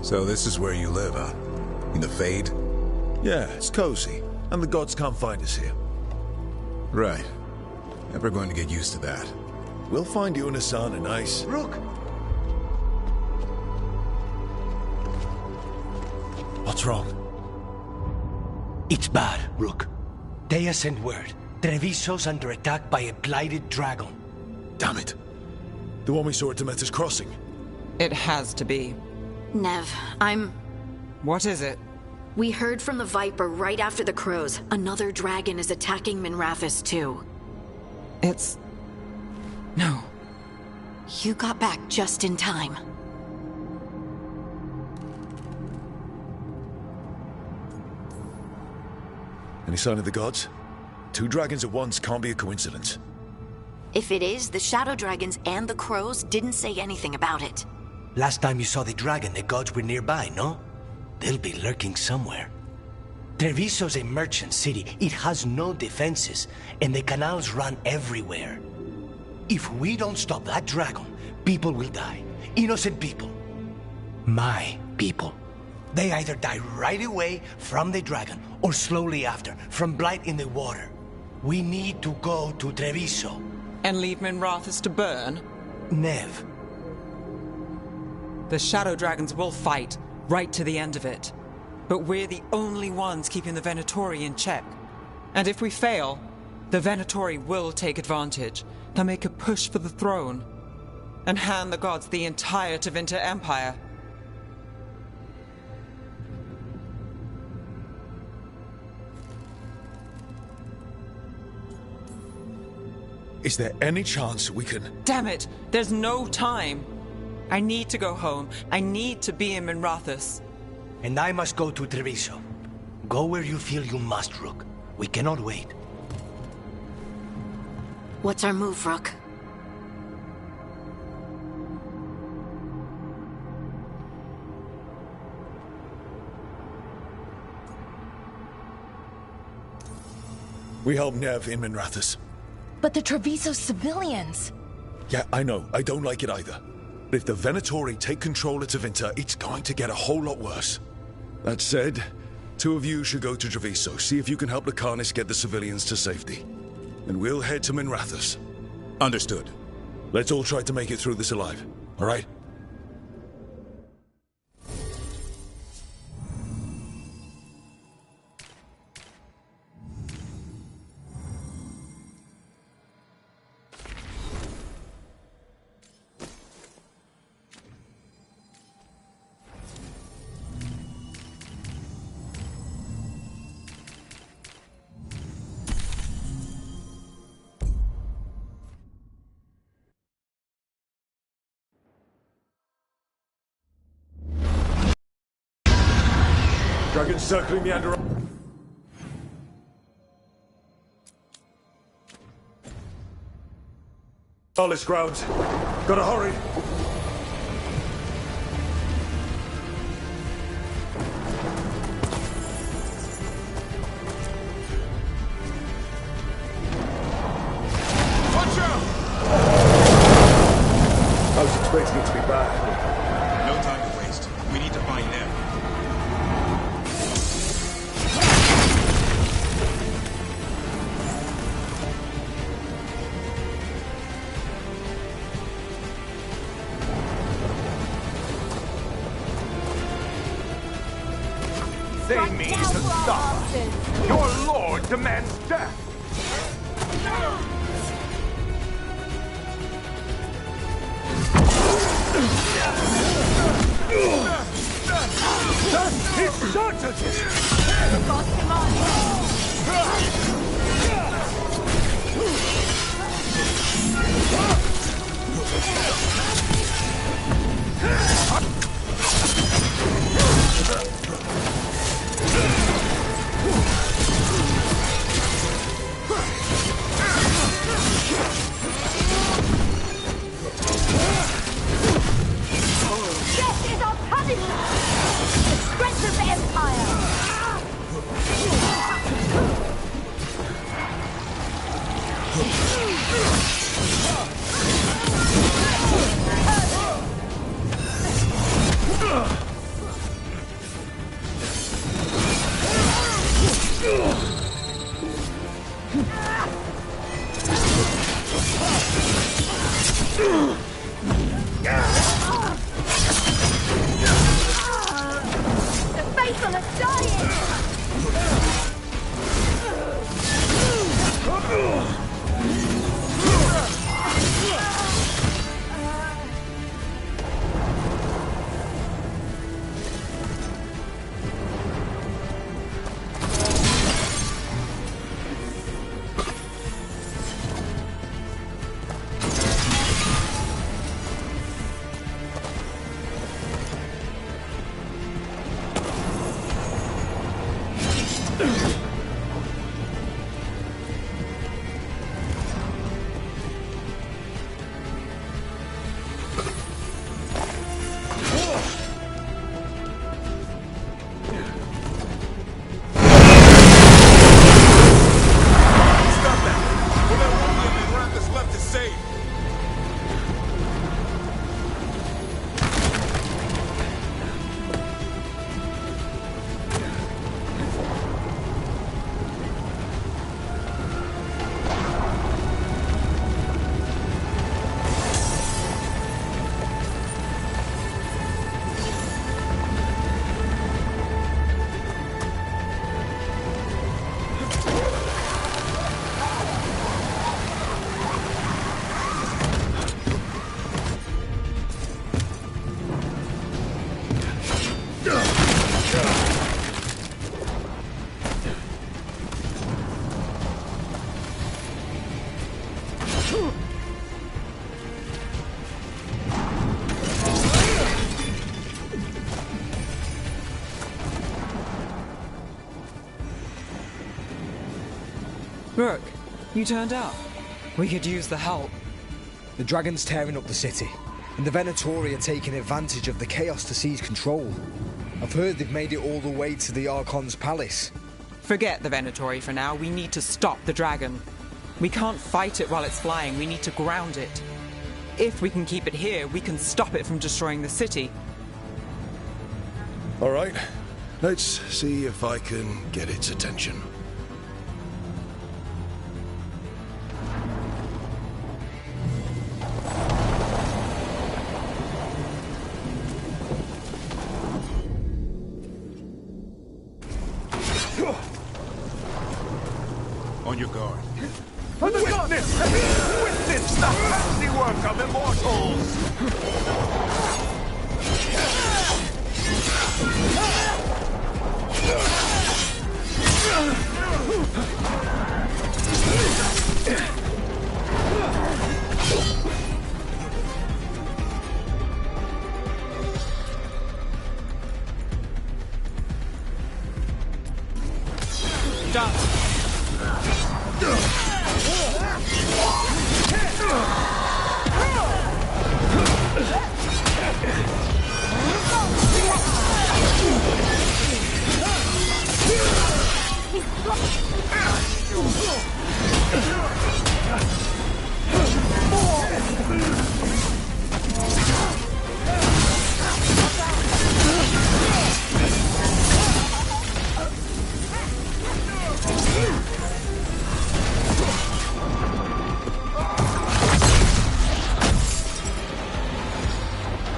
[SPEAKER 23] So this is where you live, huh? In the Fade?
[SPEAKER 6] Yeah, it's cozy. And the gods can't find us here.
[SPEAKER 23] Right. Never going to get used to that.
[SPEAKER 6] We'll find you and Hassan a nice...
[SPEAKER 18] Rook!
[SPEAKER 6] What's wrong?
[SPEAKER 18] It's bad, Rook. Dea sent word. Treviso's under attack by a blighted dragon.
[SPEAKER 6] Damn it. The one we saw at Demeter's Crossing.
[SPEAKER 5] It has to be.
[SPEAKER 12] Nev,
[SPEAKER 5] What is it?
[SPEAKER 12] We heard from the Viper right after the crows. Another dragon is attacking Minrathous too.
[SPEAKER 5] It's... No.
[SPEAKER 12] You got back just in time.
[SPEAKER 6] Any sign of the gods? 2 dragons at once can't be a coincidence.
[SPEAKER 12] If it is, the Shadow Dragons and the crows didn't say anything about it.
[SPEAKER 18] Last time you saw the dragon, the gods were nearby, no? They'll be lurking somewhere. Treviso's a merchant city. It has no defenses, and the canals run everywhere. If we don't stop that dragon, people will die. Innocent people. My people. They either die right away from the dragon, or slowly after, from blight in the water. We need to go to Treviso.
[SPEAKER 5] And leave Minrathous to burn?
[SPEAKER 18] Nev.
[SPEAKER 5] The Shadow Dragons will fight, right to the end of it. But we're the only ones keeping the Venatori in check. And if we fail, the Venatori will take advantage. They'll make a push for the throne. And hand the gods the entire Tevinter Empire.
[SPEAKER 6] Is there any chance we can...
[SPEAKER 5] Damn it! There's no time! I need to go home. I need to be in Minrathous.
[SPEAKER 18] And I must go to Treviso. Go where you feel you must, Rook. We cannot wait.
[SPEAKER 12] What's our move, Rook?
[SPEAKER 6] We help Nev in Minrathous.
[SPEAKER 4] But the Treviso civilians...
[SPEAKER 6] Yeah, I know. I don't like it either. But if the Venatori take control of Tevinter, it's going to get a whole lot worse. That said, 2 of you should go to Treviso, see if you can help the Carnis get the civilians to safety. And we'll head to Minrathous.
[SPEAKER 23] Understood.
[SPEAKER 6] Let's all try to make it through this alive, all right? Dragons circling the under. Solid grounds. Gotta hurry.
[SPEAKER 23] Watch out!
[SPEAKER 6] I was expecting it to be bad.
[SPEAKER 23] No time to waste. We need to find them.
[SPEAKER 16] They mean to stop us. Your lord demands death. He started it!
[SPEAKER 7] The gods command
[SPEAKER 10] The faithful are dying!
[SPEAKER 5] Rook, you turned up. We could use the help.
[SPEAKER 17] The dragon's tearing up the city, and the Venatori are taking advantage of the chaos to seize control. I've heard they've made it all the way to the Archon's palace.
[SPEAKER 5] Forget the Venatori for now. We need to stop the dragon. We can't fight it while it's flying. We need to ground it. If we can keep it here, we can stop it from destroying the city.
[SPEAKER 6] All right, let's see if I can get its attention.
[SPEAKER 23] On your guard.
[SPEAKER 16] Witness the handiwork of immortals!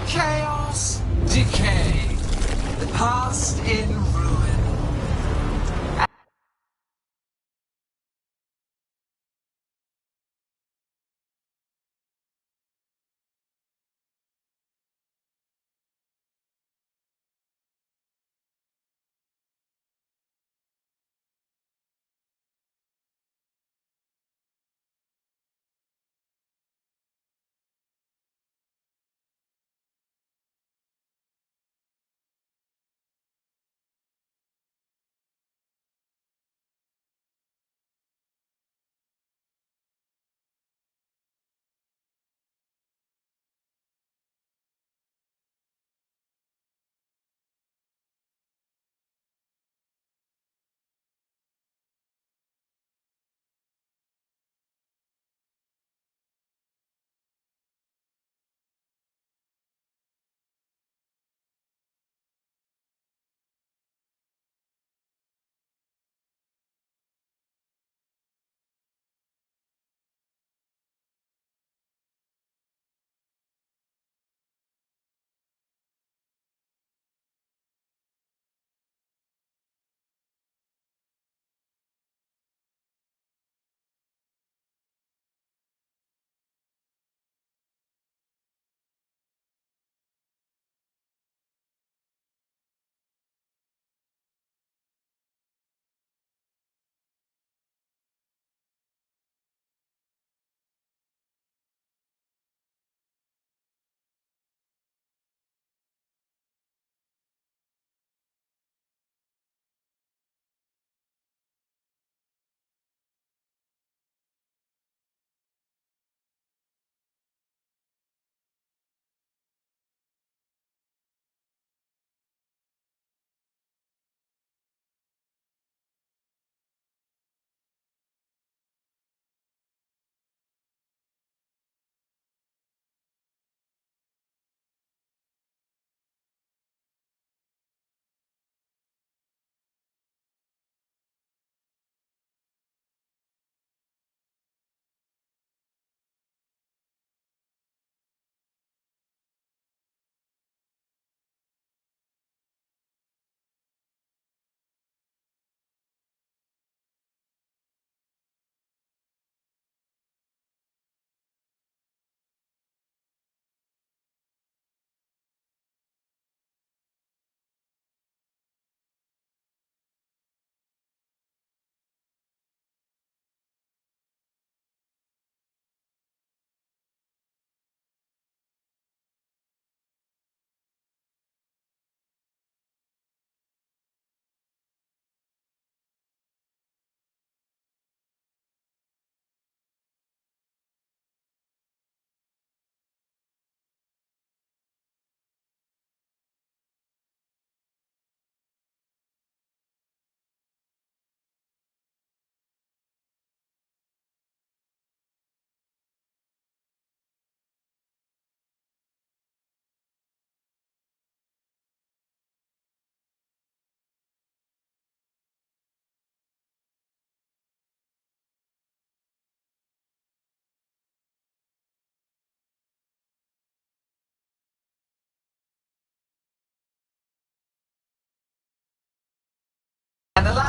[SPEAKER 19] Chaos, decay, the past in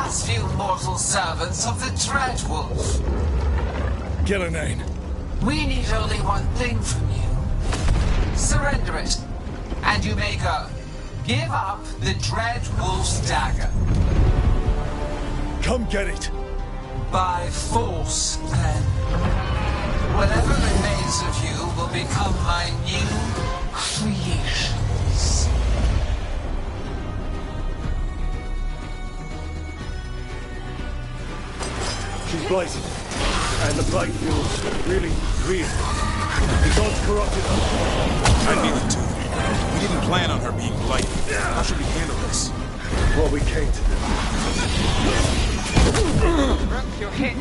[SPEAKER 19] as few mortal servants of the Dreadwolf.
[SPEAKER 6] Gillenane.
[SPEAKER 19] We need only one thing from you. Surrender it, and you may go. Give up the Dreadwolf's dagger.
[SPEAKER 6] Come get it.
[SPEAKER 19] By force, then. Whatever remains of you will become my new creations.
[SPEAKER 1] She's blazing. And the blade feels really real. The gods corrupted her.
[SPEAKER 23] I feel it too. We didn't plan on her being blighted. How should we handle this?
[SPEAKER 1] What we came to do.
[SPEAKER 5] Brooke, you're hit.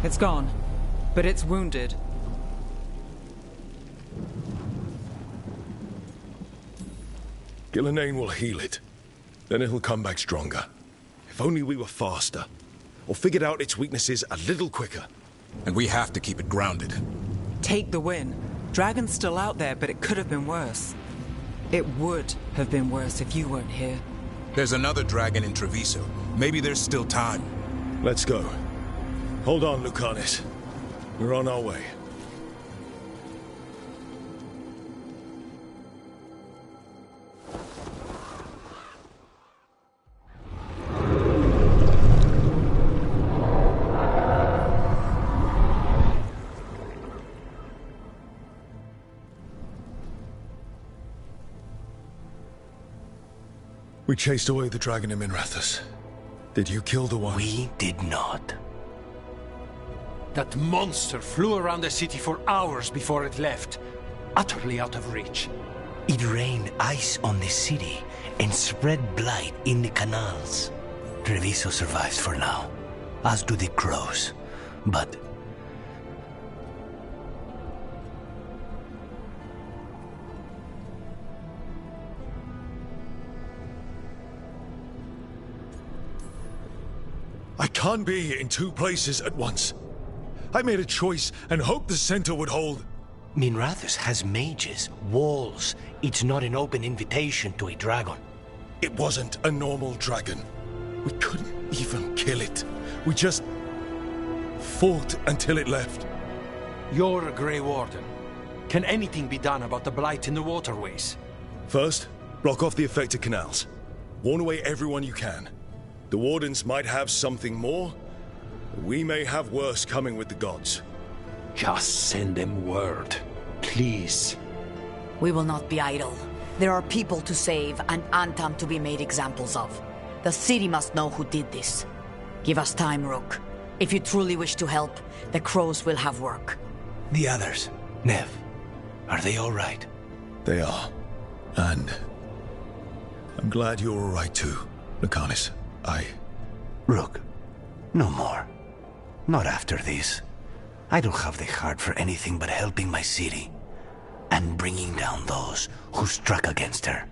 [SPEAKER 5] It's gone, but it's wounded.
[SPEAKER 6] Gillenane will heal it. Then it'll come back stronger. If only we were faster. Or figured out its weaknesses a little quicker.
[SPEAKER 23] And we have to keep it grounded.
[SPEAKER 5] Take the win. Dragon's still out there, but it could have been worse. It would have been worse if you weren't here.
[SPEAKER 23] There's another dragon in Treviso. Maybe there's still time.
[SPEAKER 6] Let's go. Hold on, Lucanus. We're on our way. We chased away the dragon in Minrathous. Did you kill the one?
[SPEAKER 18] We did not.
[SPEAKER 15] That monster flew around the city for hours before it left, utterly out of reach.
[SPEAKER 18] It rained ice on the city and spread blight in the canals. Treviso survives for now, as do the crows. But
[SPEAKER 6] I can't be in two places at once. I made a choice and hoped the center would hold.
[SPEAKER 18] Minrathous has mages, walls. It's not an open invitation to a dragon.
[SPEAKER 6] It wasn't a normal dragon. We couldn't even kill it. We just fought until it left.
[SPEAKER 2] You're a Grey Warden. Can anything be done about the blight in the waterways?
[SPEAKER 6] First, block off the affected canals. Warn away everyone you can. The Wardens might have something more, but we may have worse coming with the gods.
[SPEAKER 2] Just send them word, please.
[SPEAKER 13] We will not be idle. There are people to save and Antam to be made examples of. The city must know who did this. Give us time, Rook. If you truly wish to help, the crows will have work.
[SPEAKER 18] The others, Nev, are they all right?
[SPEAKER 6] They are. And I'm glad you're all right too, Lucanus.
[SPEAKER 18] Rook, no more. Not after this. I don't have the heart for anything but helping my city and bringing down those who struck against her.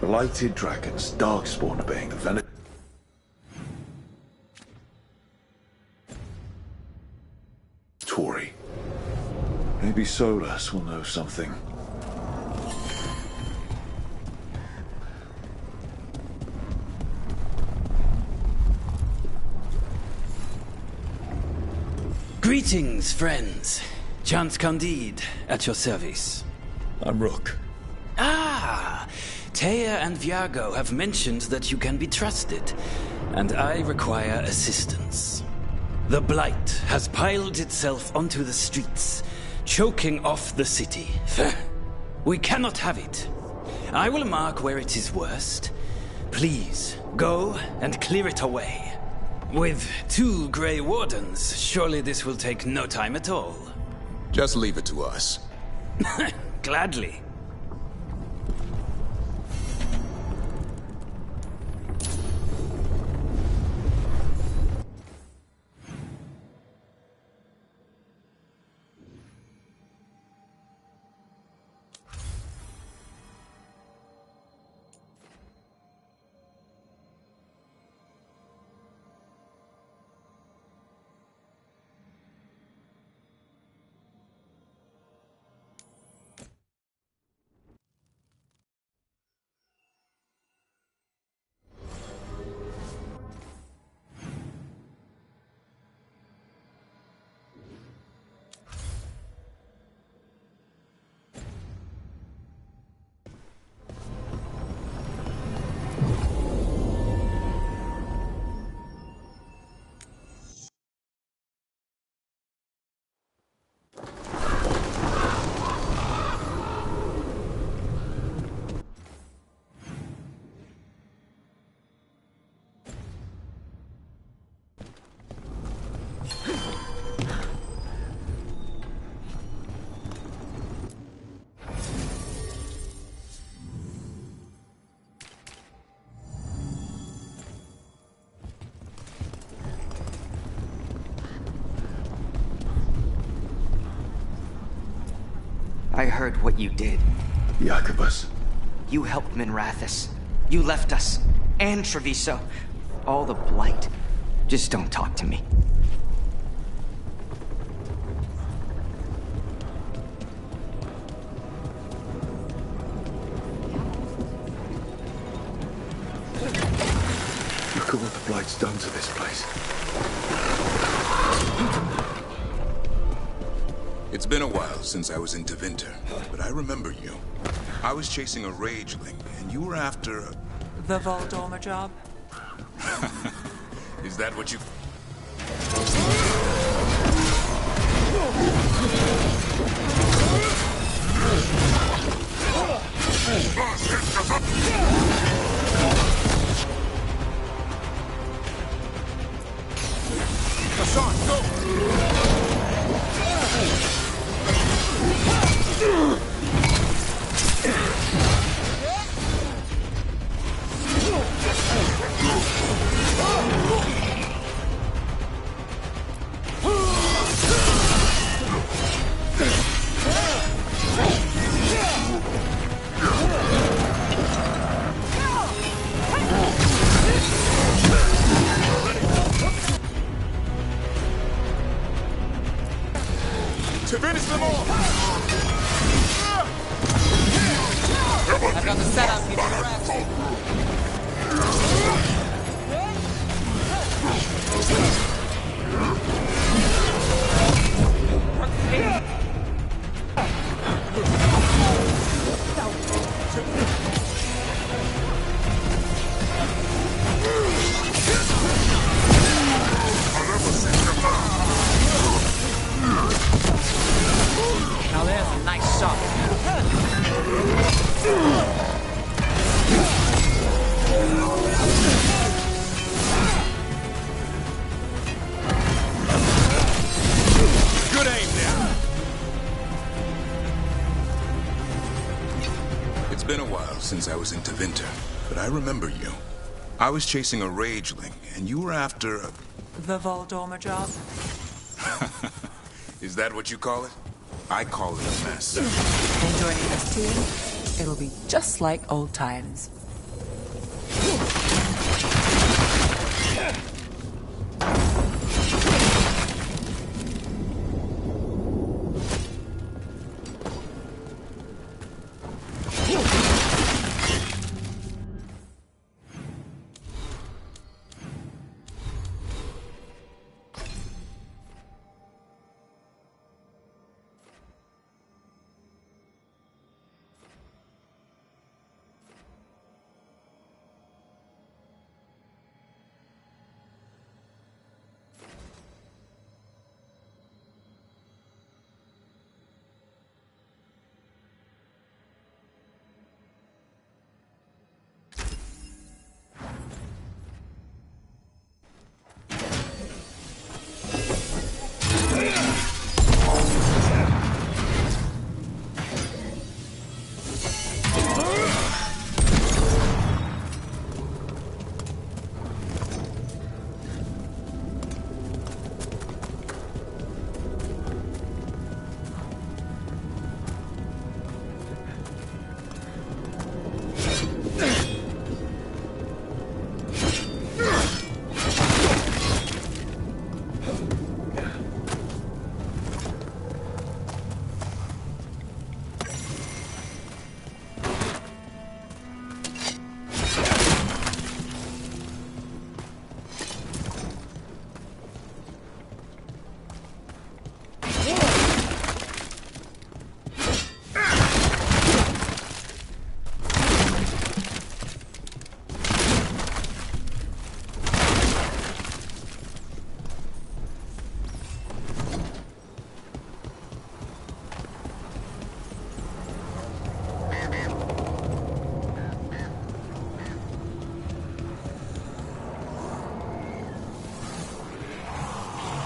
[SPEAKER 6] Blighted dragons, darkspawn obeying the venom. Tory. Maybe Solus will know something.
[SPEAKER 11] Greetings, friends. Chance Candide, at your service.
[SPEAKER 6] I'm Rook.
[SPEAKER 11] Ah! Taya and Viago have mentioned that you can be trusted, and I require assistance. The Blight has piled itself onto the streets, choking off the city. We cannot have it. I will mark where it is worst. Please, go and clear it away. With 2 Grey Wardens, surely this will take no time at all.
[SPEAKER 23] Just leave it to us.
[SPEAKER 11] Gladly.
[SPEAKER 21] I heard what you did.
[SPEAKER 6] Jacobus.
[SPEAKER 21] You helped Minrathous. You left us. And Treviso. All the blight. Just don't talk to me.
[SPEAKER 6] Look at what the Blight's done to this place.
[SPEAKER 23] It's been a while since I was in Tevinter, but I remember you. I was chasing a rageling, and you were after a...
[SPEAKER 5] The Voldorma job?
[SPEAKER 23] Is that what you... Finish them all!
[SPEAKER 5] I've got the setup here for the rest. Now there's a nice shot.
[SPEAKER 23] Good aim there. It's been a while since I was in Tevinter, but I remember you. I was chasing a rageling, and you were after a...
[SPEAKER 5] The Voldormer job?
[SPEAKER 23] Is that what you call it? I call it a mess.
[SPEAKER 5] And joining this team, it'll be just like old times.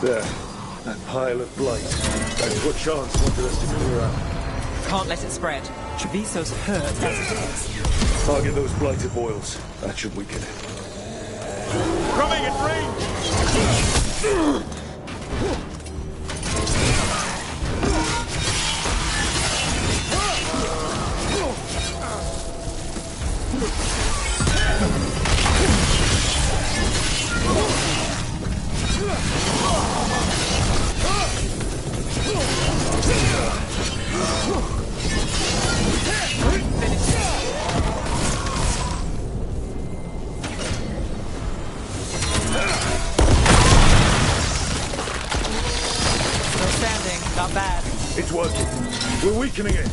[SPEAKER 1] There. That pile of blight. That's what Chance wanted us to clear out.
[SPEAKER 5] Can't let it spread. Treviso's hurt as it is.
[SPEAKER 1] Target those blighted boils. That should weaken it.
[SPEAKER 16] Coming at range!
[SPEAKER 5] Still standing, not bad.
[SPEAKER 1] It's working. We're weakening it.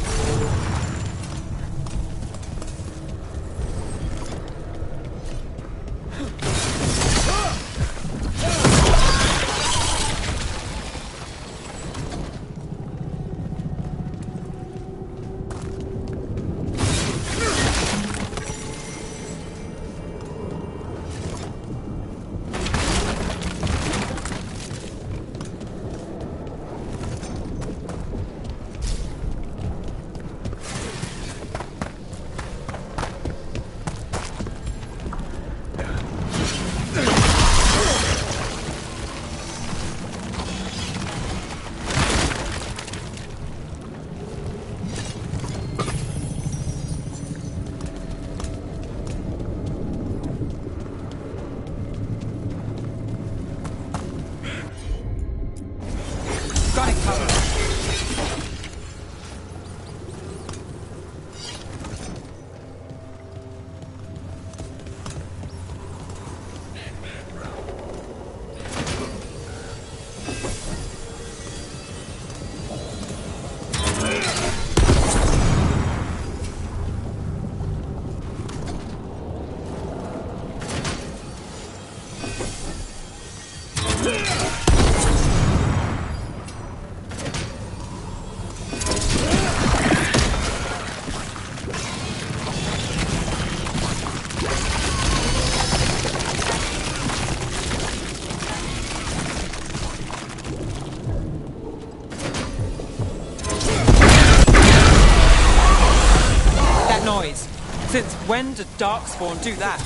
[SPEAKER 5] Since when did Darkspawn do that?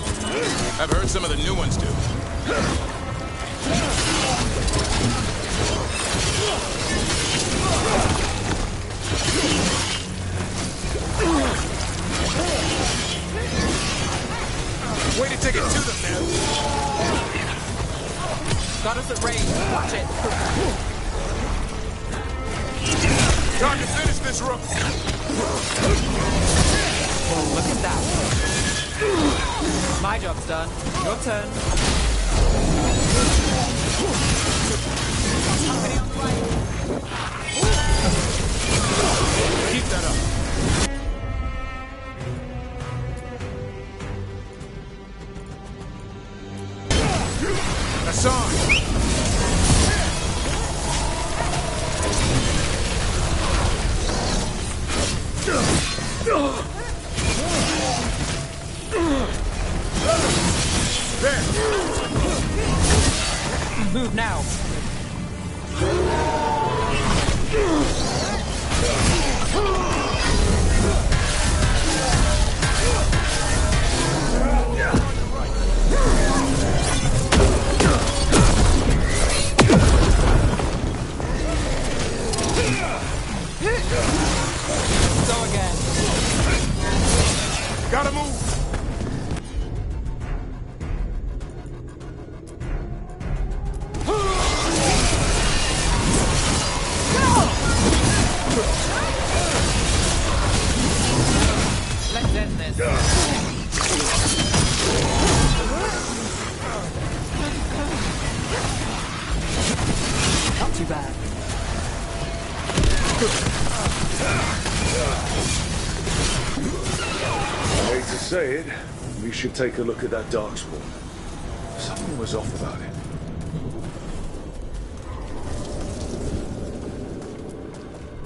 [SPEAKER 23] I've heard some of the new ones do. Way to take it to them, man.
[SPEAKER 5] Got us at range. Watch it.
[SPEAKER 23] Time to finish this rook.
[SPEAKER 5] Well, look at that. My job's done. Your turn.
[SPEAKER 23] Keep that up. That's on.
[SPEAKER 5] Move now. Go again.
[SPEAKER 23] Gotta move.
[SPEAKER 5] Let's end this. Not too bad.
[SPEAKER 1] I hate to say it, we should take a look at that Darkspawn. Something was off about it.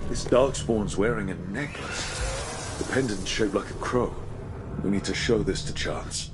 [SPEAKER 1] This Darkspawn's wearing a necklace. The pendant's shaped like a crow. We need to show this to Chance.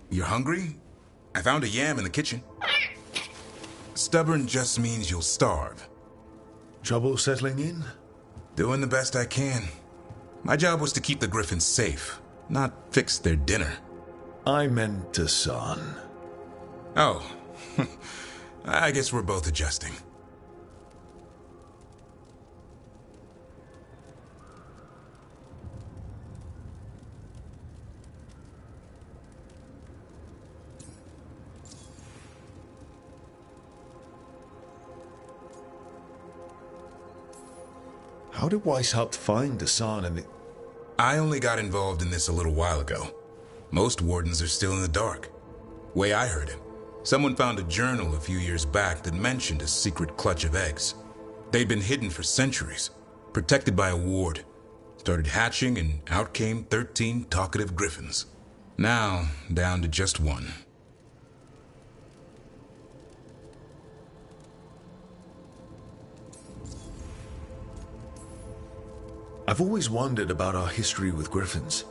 [SPEAKER 23] You're hungry? I found a yam in the kitchen. Stubborn just means you'll starve.
[SPEAKER 6] Trouble settling in?
[SPEAKER 23] Doing the best I can. My job was to keep the Griffins safe, not fix their dinner.
[SPEAKER 6] I meant Hassan.
[SPEAKER 23] Oh. I guess we're both adjusting.
[SPEAKER 6] How did Weishaupt find Hassan and the...
[SPEAKER 23] I only got involved in this a little while ago. Most wardens are still in the dark. Way I heard it, someone found a journal a few years back that mentioned a secret clutch of eggs. They'd been hidden for centuries, protected by a ward. Started hatching and out came 13 talkative griffins. Now, down to just one.
[SPEAKER 6] I've always wondered about our history with griffins.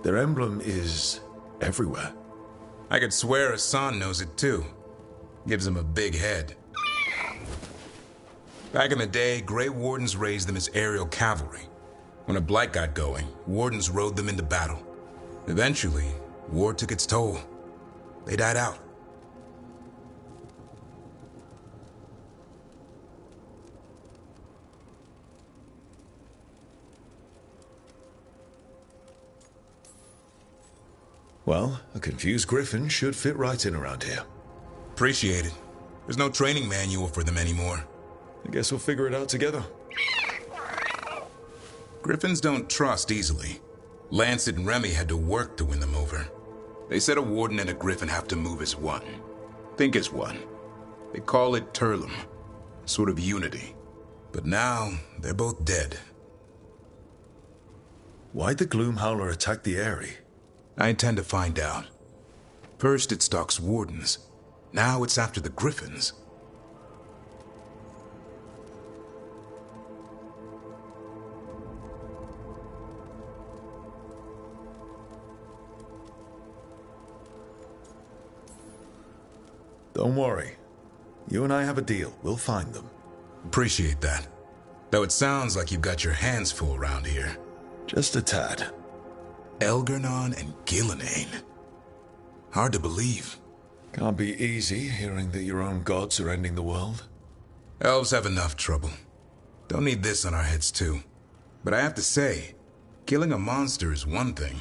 [SPEAKER 6] Their emblem is everywhere.
[SPEAKER 23] I could swear Hassan knows it too. Gives him a big head. Back in the day, Grey Wardens raised them as aerial cavalry. When a blight got going, Wardens rode them into battle. Eventually, war took its toll. They died out.
[SPEAKER 6] Well, a confused griffin should fit right in around here.
[SPEAKER 23] Appreciate it. There's no training manual for them anymore.
[SPEAKER 6] I guess we'll figure it out together.
[SPEAKER 23] Griffins don't trust easily. Lancet and Remy had to work to win them over. They said a warden and a griffin have to move as one. Think as one. They call it Turlum. Sort of unity. But now, they're both dead.
[SPEAKER 6] Why'd the Gloomhowler attack the Eyrie?
[SPEAKER 23] I intend to find out. First it stalks wardens. Now it's after the griffins.
[SPEAKER 6] Don't worry. You and I have a deal. We'll find them.
[SPEAKER 23] Appreciate that. Though it sounds like you've got your hands full around here.
[SPEAKER 6] Just a tad.
[SPEAKER 23] Elgar'nan and Gillenane. Hard to believe.
[SPEAKER 6] Can't be easy hearing that your own gods are ending the world.
[SPEAKER 23] Elves have enough trouble. Don't need this on our heads too. But I have to say, killing a monster is one thing.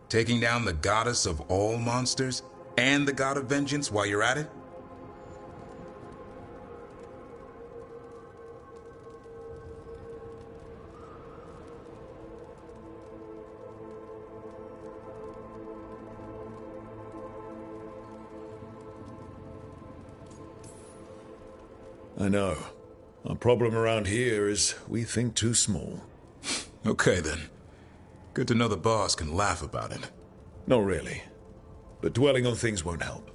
[SPEAKER 23] Taking down the goddess of all monsters and the god of vengeance while you're at it?
[SPEAKER 6] I know. Our problem around here is we think too small.
[SPEAKER 23] Okay then. Good to know the boss can laugh about it.
[SPEAKER 6] Not really. But dwelling on things won't help.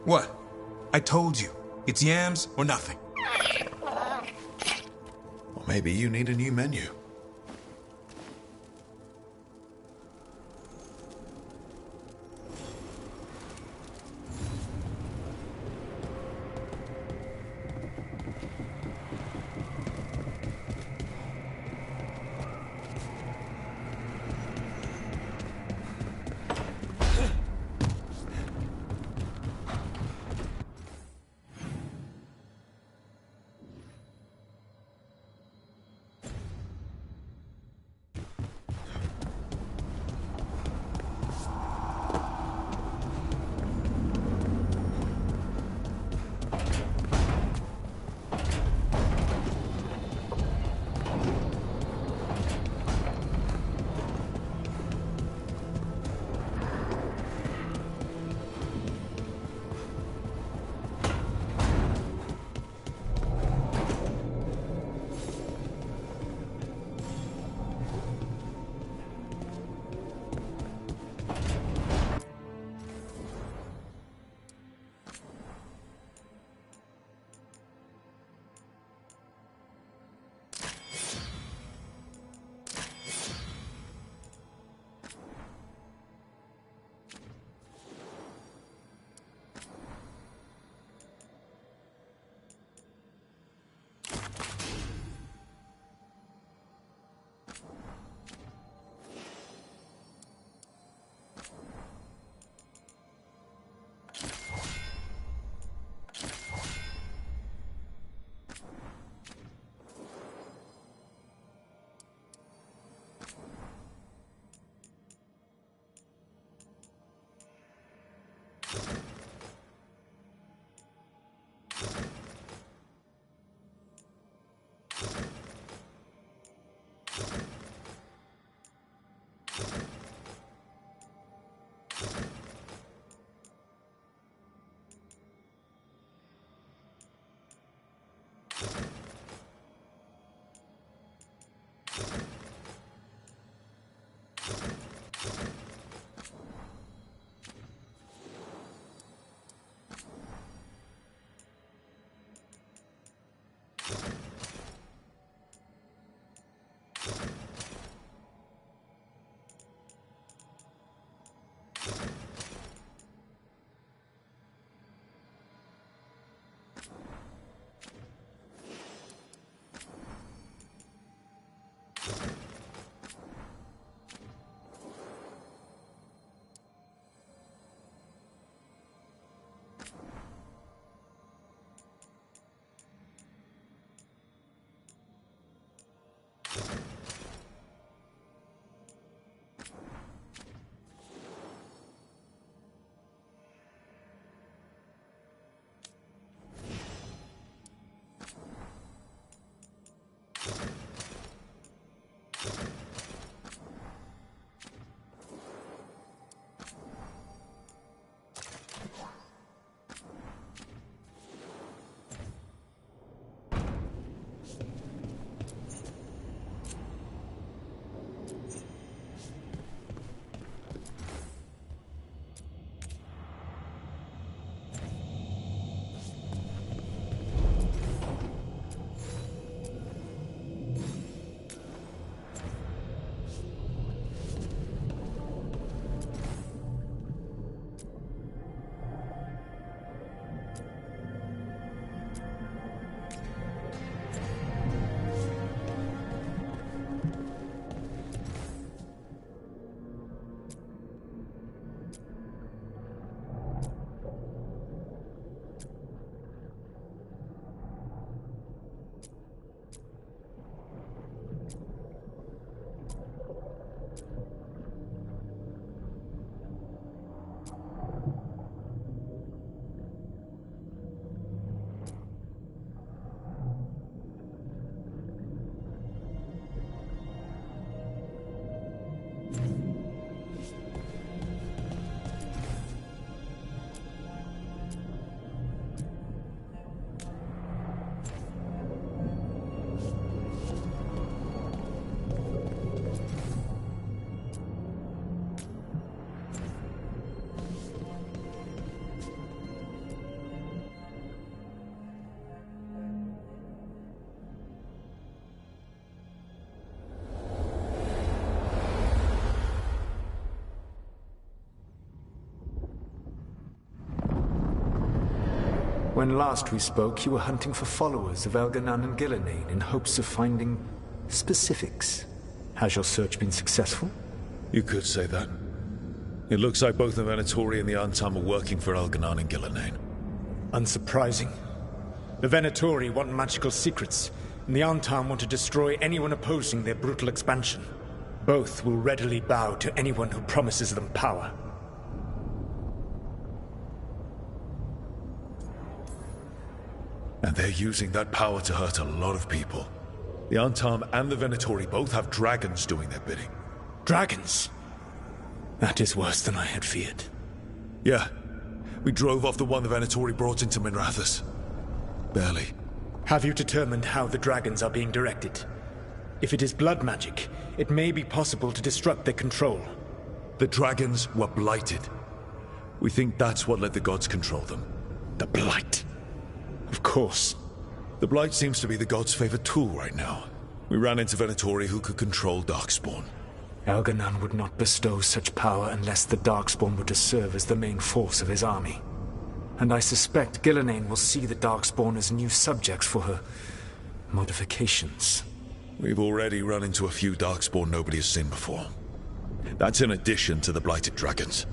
[SPEAKER 23] What? I told you. It's yams or nothing.
[SPEAKER 6] Or maybe you need a new menu.
[SPEAKER 8] When last we spoke, you were hunting for followers of Elganan and Gillenane in hopes of finding specifics. Has your search been successful?
[SPEAKER 6] You could say that. It looks like both the Venatori and the Antam are working for Elganan and Gillenane.
[SPEAKER 17] Unsurprising. The Venatori want magical secrets, and the Antam want to destroy anyone opposing their brutal expansion. Both will readily bow to anyone who promises them power.
[SPEAKER 6] And they're using that power to hurt a lot of people. The Antam and the Venatori both have dragons doing their bidding.
[SPEAKER 17] Dragons? That is worse than I had feared.
[SPEAKER 6] Yeah. We drove off the one the Venatori brought into Minrathous. Barely.
[SPEAKER 17] Have you determined how the dragons are being directed? If it is blood magic, it may be possible to disrupt their control.
[SPEAKER 6] The dragons were blighted. We think that's what let the gods control them.
[SPEAKER 17] The blight? Of course.
[SPEAKER 6] The blight seems to be the gods' favorite tool right now. We ran into Venatori who could control Darkspawn.
[SPEAKER 8] Elganan would not bestow such power unless the Darkspawn were to serve as the main force of his army. And I suspect Gillenane will see the Darkspawn as new subjects for her modifications.
[SPEAKER 6] We've already run into a few Darkspawn nobody has seen before. That's in addition to the blighted dragons.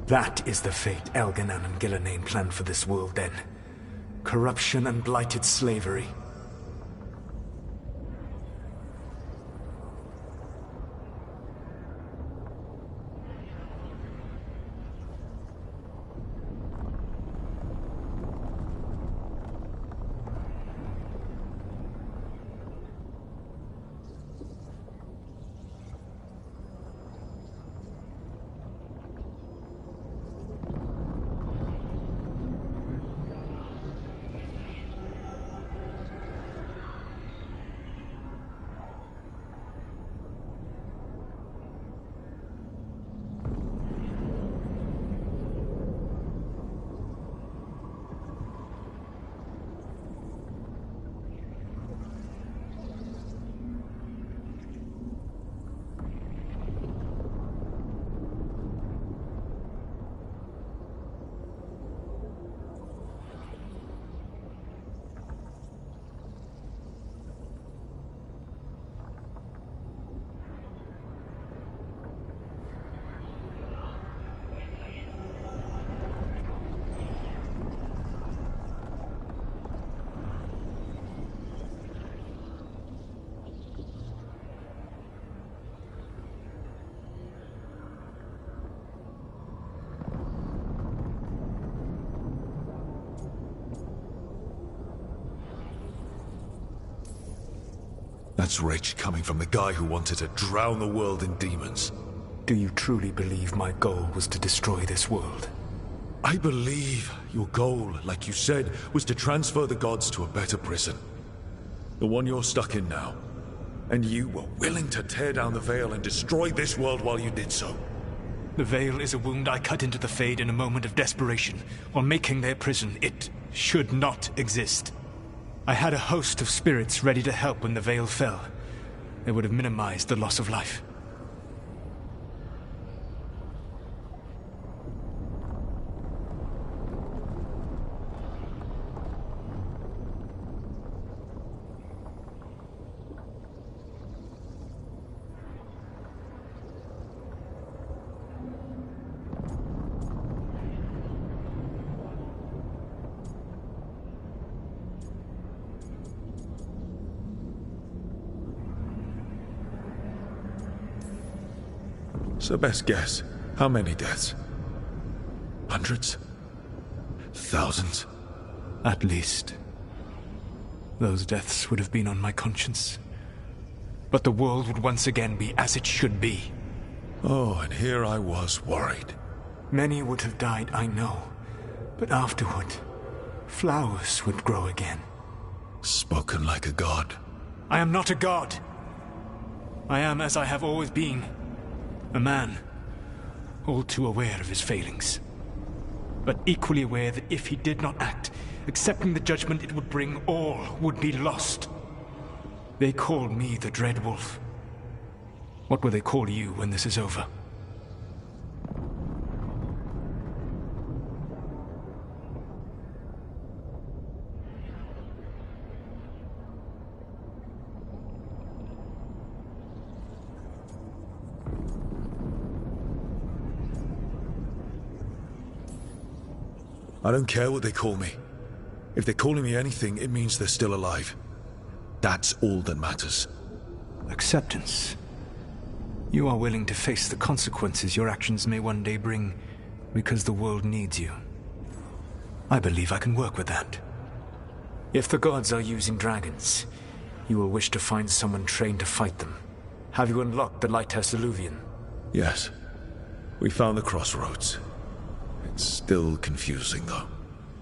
[SPEAKER 8] That is the fate Elganan and Gillenane planned for this world then. Corruption and blighted slavery.
[SPEAKER 6] That's rage coming from the guy who wanted to drown the world in demons.
[SPEAKER 8] Do you truly believe my goal was to destroy this world?
[SPEAKER 6] I believe your goal, like you said, was to transfer the gods to a better prison. The one you're stuck in now. And you were willing to tear down the veil and destroy this world while you did so.
[SPEAKER 17] The veil is a wound I cut into the Fade in a moment of desperation, while making their prison. It should not exist. I had a host of spirits ready to help when the veil fell. They would have minimized the loss of life.
[SPEAKER 6] So best guess, how many deaths? Hundreds? Thousands?
[SPEAKER 17] At least. Those deaths would have been on my conscience. But the world would once again be as it should be.
[SPEAKER 6] Oh, and here I was worried.
[SPEAKER 8] Many would have died, I know. But afterward, flowers would grow again.
[SPEAKER 6] Spoken like a god.
[SPEAKER 17] I am not a god. I am as I have always been. A man, all too aware of his failings. But equally aware that if he did not act, accepting the judgment it would bring, all would be lost. They call me the Dread Wolf. What will they call you when this is over?
[SPEAKER 6] I don't care what they call me. If they're calling me anything, it means they're still alive. That's all that matters.
[SPEAKER 17] Acceptance. You are willing to face the consequences your actions may one day bring because the world needs you. I believe I can work with that. If the gods are using dragons, you will wish to find someone trained to fight them. Have you unlocked the Lighthouse Illuvian?
[SPEAKER 6] Yes. We found the crossroads. It's still confusing, though.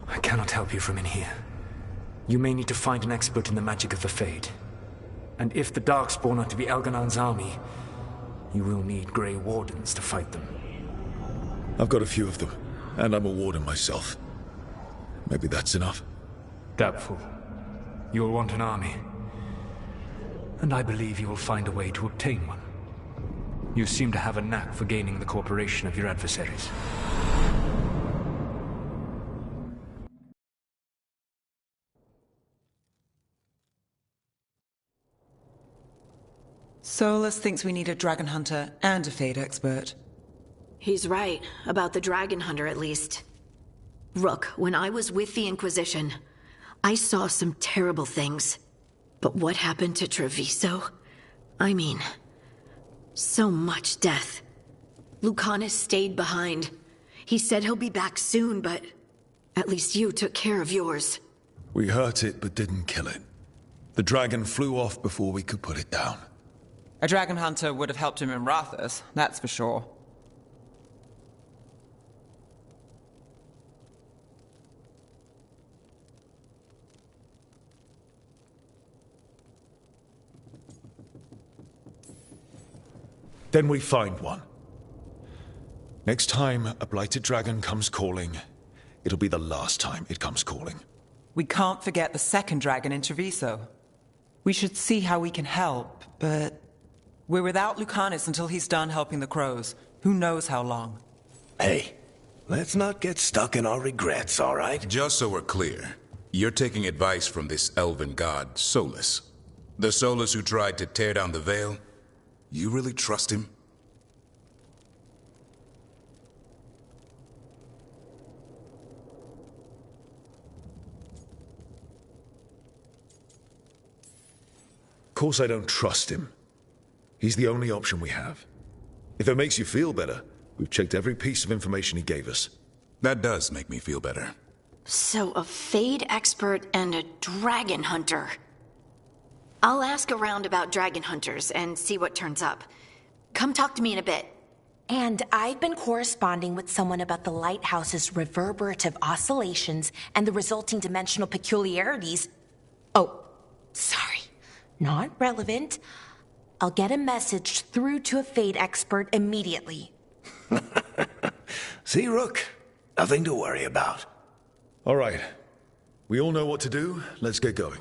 [SPEAKER 17] I cannot help you from in here. You may need to find an expert in the magic of the Fade. And if the Darkspawn are to be Elganon's army, you will need Grey Wardens to fight them.
[SPEAKER 6] I've got a few of them, and I'm a warden myself. Maybe that's enough?
[SPEAKER 17] Doubtful. You will want an army. And I believe you will find a way to obtain one. You seem to have a knack for gaining the cooperation of your adversaries.
[SPEAKER 5] Solus thinks we need a dragon hunter and a Fade expert.
[SPEAKER 12] He's right, about the dragon hunter at least. Rook, when I was with the Inquisition, I saw some terrible things. But what happened to Treviso? I mean, so much death. Lucanus stayed behind. He said he'll be back soon, but at least you took care of yours.
[SPEAKER 6] We hurt it, but didn't kill it. The dragon flew off before we could put it down.
[SPEAKER 5] A dragon hunter would have helped him in Rathus, that's for sure.
[SPEAKER 6] Then we find one. Next time a blighted dragon comes calling, it'll be the last time it comes calling.
[SPEAKER 5] We can't forget the second dragon in Treviso. We should see how we can help, but we're without Lucanus until he's done helping the crows. Who knows how long?
[SPEAKER 9] Hey, let's not get stuck in our regrets, all right?
[SPEAKER 23] Just so we're clear, you're taking advice from this elven god, Solus. The Solus who tried to tear down the Veil? You really trust him?
[SPEAKER 6] Of course I don't trust him. He's the only option we have. If it makes you feel better, we've checked every piece of information he gave us.
[SPEAKER 23] That does make me feel better.
[SPEAKER 12] So a Fade expert and a dragon hunter. I'll ask around about dragon hunters and see what turns up. Come talk to me in a bit.
[SPEAKER 4] And I've been corresponding with someone about the lighthouse's reverberative oscillations and the resulting dimensional peculiarities. Oh, sorry. Not relevant. I'll get a message through to a Fade expert immediately.
[SPEAKER 9] See, Rook? Nothing to worry about.
[SPEAKER 6] All right. We all know what to do. Let's get going.